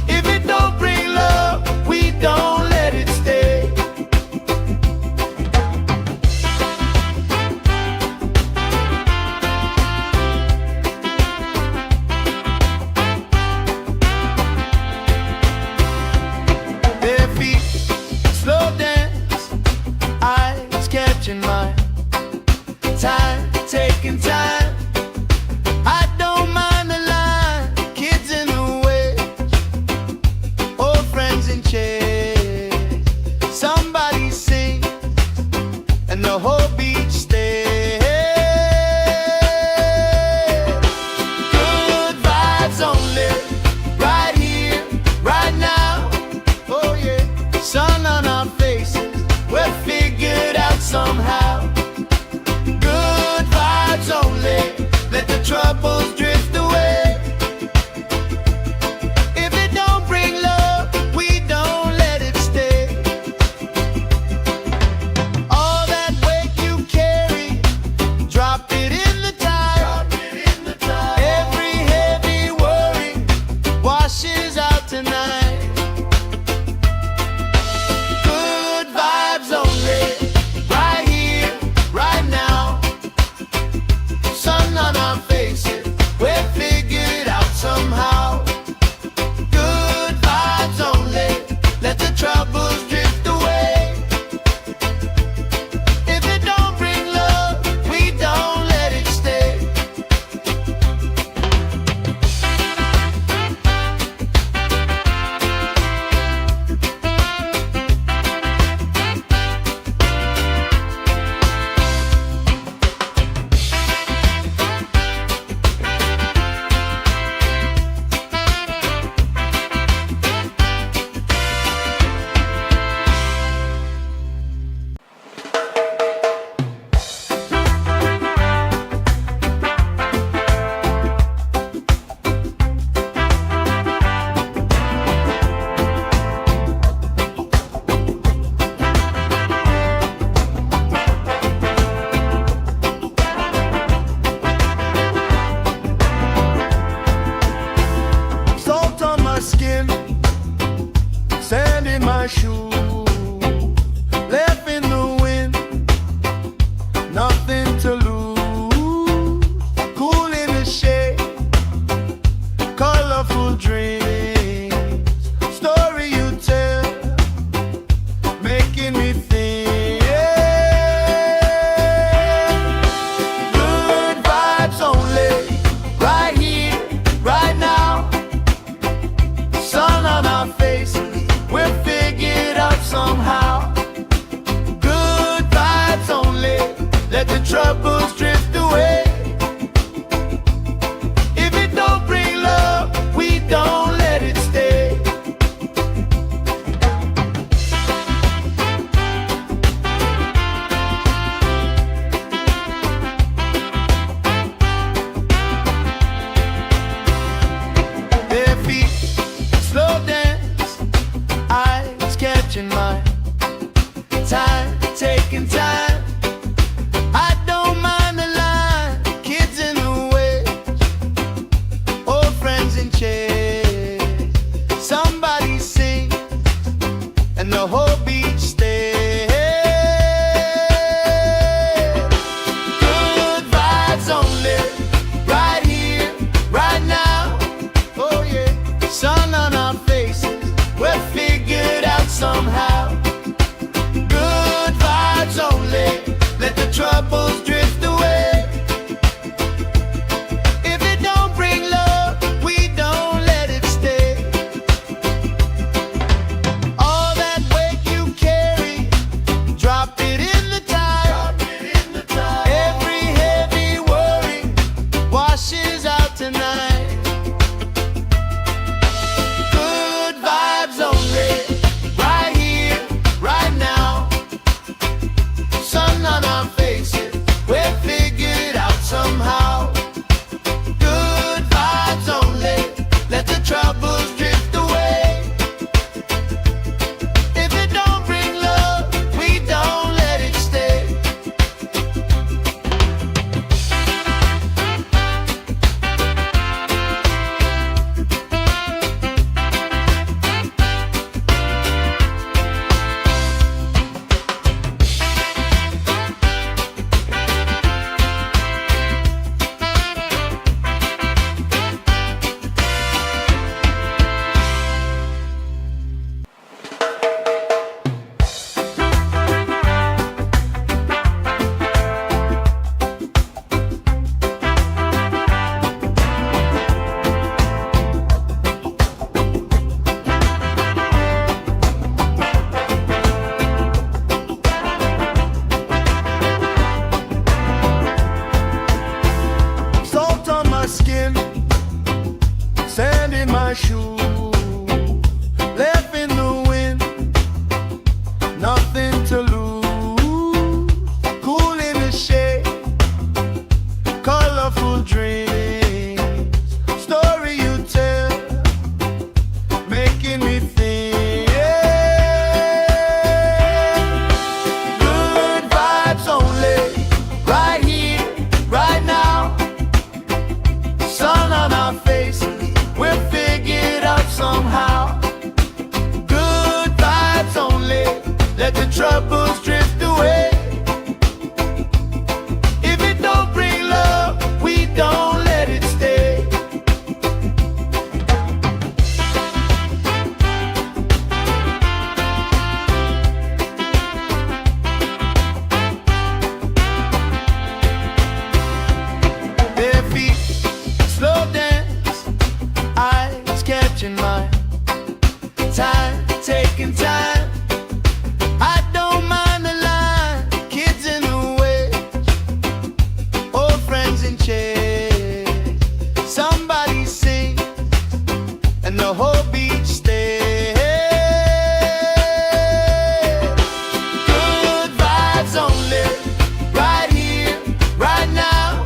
If it don't bring love, we don't let it stay. Bare feet, slow dance, eyes catching mine. Time, taking time. I don't mind the line. Kids in the way, old friends in chairs. Somebody sing, and the whole beach stays. Good vibes only, right here, right now. Oh yeah, sun on our faces, we're figured out somehow. we'll figure it out somehow. Good vibes only, let the troubles drift away. If it don't bring love, we don't let it stay. Salt on my skin, sand in my shoes, left in the wind, nothing to lose. Cool in the shade, colorful dreams, story you tell, making me think. Good vibes only, right here, right now. Sun on our faces, we'll figure it out somehow. Good vibes only, let the troubles drift away. If it don't bring love, we don't let it stay. Bare feet, slow dance, eyes catching mine. Time, taking time. I don't mind the line. Kids in the way, old friends in chairs. Somebody sings, and the whole beach stays. Good vibes only, right here, right now.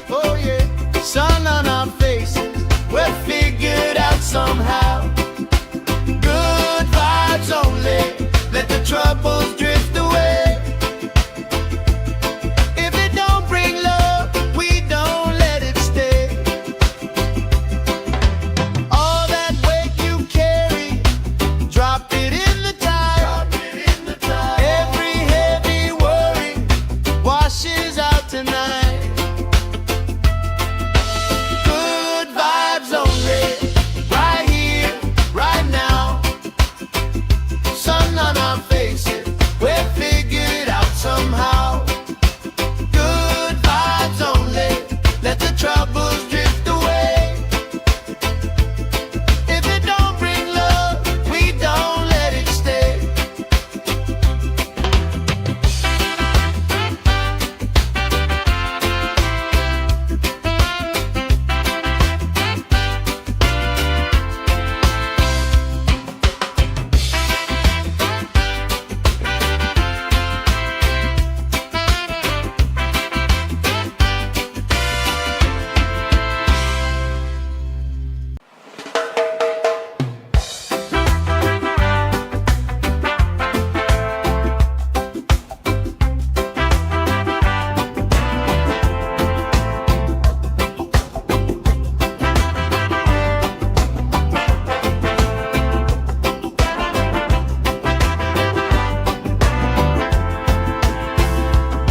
Oh yeah, sun on our faces, we'll figure it out somehow. Good vibes only, let the troubles drift away. If it don't bring love, we don't let it stay. All that weight you carry, drop it in the tide. Every heavy worry washes out tonight. Good vibes only, right here, right now. Sun on our faces, we'll figure it out somehow. Good vibes only, let the troubles drift away. If it don't bring love, we don't let it stay.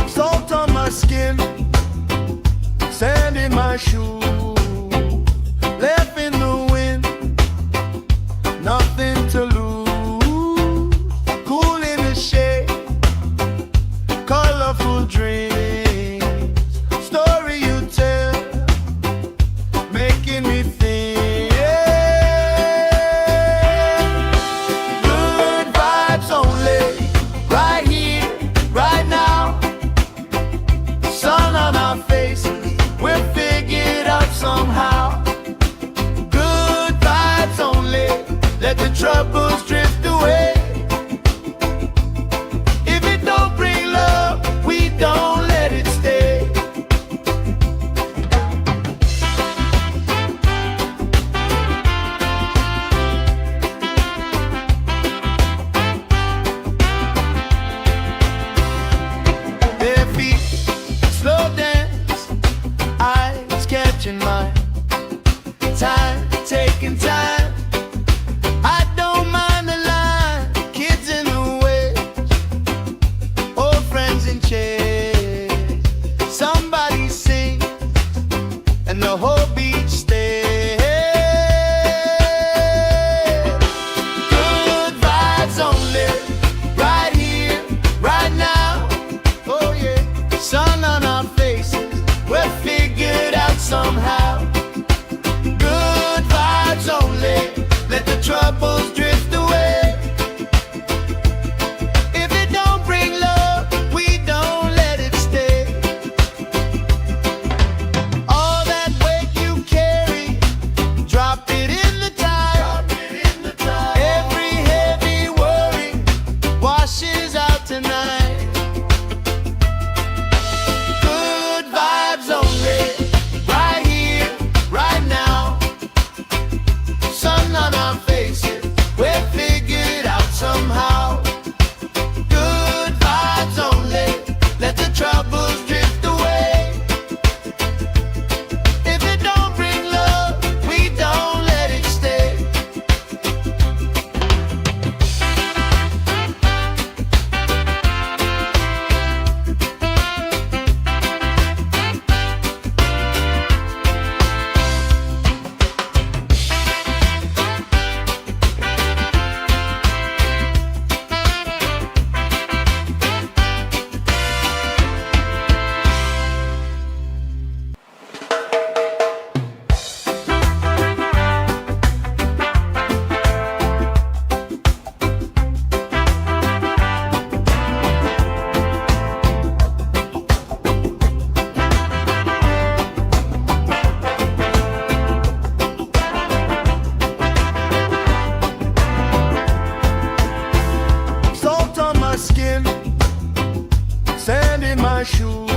Salt on my skin, sand in my shoes, left in the wind, nothing to lose. Cool in the shade, colorful dreams, story you tell, making me think. Good vibes only, right here, right now. Sun on our faces, we'll figure it out somehow. Good vibes only, let the troubles drift away. If it don't bring love, we don't let it stay. catching my time, taking time. I don't mind the line, kids in the way, old friends in chairs. Somebody sing and the whole beach stays. Good vibes only, right here, right now. Oh yeah, sun on our faces, we're figured out somehow. Good vibes only, let the troubles drift away. If it don't bring love, we don't let it stay. All that weight you carry, drop it in the tide. Every heavy worry washes out tonight. Good vibes only, right here, right now. Sun on our faces, we're figured out somehow. Good vibes only, let the troubles drift away. If it don't bring love, we don't let it stay. Salt on my skin, sand in my shoes,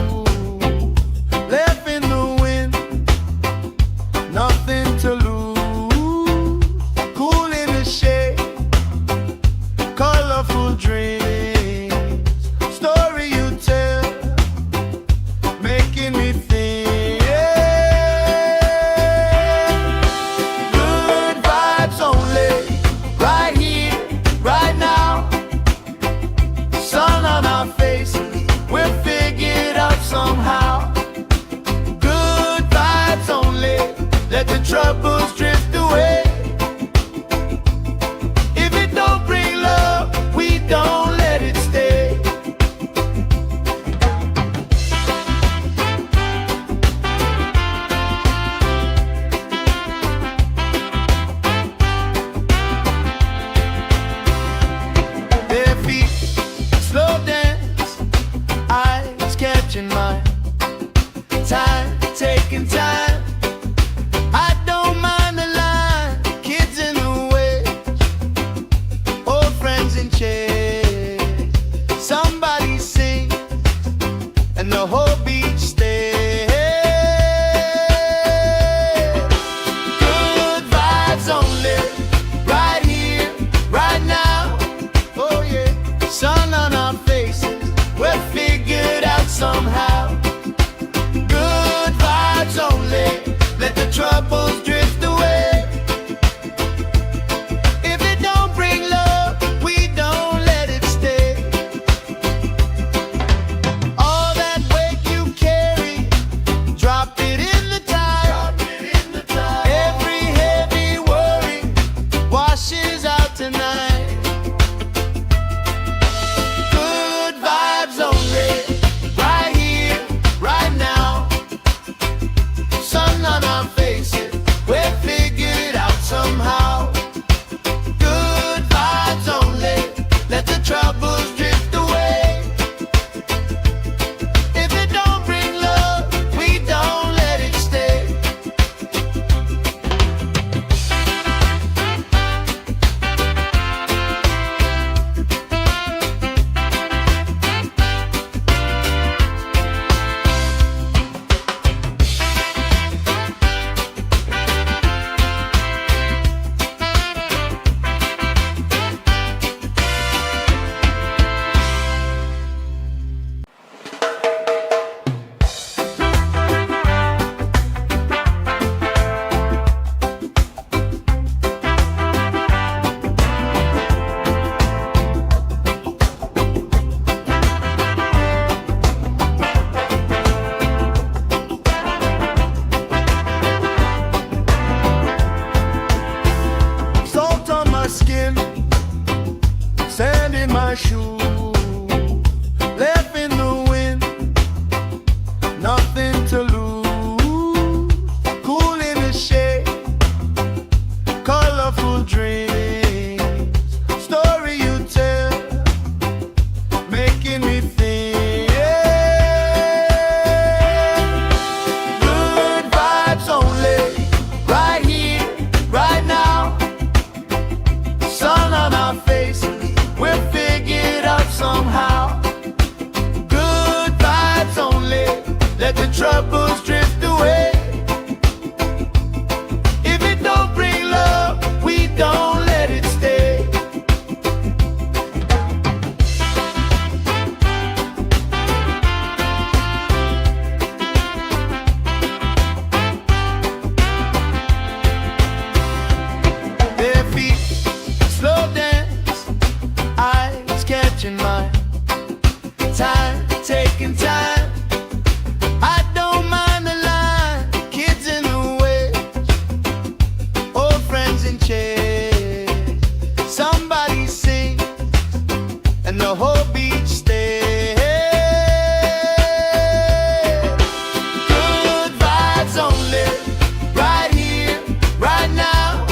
left in the wind, nothing to lose. Cool in the shade, colorful dreams, story you tell, making me think. Good vibes only, right here, right now. Sun on our faces, we're figured out somehow. Good vibes only, let the troubles drift away. If it don't bring love, we don't let it stay. Their feet slow dance, eyes catching my time, taking time. I don't mind the line, kids in the way, old friends in chairs. Somebody sing and the whole beach stays. Good vibes only, right here, right now. Oh yeah, sun on our faces, we're figured out somehow. Good vibes only, let the troubles drift away. If it don't bring love, we don't let it stay. All that weight you let the troubles drift away. If it don't bring love, we don't let it stay. Their feet slow dance, eyes catching mine, time taking time. I don't mind the line, kids in the waves, old friends in chairs. Somebody sings and the whole beach stays. Good vibes only, right here, right now.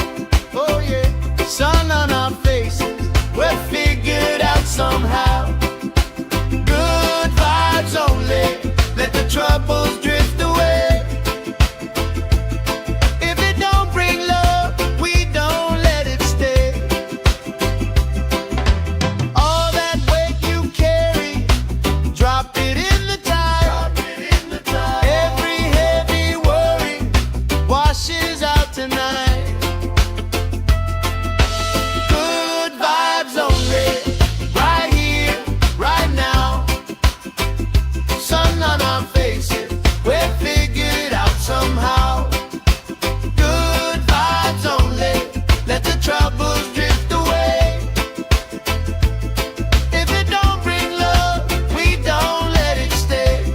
Oh yeah, sun on our faces, we're figured out somehow. Good vibes only, let the troubles drift away. If it don't bring love, we don't let it stay. All that weight you carry, drop it in the tide. Every heavy worry washes out tonight. Good vibes only, right here, right now. Sun on our faces, we're figured out somehow. Good vibes only, let the troubles drift away. If it don't bring love, we don't let it stay.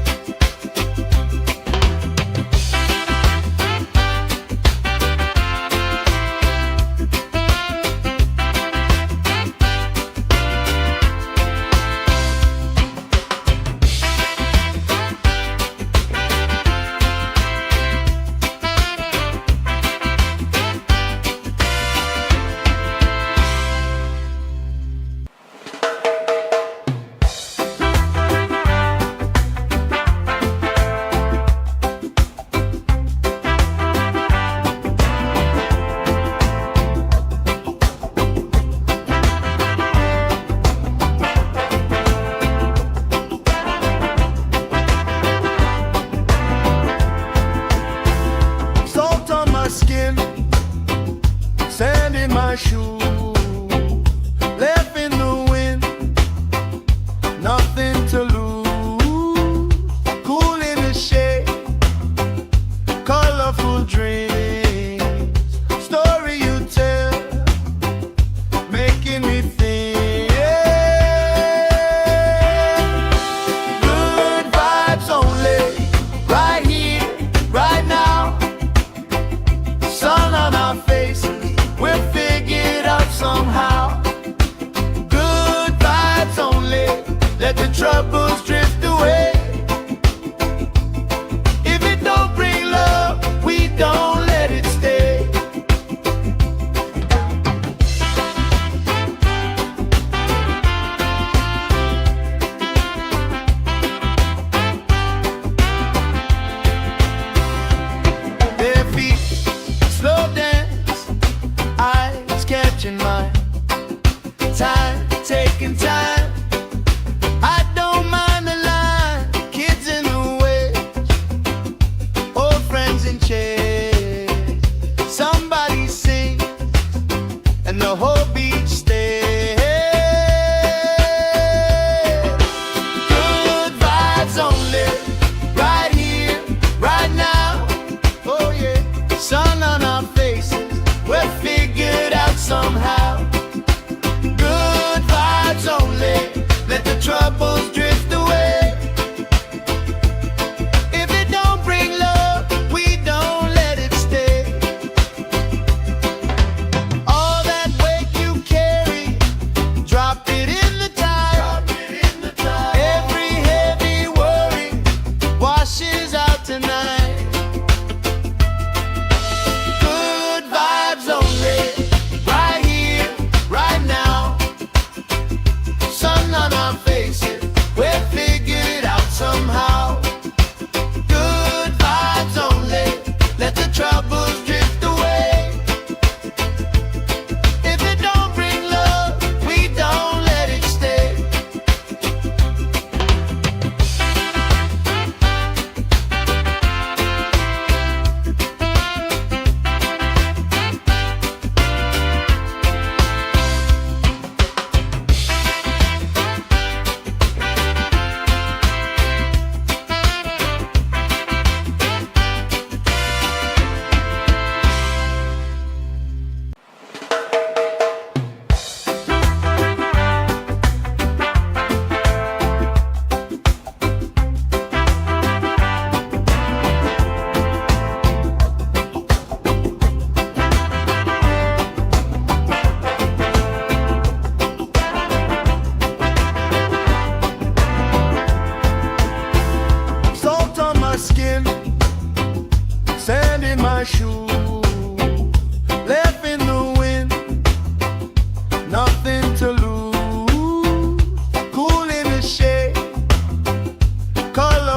Salt on my skin, sand in my shoes, left in the wind, nothing to lose. Cool in the shade, colorful dreams, story you tell, making me think. Good vibes only, right here, right now. Sun on our faces, we're figured out somehow. Good vibes only, let the troubles drift away. If it don't bring love, we don't let it stay. Their feet slow dance, eyes catching mine, time taking time. I don't mind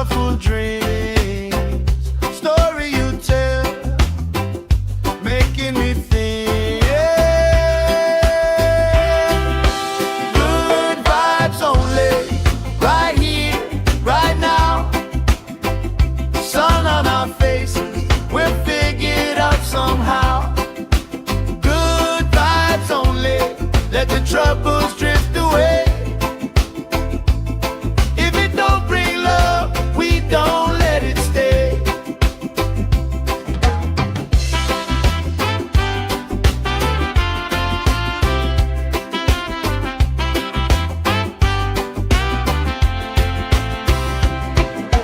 colorful dreams, story you tell, making me think. Good vibes only, right here, right now. Sun on our faces, we're figured out somehow. Good vibes only, let the troubles drift away. If it don't bring love, we don't let it stay.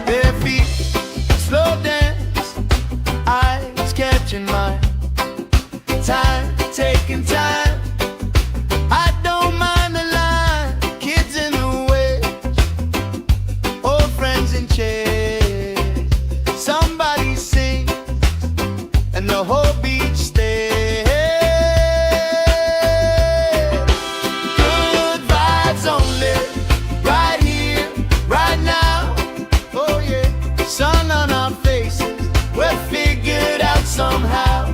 Their feet slow dance, eyes catching mine. Time, taking time. I don't mind the line. Kids in the way, old friends in chairs. Somebody sings and the whole beach stays. Good vibes only, right here, right now. Oh yeah, sun on our faces, we're figured out somehow.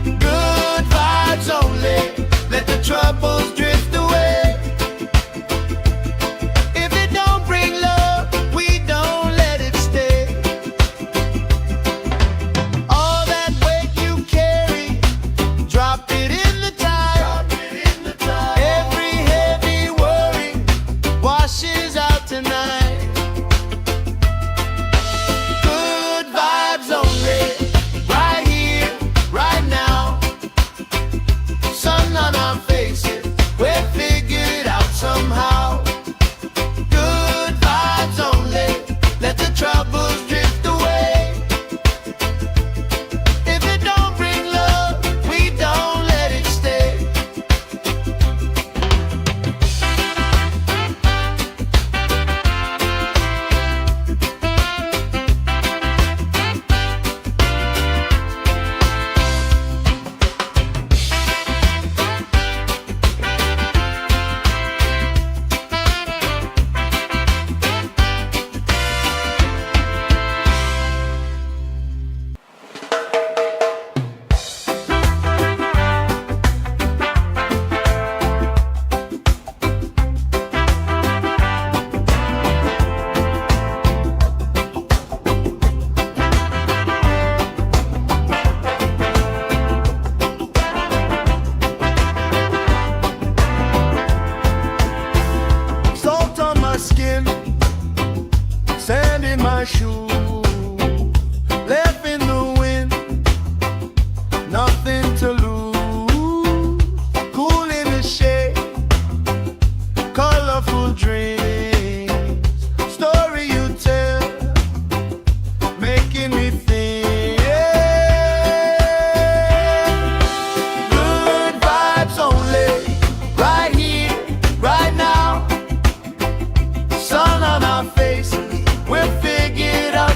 Good vibes only, let the troubles drift away. If it don't bring love, we don't let it stay. All that weight you carry, drop it in the tide. Every heavy worry washes out tonight. Good vibes only, right here, right now. Sun on our faces, we're figured out somehow. Good vibes only, let the troubles drift away. If it don't bring love, we don't let it stay. Salt on my skin, sand in my shoes, left in the wind, nothing to lose. Cool in the shade, colorful dreams, story you tell, making me think. Good vibes only, right here, right now. Sun on our faces, we're figured out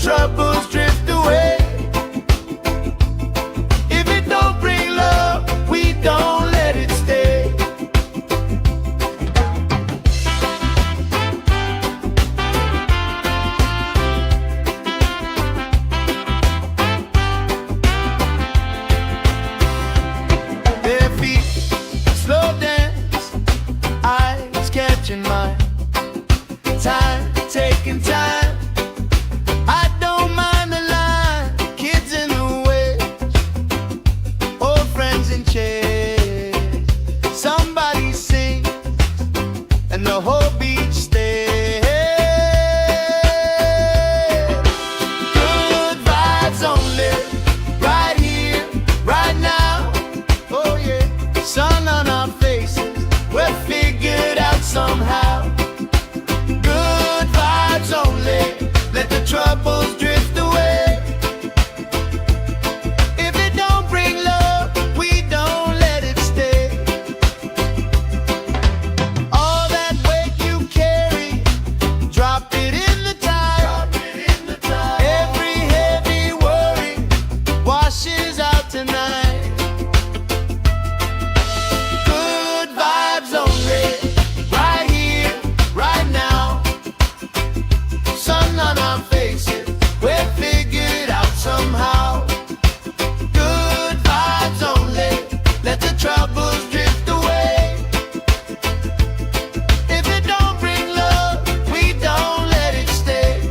troubles drift away. If it don't bring love, we don't let it stay. Their feet slow dance, eyes catching mine. Time, taking time. I don't mind the line. Kids in the waves, old friends in chairs. Somebody sings and the whole beach stays. Good vibes only, right here, right now. Oh yeah, sun on our faces, we're figured out somehow. Only let the troubles drift away. If it don't bring love, we don't let it stay. All that weight you carry, drop it in the tide. Every heavy worry washes out tonight. Good vibes only, right here, right now. Sun on our faces, we're figured out somehow. Good vibes only, let the troubles drift away. If it don't bring love, we don't let it stay.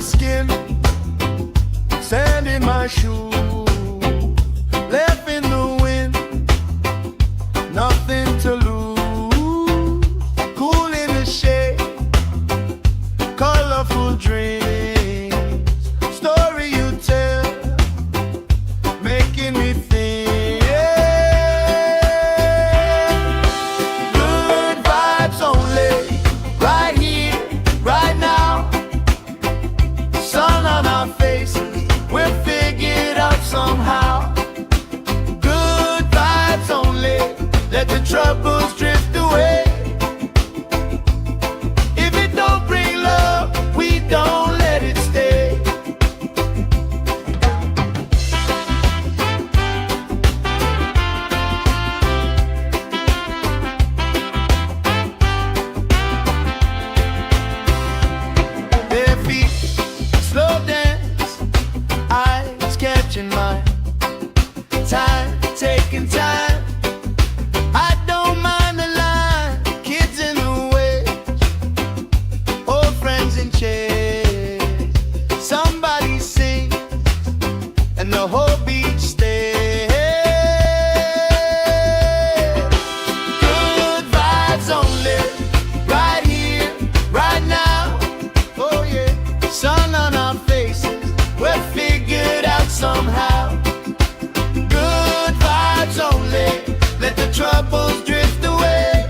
Skin, sand in my shoes, left in the wind, nothing to lose. Cool in the shade, colorful dreams, story you tell, making me think. Good vibes only, right here, right now. Sun on our faces, we're figured out somehow. Good vibes only, let the troubles drift away. If it don't bring love, we don't let it stay. Their feet slow dance, eyes catching mine. Time, taking time. I don't mind the line. Kids in the waves, old friends in chairs. Somebody sings and the whole beach stays. Good vibes only, right here, right now. Oh yeah, sun on our faces, we're figured out somehow. Good vibes only, let the troubles drift away.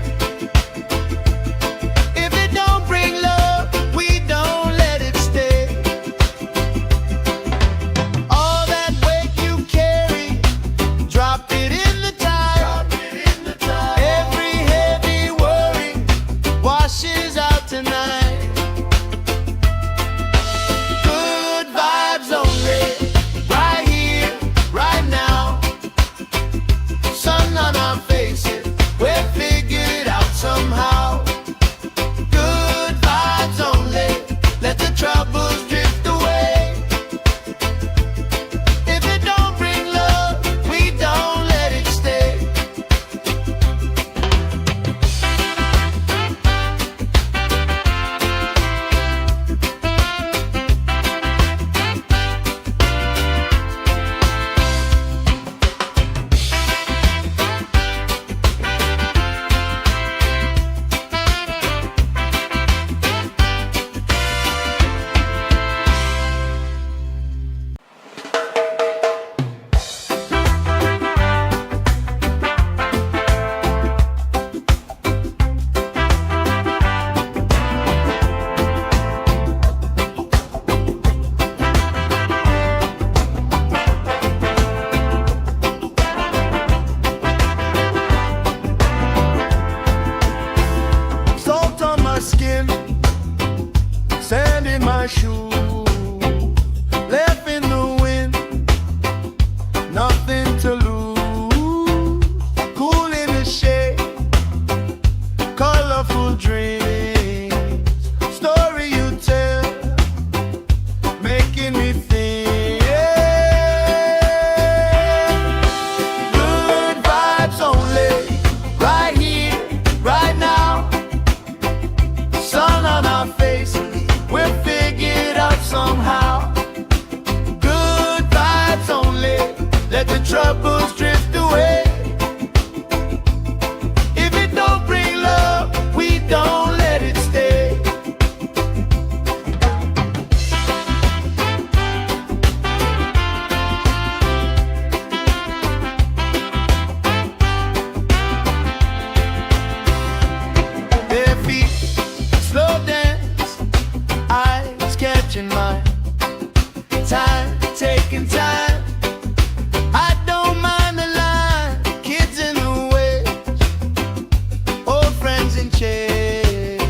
If it don't bring love, we don't let it stay. All that weight you carry, drop it in the tide. Every heavy worry washes out tonight. Good vibes only, right here, right now. Sun on our faces, we're my shoe, left in the wind, nothing to lose. Cool in the shade, colorful dreams, story you tell, making me think. Good vibes only, right here, right now. Sun on our faces, we're figured out somehow. Good vibes only, let the troubles drift away. If it don't bring love, we don't let it stay. Their feet slow dance, eyes catching mine. Time, taking time. I don't mind the line. Kids in the way, old friends in chairs.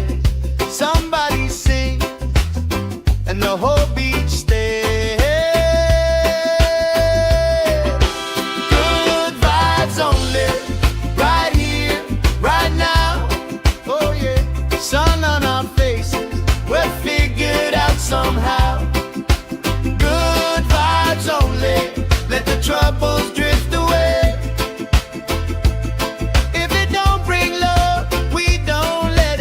Somebody sing, and the whole beach stays. Good vibes only, right here, right now. Oh yeah, sun on our faces, we're figured out somehow. Good vibes only, let the troubles drift away. If it don't bring love, we don't let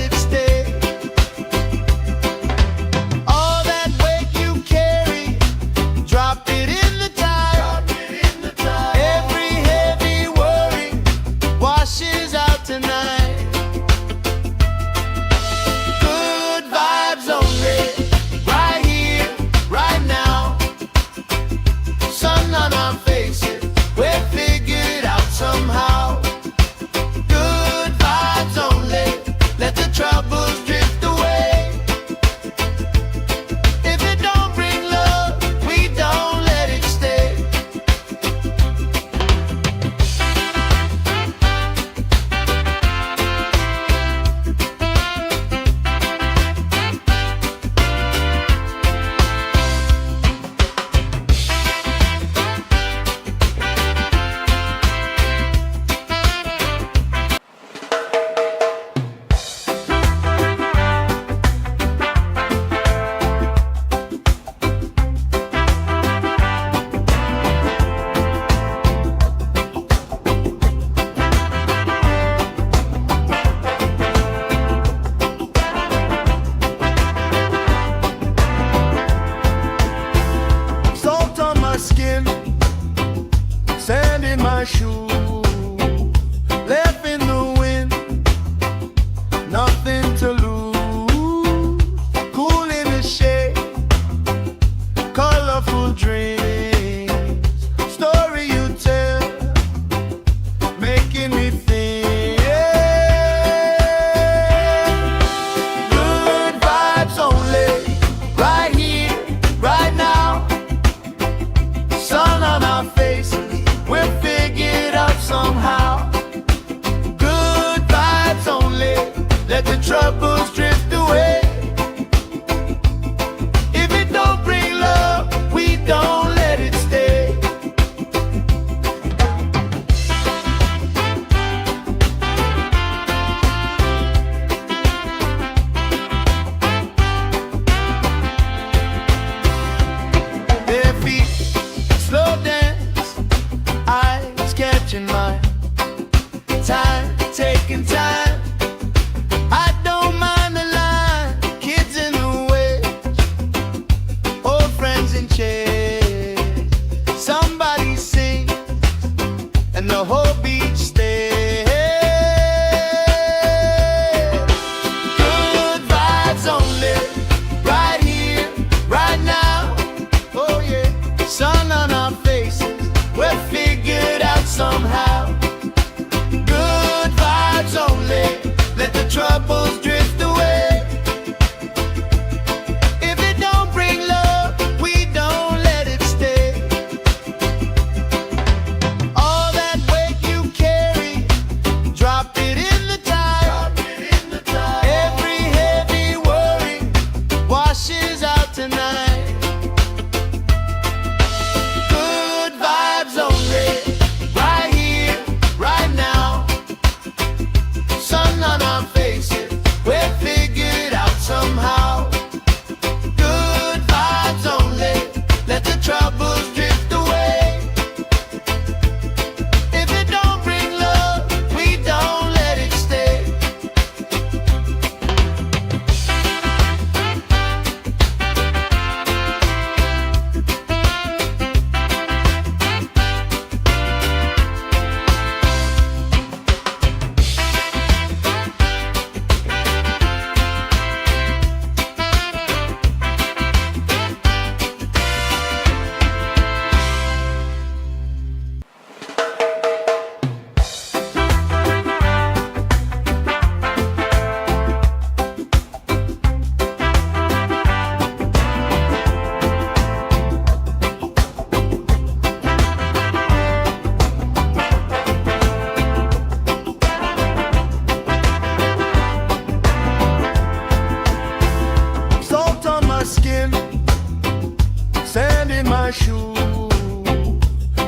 shoe,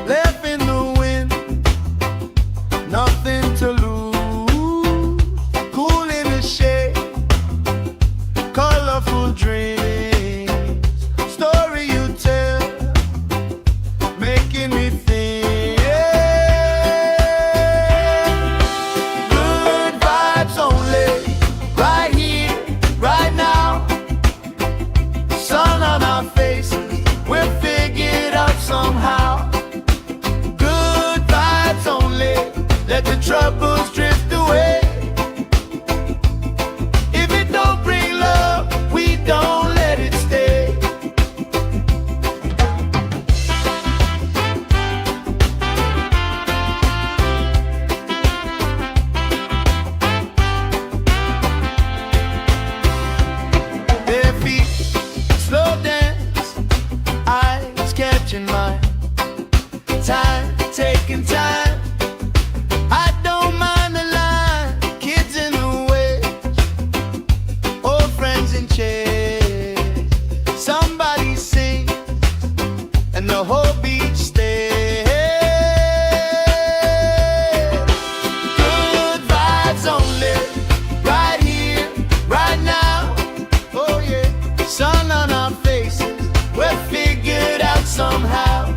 left in the wind, nothing to lose. Cool in the shade, colorful dreams, story you tell, making me think. Good vibes only, right here, right now. Sun on our faces, we're figured out somehow. Good vibes only, let the troubles drift away. If it don't bring love, we don't let it stay. Their feet slow dance, eyes catching mine, time taking time. I don't mind the line, kids in the waves, old friends in chairs. Somebody sings and the whole beach stays. Good vibes only, right here, right now. Oh yeah, sun on our faces, we're figured out somehow.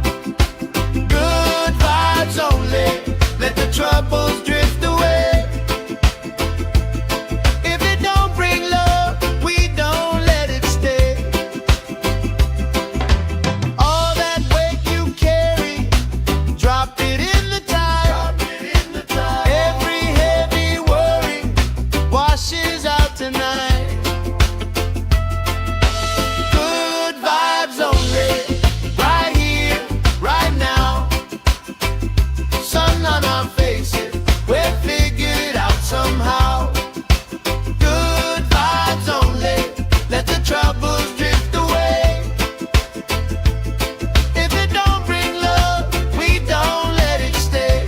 Good vibes only, let the troubles drift away. If it don't bring love, we don't let it stay. All that weight you carry, drop it in the tide. Every heavy worry washes out tonight. Good vibes only, right here, right now. Sun on our faces, we're figured out somehow. Good vibes only, let the troubles drift away. If it don't bring love, we don't let it stay.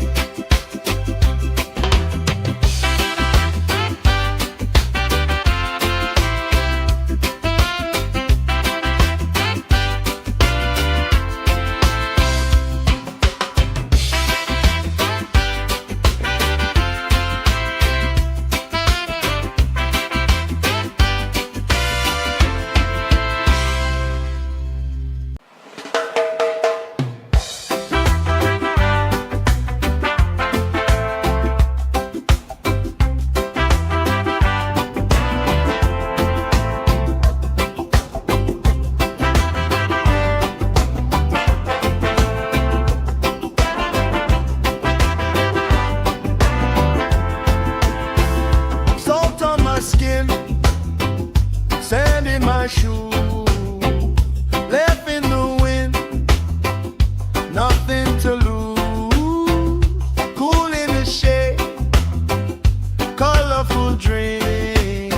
Salt on my skin, sand in my shoe, left in the wind, nothing to lose. Cool in the shade, colorful dreams,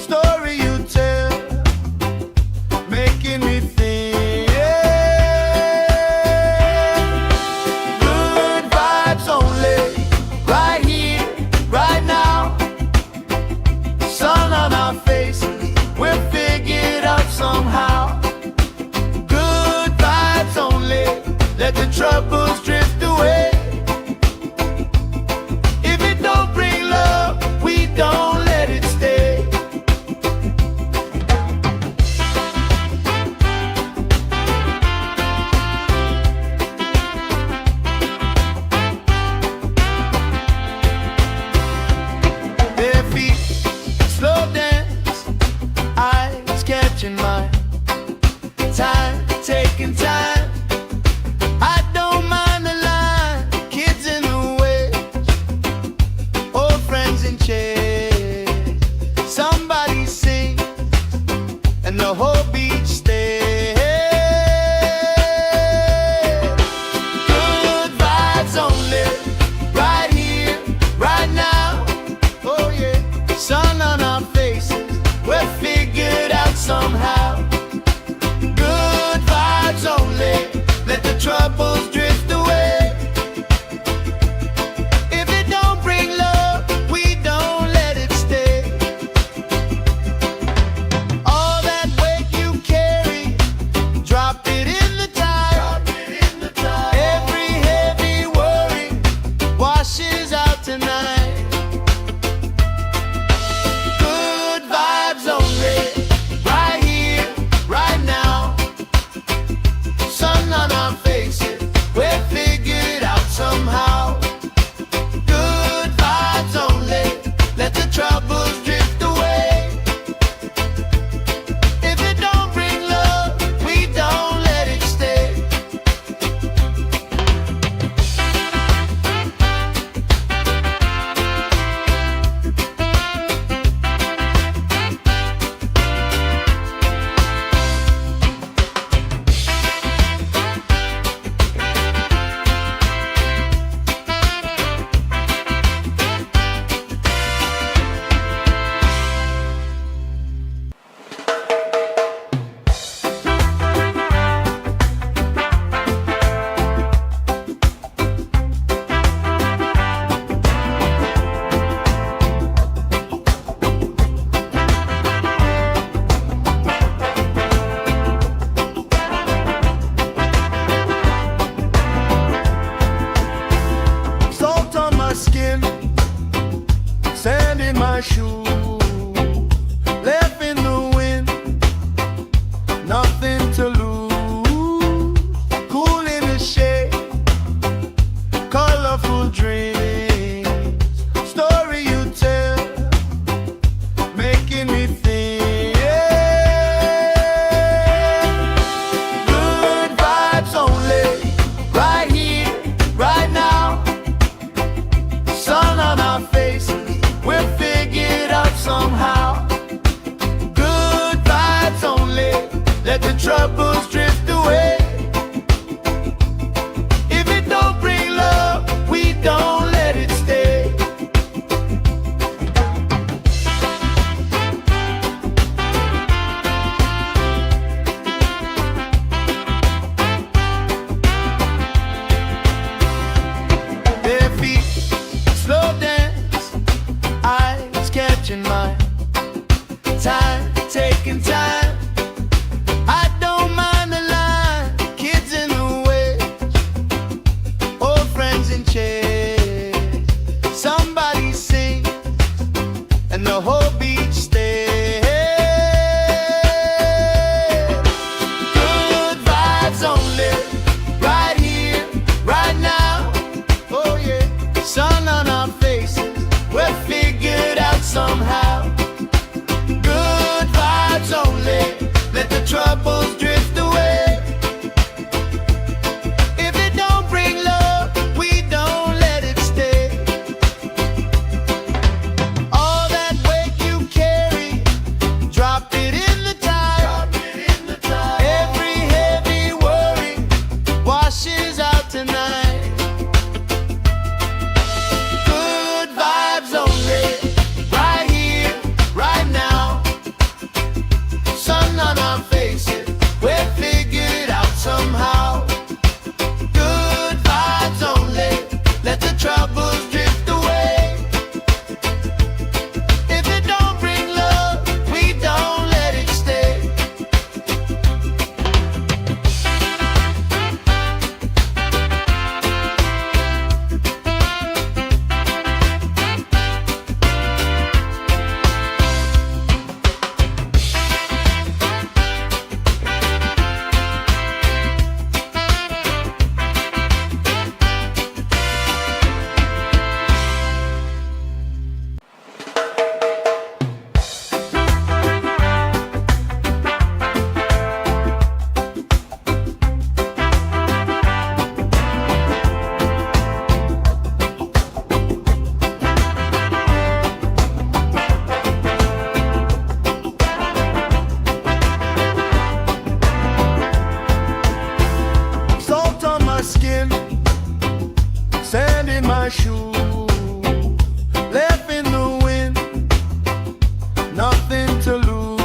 story you tell, making me think. Good vibes only, right here, right now. Sun on our faces, we're figured out somehow. Good vibes only, let the troubles drift away. If it don't bring love, we don't let it stay. Their feet slow dance, eyes catching mine, time taking time. I don't mind the line, kids in the waves, old friends in chairs. Somebody sings and the whole beach stays. Good vibes only, right here, right now. Oh yeah, sun on our faces, we're figured out somehow. Good vibes only, let the troubles drift away. If it don't bring love, we don't let it stay. All that weight you carry, drop it in the tide. my shoe, left in the wind, nothing to lose. Cool in the shade, colorful dreams, story you tell, making me think. Good vibes only, right here, right now. Sun on our faces, we're figured out somehow. Good vibes only, let the troubles drift away. If it don't bring love, we don't let it stay. Bare feet, slow dance, eyes catching mine. Time, taking time. I don't mind the line. Kids in the way, old friends in chairs. Somebody sing, and the whole beach stays. Good vibes only, right here, right now. Oh yeah, sun on our faces, we're figured out somehow. Good vibes only, let the troubles drift away. If it don't bring love, we don't let it stay. All that weight you carry, drop it in the tide. Every heavy worry washes out tonight. Good vibes only, right here, right now. Sun on our faces, we're figured out somehow. Good vibes only, let the troubles drift away. If it don't bring love, we don't let it stay. Salt on my skin, sand in my shoe, left in the wind, nothing to lose.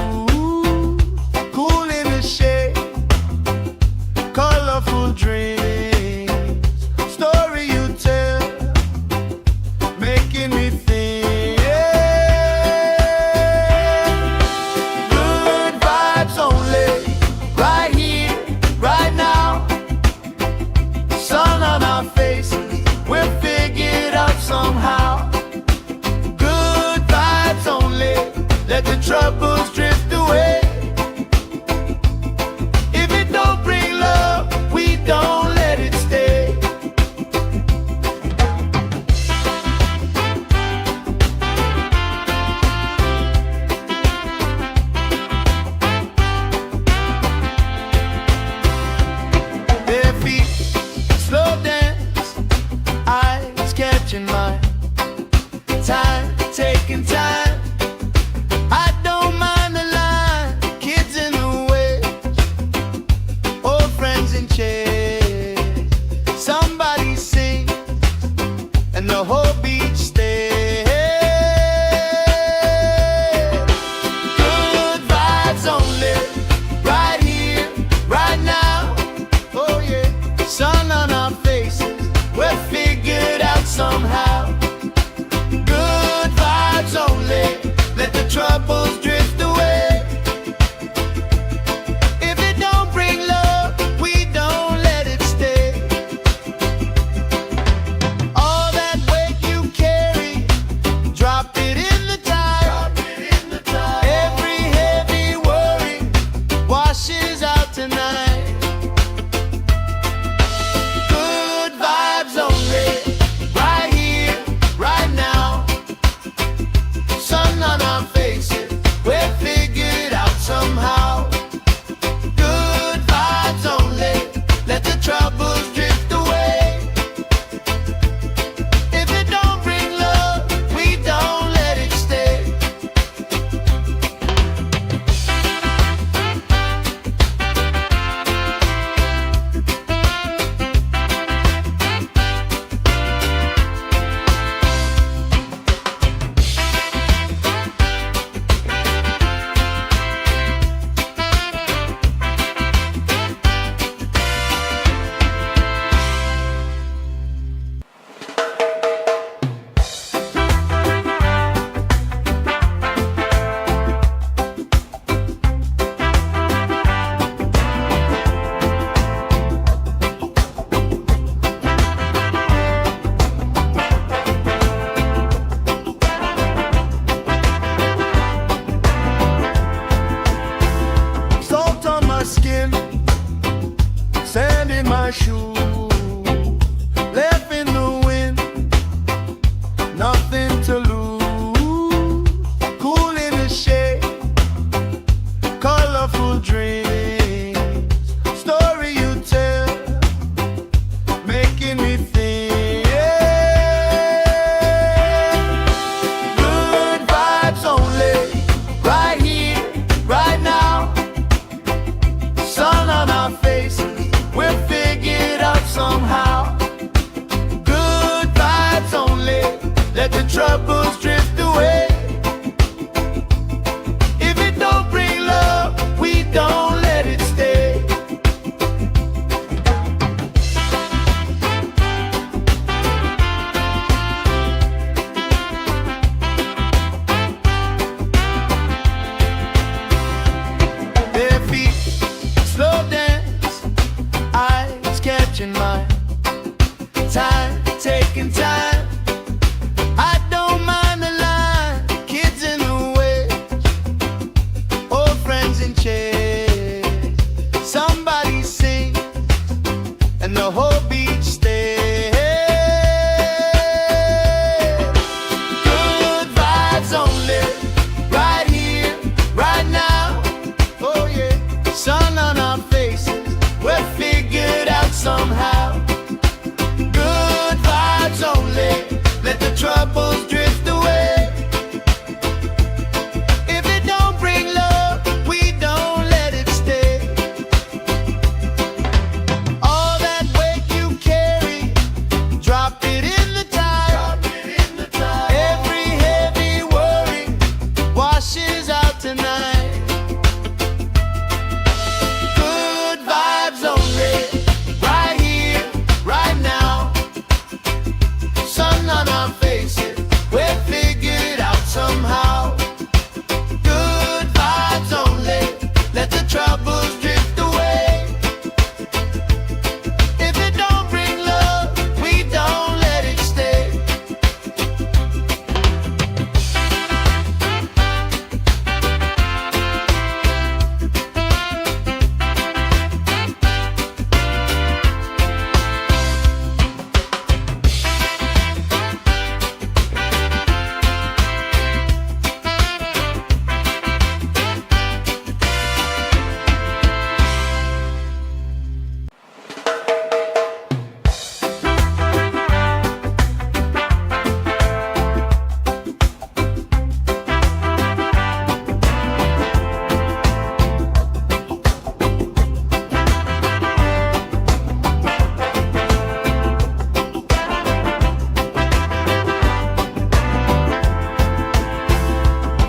Cool in the shade, colorful dreams, story you tell, making me think. Good vibes only, right here, right now. Sun on our faces, we're figured out somehow. Good vibes only, let the troubles drift away. If it don't bring love, we don't let it stay. Bare feet, slow dance, eyes catching mine. Time, taking time. I don't mind the line. Kids in the way, old friends in chairs. Somebody sing, and the whole beach stays. Good vibes only, right here, right now. Oh yeah, sun on our faces, we're figured out somehow. Good vibes only, let the troubles drift away. If it don't bring love, we don't let it stay. All that weight you carry, drop it in the tide. troubles drift away. If it don't bring love, we don't let it stay. All that weight you carry, drop it in the tide. Every heavy worry washes out tonight. Good vibes only, right here, right now. Sun on our faces, we'll figure it out somehow. Good vibes only, let the troubles drift away. If it don't bring love, we don't let it stay.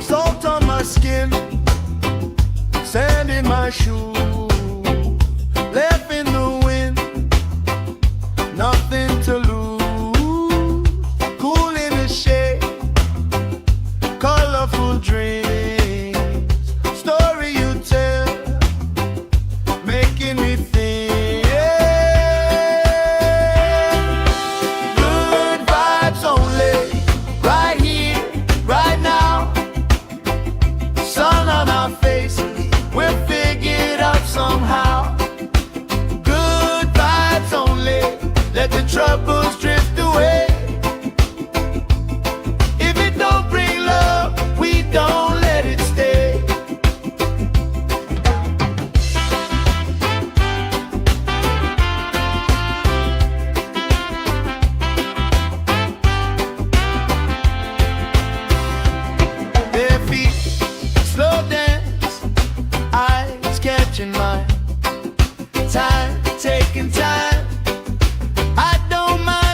Salt on my skin, sand in my shoes, left in the wind, nothing to lose. Cool in the shade, colorful dreams, story you tell, making me think. Good vibes only, right here, right now. Sun on our faces, we'll figure it out somehow. Good vibes only, let the troubles drift away. If it don't bring love, we don't let it stay. Bare feet, slow dance, eyes catching mine. Time, taking time. I don't mind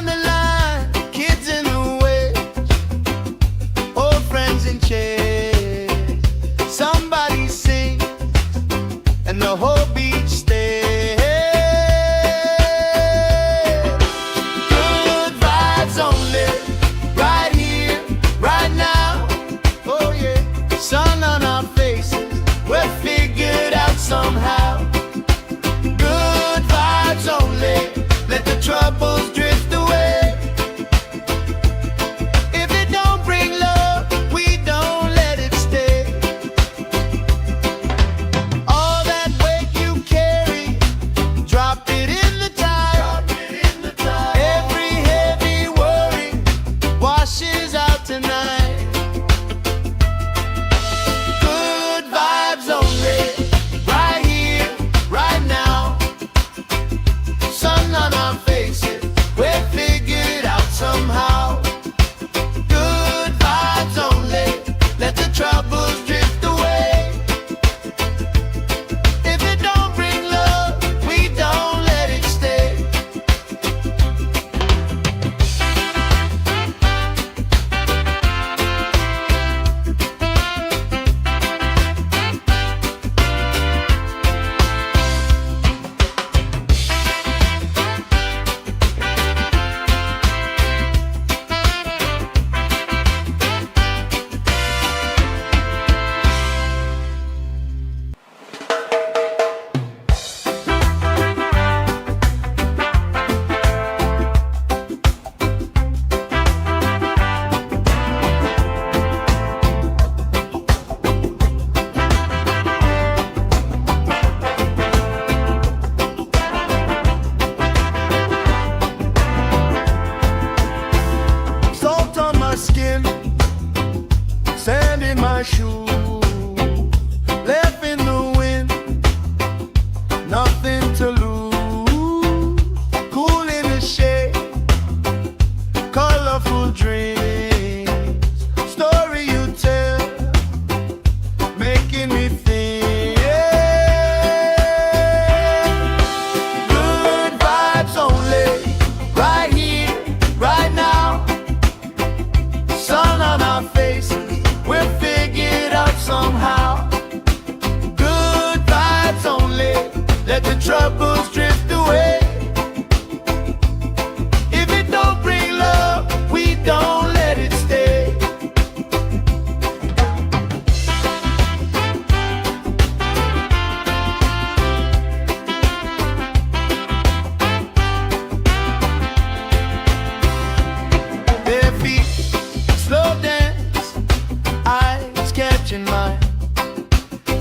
my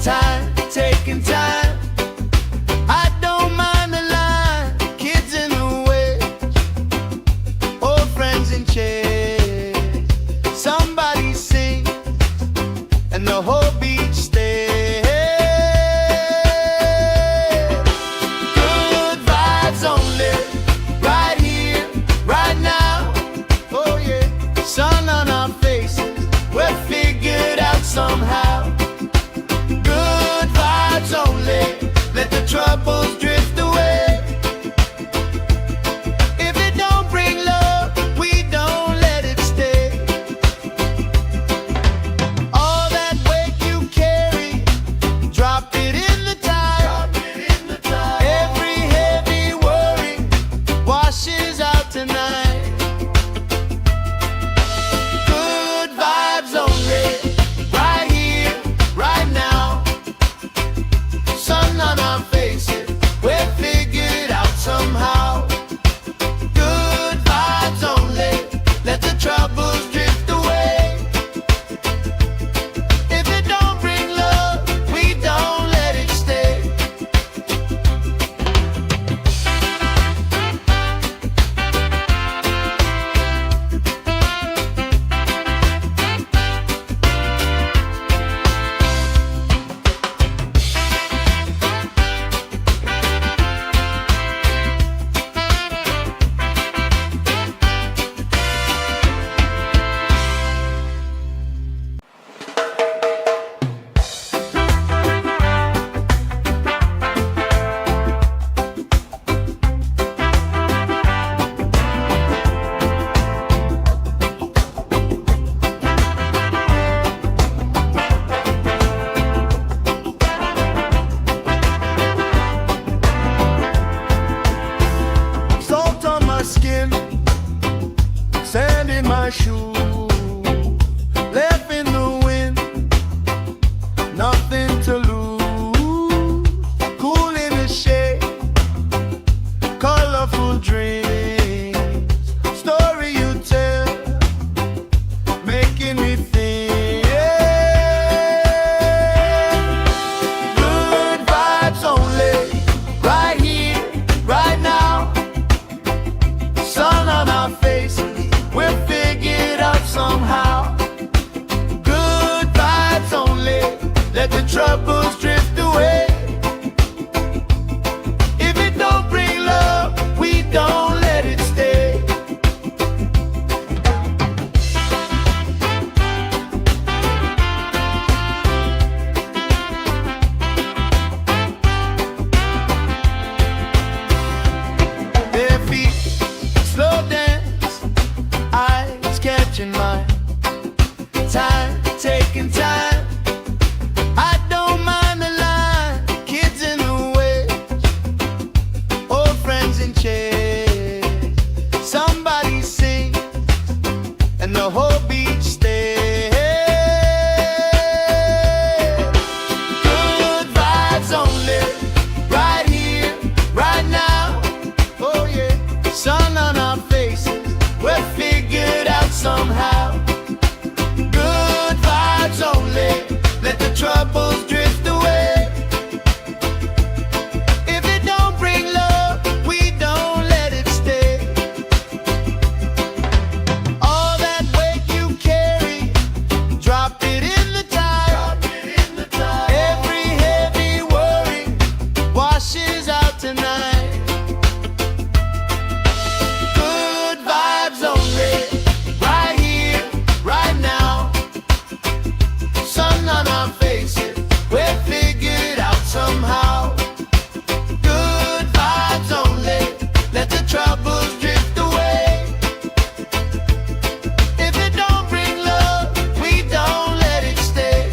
time, taking time. I don't mind the line, kids in the way, old friends in chairs. Somebody sing, and the whole beach stays. Good vibes only, right here, right now. Oh yeah, sun on our faces, we're figured out somehow. Good vibes only, let the troubles drift away. If it don't bring love, we don't let it stay. All that weight you carry, drop it in the tide. Every heavy worry washes out tonight. Good vibes only, right here, right now. Sun on our faces, we're figured out somehow. Good vibes only, let the troubles drift away. If it don't bring love, we don't let it stay. Salt on my skin, sand in my shoes, left in the wind, nothing to lose. Cool in the shade, colorful dreams, story you tell, making me think. Good vibes only, right here, right now. Sun on our faces, we're figured out somehow. Good vibes only, let the troubles drift away. If it don't bring love, we don't let it stay. Bare feet, slow dance, eyes catching mine. Time, taking time. I don't mind the line, kids in the way, old friends in chairs. Somebody sing, and the whole beach stays. Good vibes only, right here, right now. Oh yeah, sun on our faces, we're figured out somehow. Good vibes only, let the troubles drift away. If it don't bring love, we don't let it stay. All that weight you carry, drop it in the tide. Every heavy worry washes out tonight. Good vibes only, right here, right now. Sun on our faces, we're figured out somehow. Good vibes only, let the troubles drift away. If it don't bring love, we don't let it stay.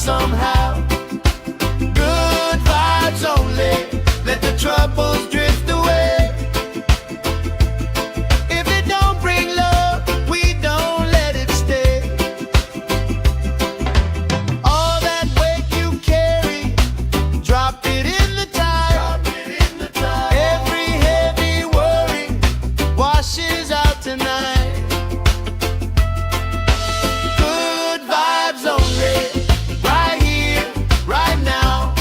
somehow. Good vibes only, let the troubles drift away. If it don't bring love, we don't let it stay. All that weight you carry, drop it in the tide. Every heavy worry washes out tonight. Good vibes only, right here, right now.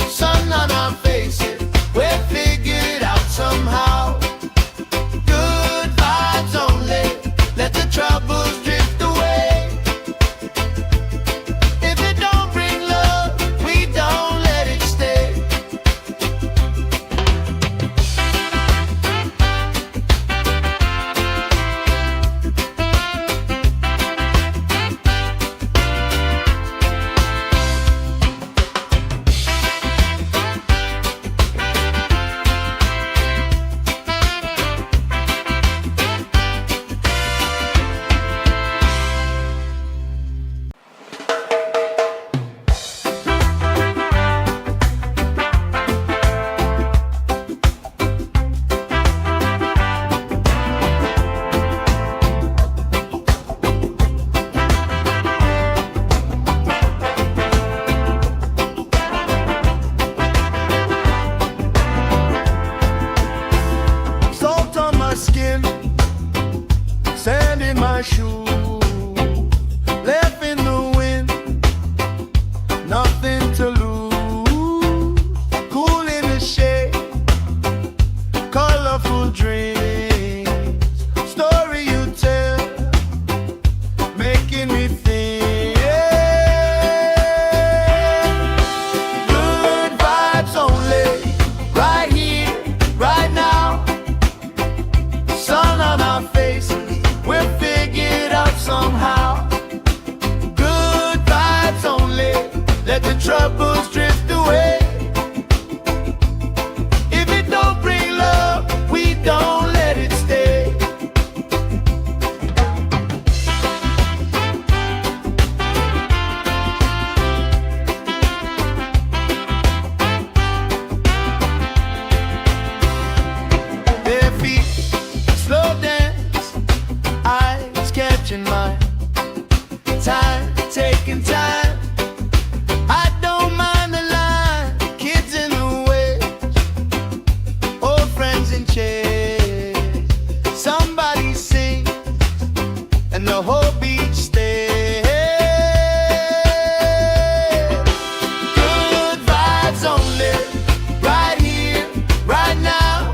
Sun on our faces, we'll figure it out somehow. Good vibes only, let the troubles drift away. If it don't bring love, we don't let it stay. Salt on my skin, sand in my shoes, left in the wind, nothing to lose. Cool in the shade, colorful dreams, story you tell, making me think. Good vibes only, right here, right now. Sun on our faces, we'll figure it out somehow. Good vibes only, let the troubles drift away. If it don't bring love, we don't let it stay. Their feet slow dance, eyes catching mine. Time, taking time. I don't mind the line. Kids in the waves, old friends in chairs. Somebody sings, and the whole beach stays. Good vibes only, right here, right now.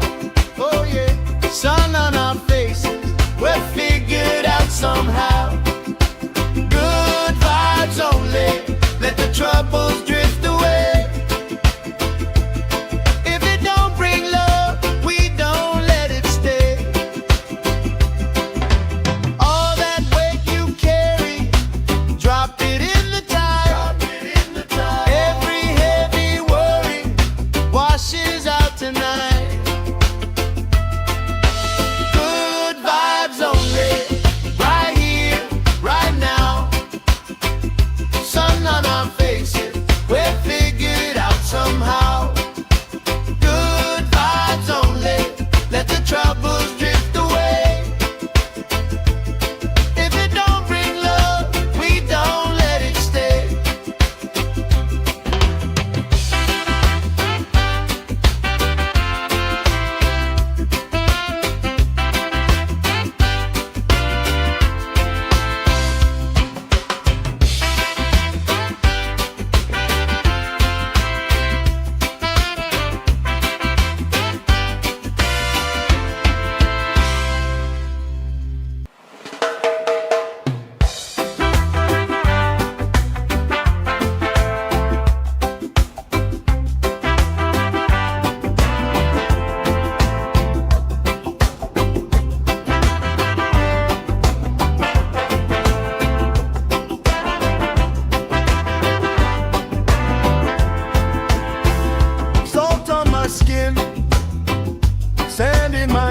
Oh yeah, sun on our faces, we'll figure it out somehow. Good vibes only, let the troubles drift away. If it don't bring love, we don't let it stay. All that weight you carry, drop it in the tide. Every heavy worry washes out tonight. Good vibes only, right here, right now. Sun on our faces, we'll figure it out somehow. Good vibes only, let the troubles drift away. If it don't bring love, we don't let it stay.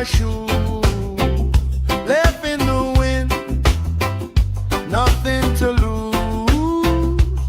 my shoes, left in the wind, nothing to lose.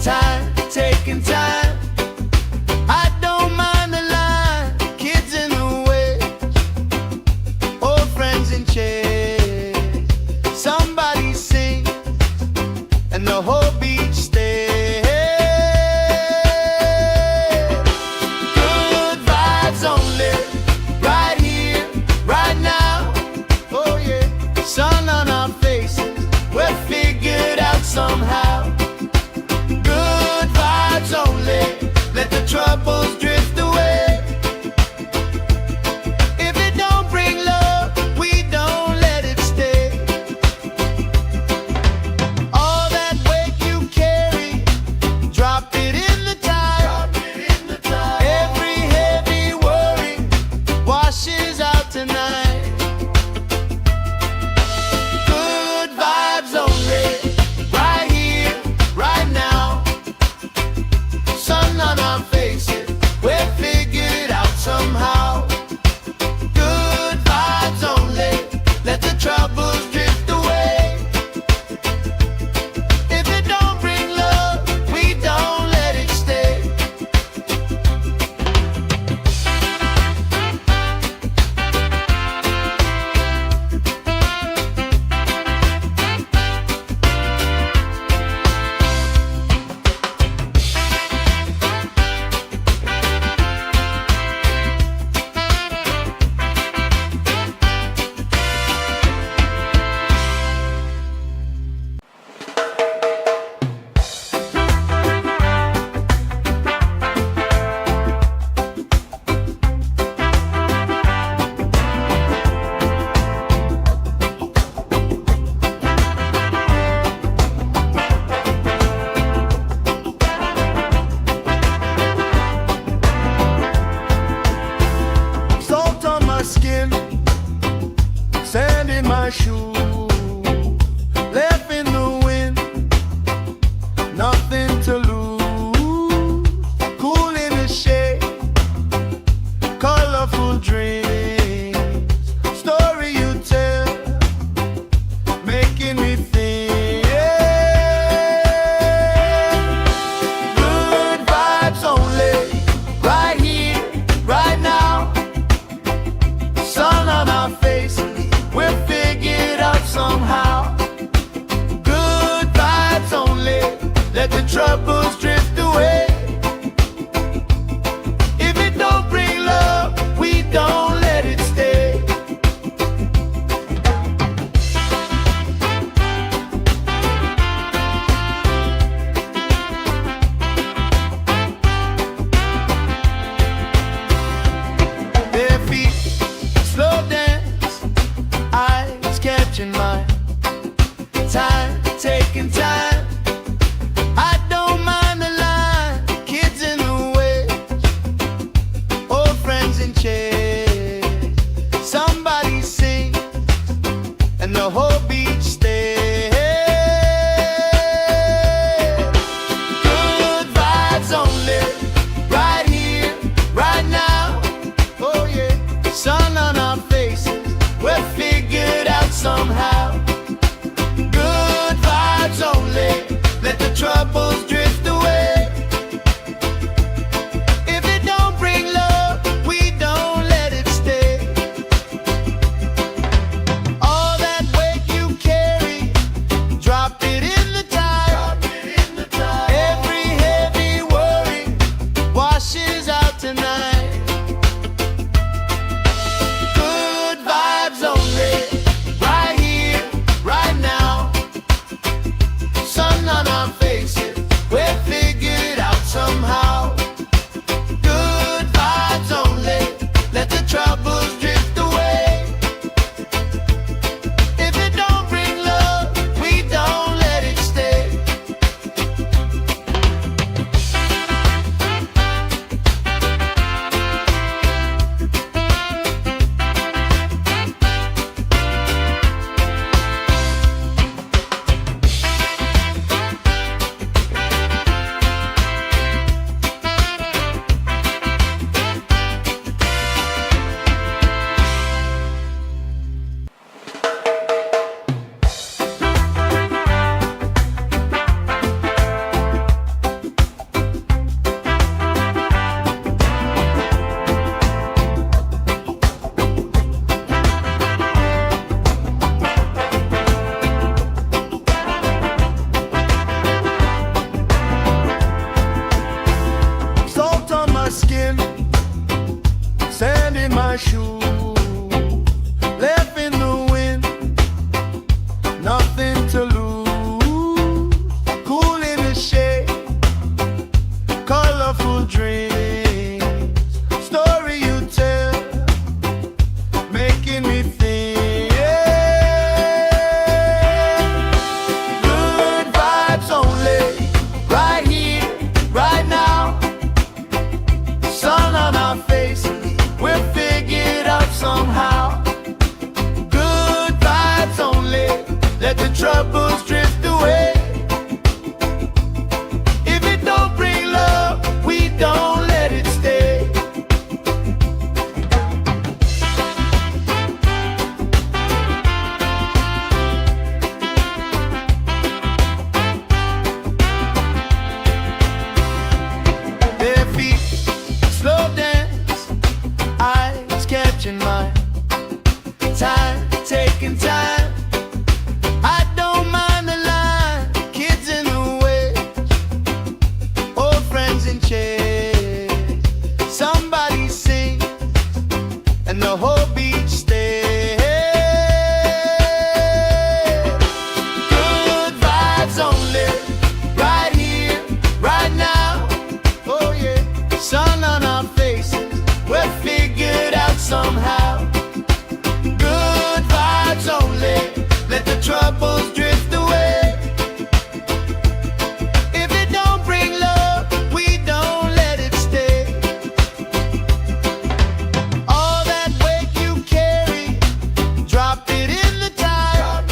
Time, taking time. I don't mind the line. Kids in the way, old friends in chairs. Somebody sing, and the whole beach stays. Good vibes only, right here, right now. Oh yeah, sun on our faces, we're figured out somehow. Good vibes only, let the troubles drift away. If it don't bring love, we don't let it stay. All that weight you carry, drop it in the tide. Every heavy worry washes out tonight. Good vibes only, right here, right now. Sun on our faces, we're figured out somehow. Good vibes only, let the troubles drift away. If it don't bring love, we don't let it stay. Salt on my skin, sand in my shoes, left in the wind, nothing to lose. Cool in the shade, colorful dreams, story you tell, making me think. Good vibes only, right here, right now. Sun on our faces, we're figured out somehow. Good vibes only, let the troubles drift away. If it don't bring love, we don't let it stay. Their feet slow dance, eyes catching mine. Time, taking time. I don't mind the line. Kids in the way, old friends in chairs. Somebody sing, and the whole beach stays. Good vibes only, right here, right now. Oh yeah, sun on our faces, we're figured out somehow. Good vibes only, let the troubles drift away. If it don't bring love, we don't let it stay. All that weight you carry, drop it in the tide. Every heavy worry washes out tonight. Good vibes only, right here, right now. Sun on our faces, troubles drift away. If it don't bring love, we don't let it stay. Their feet slow dance, eyes catching mine. Time, taking time. I don't mind the line. Kids in the way, old friends in chairs. Somebody sings and the whole beach stays. Good vibes only, right here, right now. Oh yeah, sun on our faces, we're figured out somehow. Good vibes only, let the troubles drift away. If it don't bring love, we don't let it stay. All that weight you carry, drop it in the tide.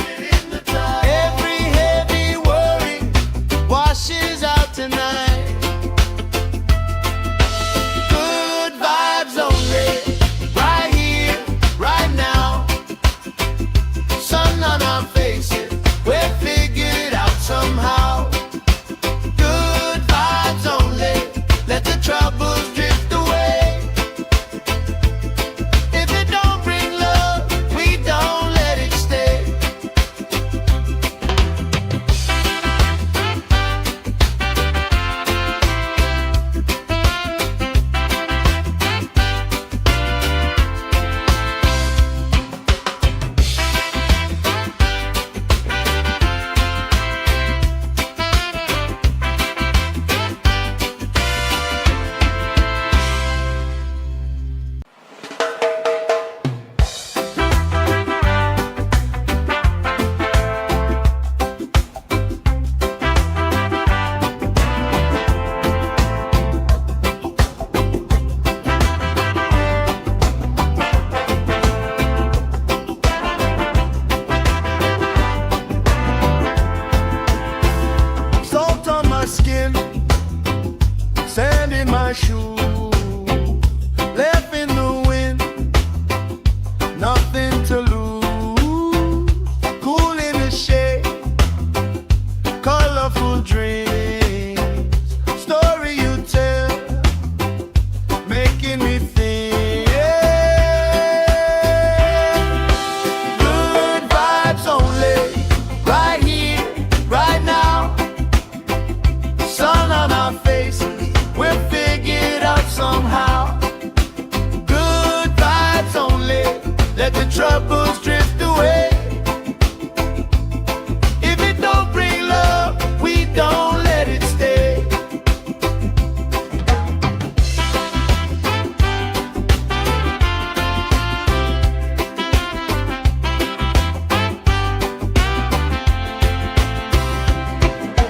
Every heavy worry washes out tonight. Good vibes only, right here, right now. Sun on our faces, we're figured out somehow. Good vibes only, let the troubles drift away. If it don't bring love, we don't let it stay. Salt on my skin, sand in my shoes, left in the wind, nothing to lose. Cool in the shade, colorful dreams, story you tell, making me think. Good vibes only, right here, right now. Sun on our faces, we're figured out somehow. Good vibes only, let the troubles drift away. If it don't bring love, we don't let it stay.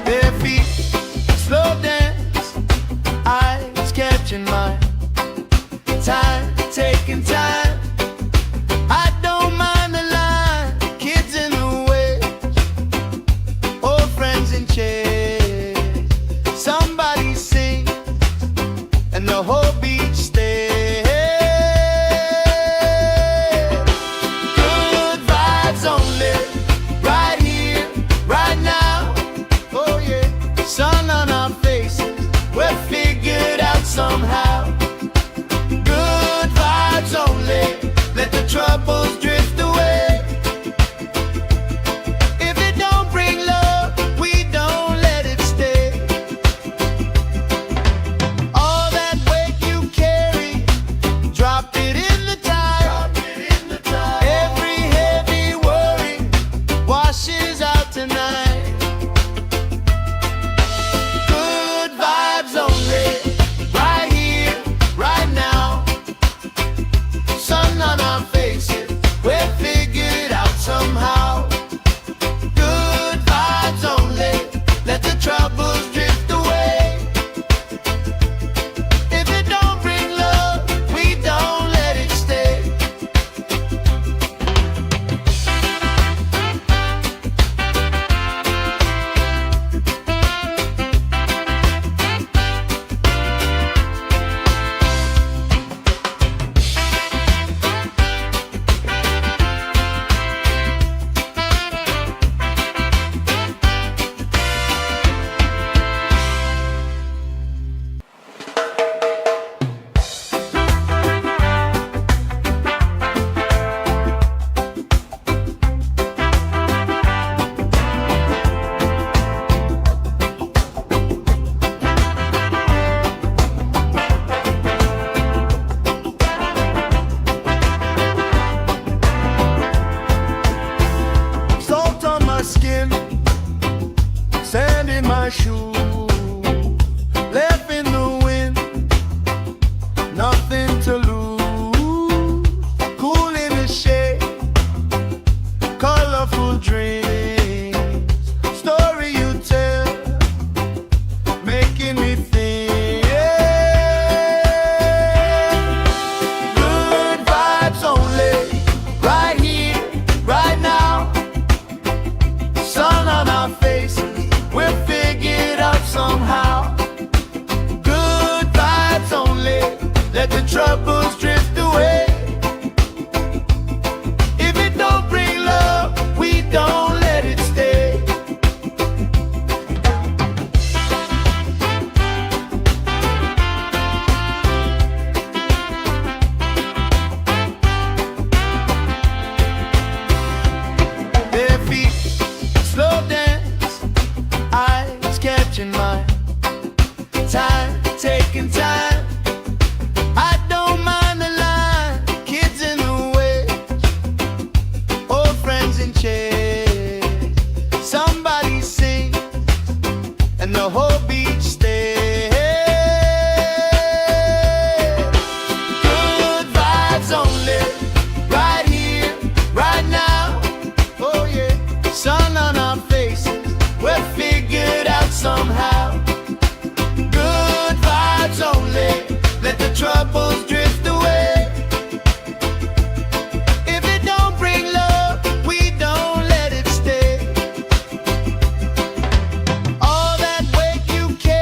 Their feet slow dance, eyes catching mine. Time, taking time. I don't mind the line. Kids in the way, old friends in chairs. Somebody sings and the whole beach stays. Good vibes only, right here, right now. Oh yeah, sun on our faces, we're figured out somehow. Good vibes only, let the troubles drift away. If it don't bring love, we don't let it stay. All that weight you carry, drop it in the tide. Every heavy worry washes out tonight. Good vibes only, right here, right now. Sun on our faces, we're my shoe, left in the wind, nothing to lose. Cool in the shade, colorful dreams, story you tell, making me think. Good vibes only, right here, right now. Sun on our faces, we're figured out somehow. Good vibes only, let the troubles drift away. If it don't bring love, we don't let it stay. Bare feet, slow dance, eyes catching mine. Time, taking time. I don't mind the line. Kids in the way, old friends in chairs. Somebody sing, and the whole beach stays. Good vibes only, right here, right now. Oh yeah, sun on our faces, we're figured out somehow. Good vibes only, let the troubles drift away. If it don't bring love, we don't let it stay. All that wake you carry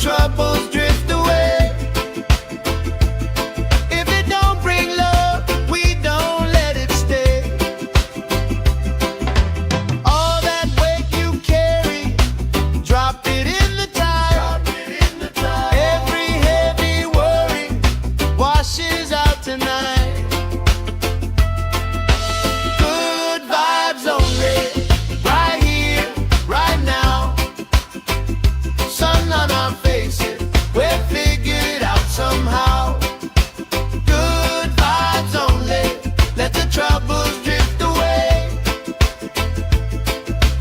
troubles drift away. If it don't bring love, we don't let it stay. All that weight you carry, drop it in the tide. Every heavy worry washes out tonight. Good vibes only, right here, right now. Sun on our faces, we'll figure it out somehow. Good vibes only, let the troubles drift away.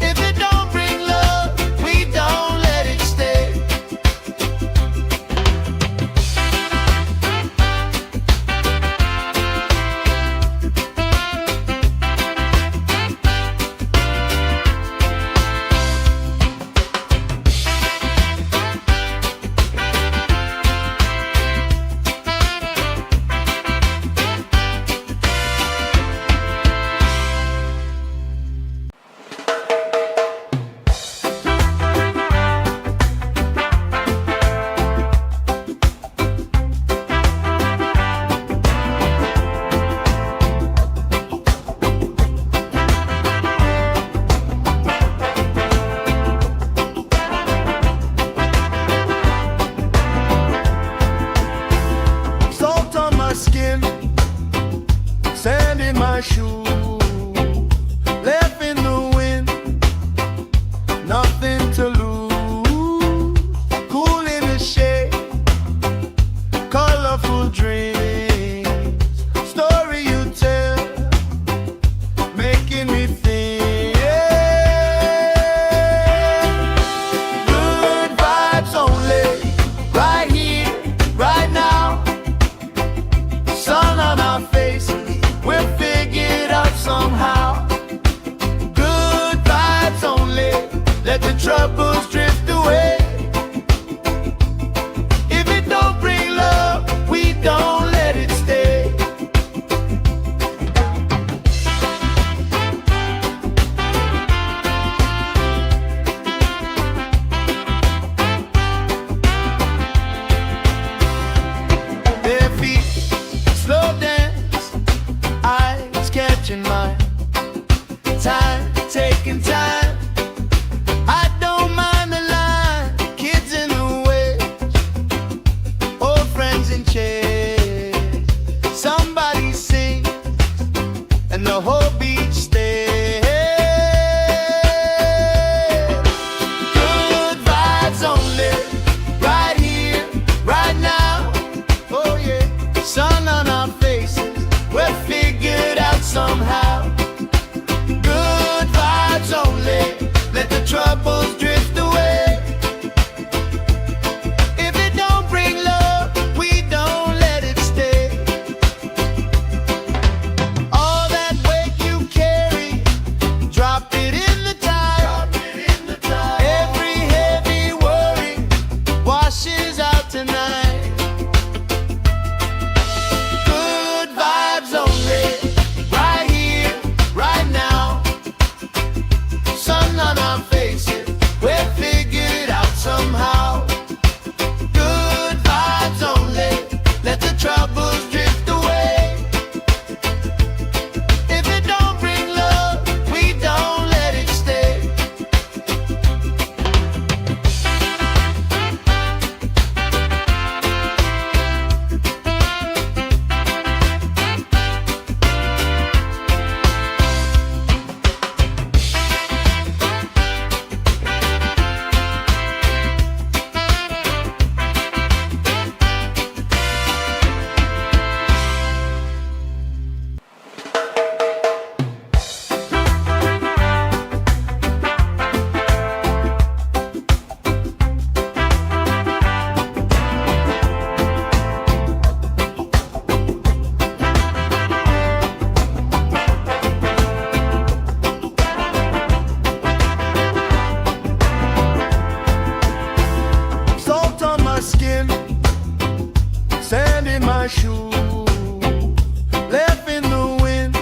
If it don't bring love, we don't let it stay. Salt on my skin, sand in my shoes, left in the wind, nothing to lose. Cool in the shade, colorful dreams, story you tell, making me think. Good vibes only, right here, right now. Sun on our faces, we'll figure it out somehow. Good vibes only, let the troubles drift away. If it don't bring love, we don't let it stay. Bare feet, slow dance, eyes catching mine. Time, taking time. I don't mind the line. Kids in the way, old friends in chairs. Somebody sings, and the whole beach stays. Good vibes only, right here, right now. Oh yeah, sun on our faces, we'll figure it out somehow. Good vibes only, let the troubles drift away. If it don't bring love, we don't let it stay. All that weight you carry, drop it in the tide. Every heavy worry washes out tonight. Good vibes only, right here, right now. Sun on our faces, we'll figure it out somehow. Good vibes only, let the troubles drift away. If it don't bring love, we don't let it stay. my shoes, left in the wind,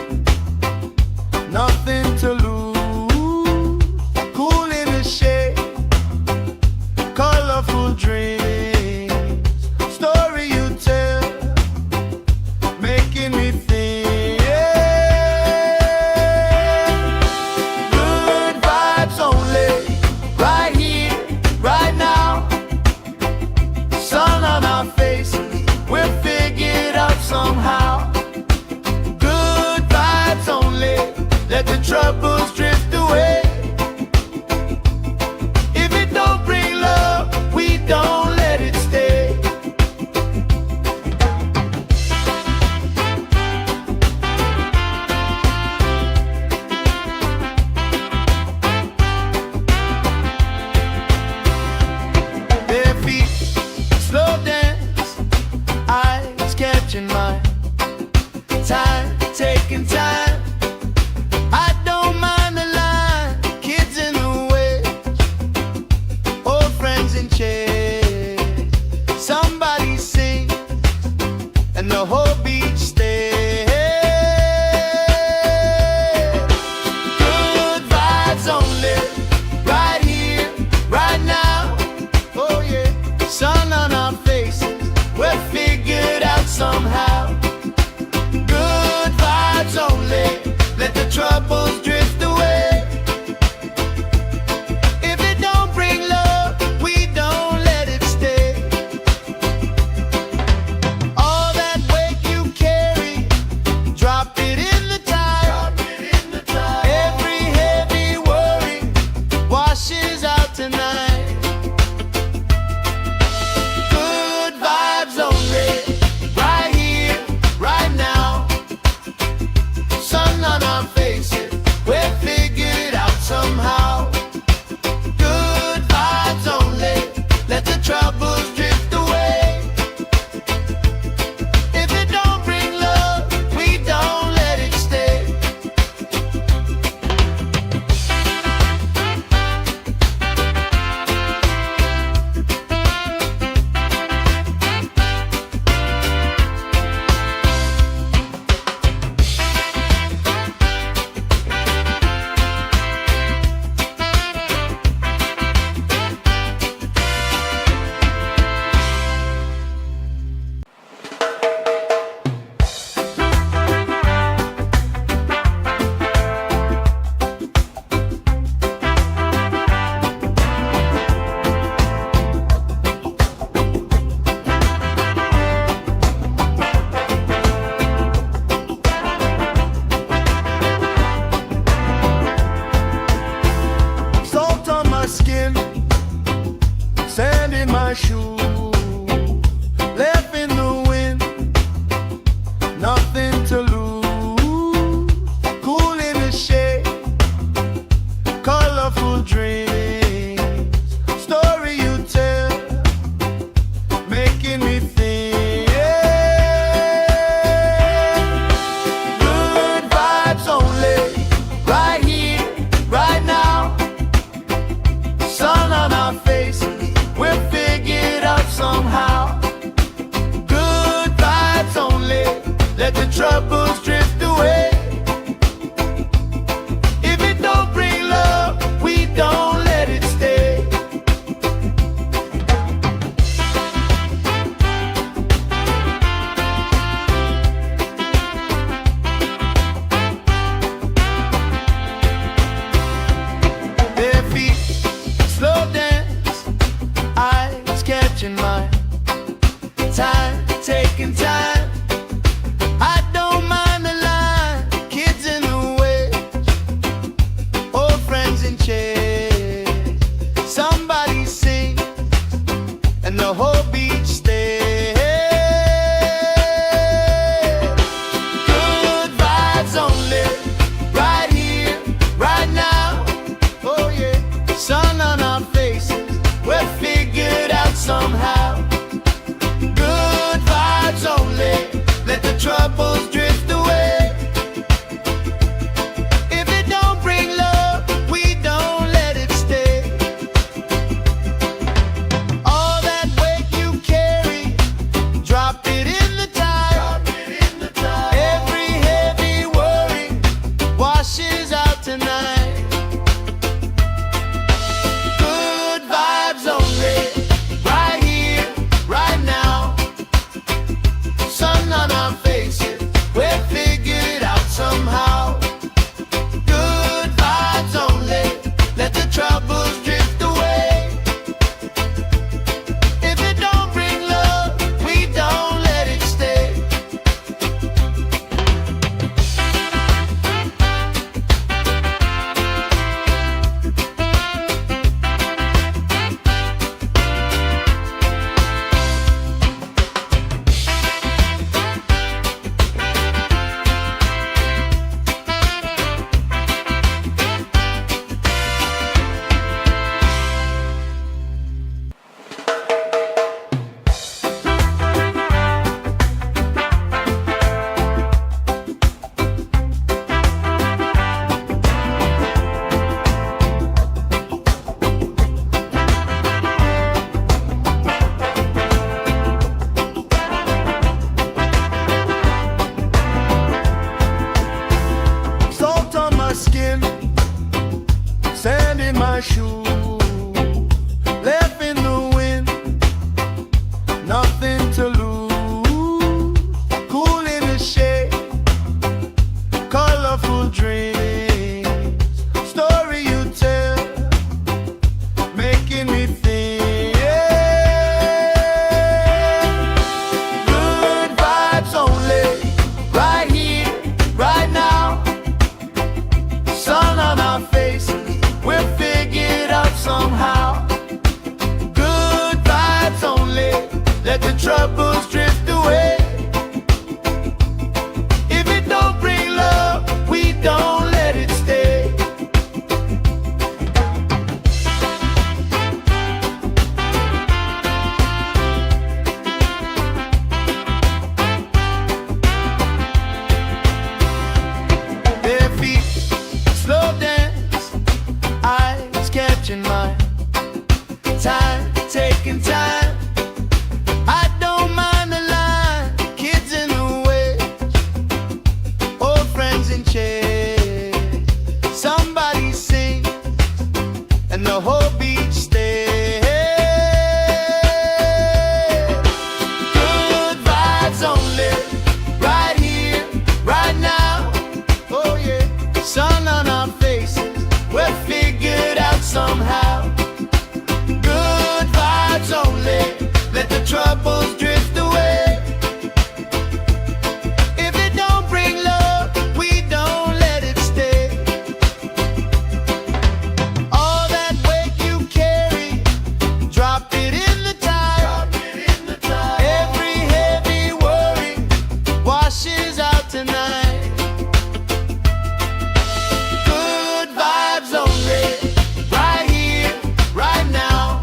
nothing to lose. Cool in the shade, colorful dreams. troubles drift away. If it don't bring love, we don't let it stay. Bare feet, slow dance, eyes catching mine. Time, taking time. I don't mind the line. Kids in the way, old friends in chairs. Somebody sing, and the whole beach stays. Good vibes only, right here, right now. Oh yeah, sun on our faces, we're figured out somehow. Good vibes only, let the troubles drift away. If it don't bring love, we don't let it stay. All that weight you dreams, story you tell, making me think. Good vibes only, right here, right now. Sun on our faces, we'll figure it out somehow. Good vibes only, let the troubles drift away. If it don't bring love, we don't let it stay. Bare feet, slow dance, eyes catching mine. Time, taking time. I don't mind the line, kids in the way, old friends in chairs. Somebody sing, and the whole beach stays. Good vibes only, right here, right now. Oh yeah, sun on our faces, we'll figure it out somehow. Good vibes only, let the troubles drift away. If it don't bring love, we don't let it stay. All that weight you carry, drop it in the tide. Every heavy worry washes out tonight. Good vibes only, right here, right now.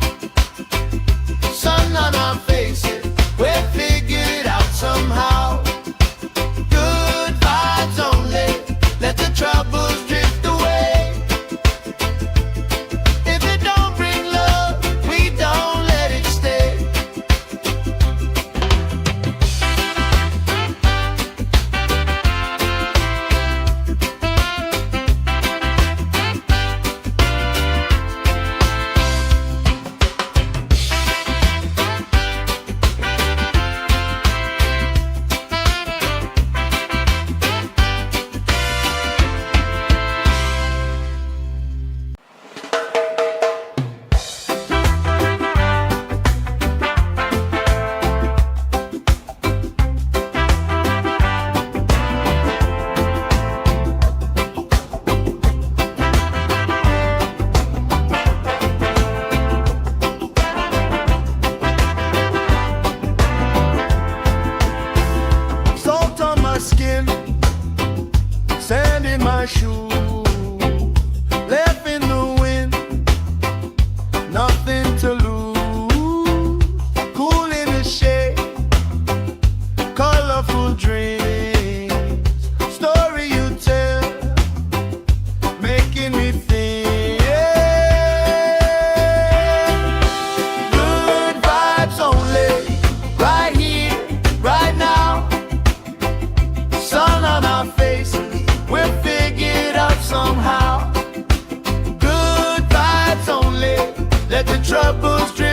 Sun on our faces, we'll figure it out somehow. Good vibes only, let the troubles drift away. If it don't bring love, we don't let it stay. Salt on my skin, sand in my shoes, left in the wind, nothing to lose. Cool in the shade, colorful dreams, story you tell, making me think. Good vibes only, right here, right now. Sun on our faces, we'll figure it out somehow. Good vibes only, let the troubles drift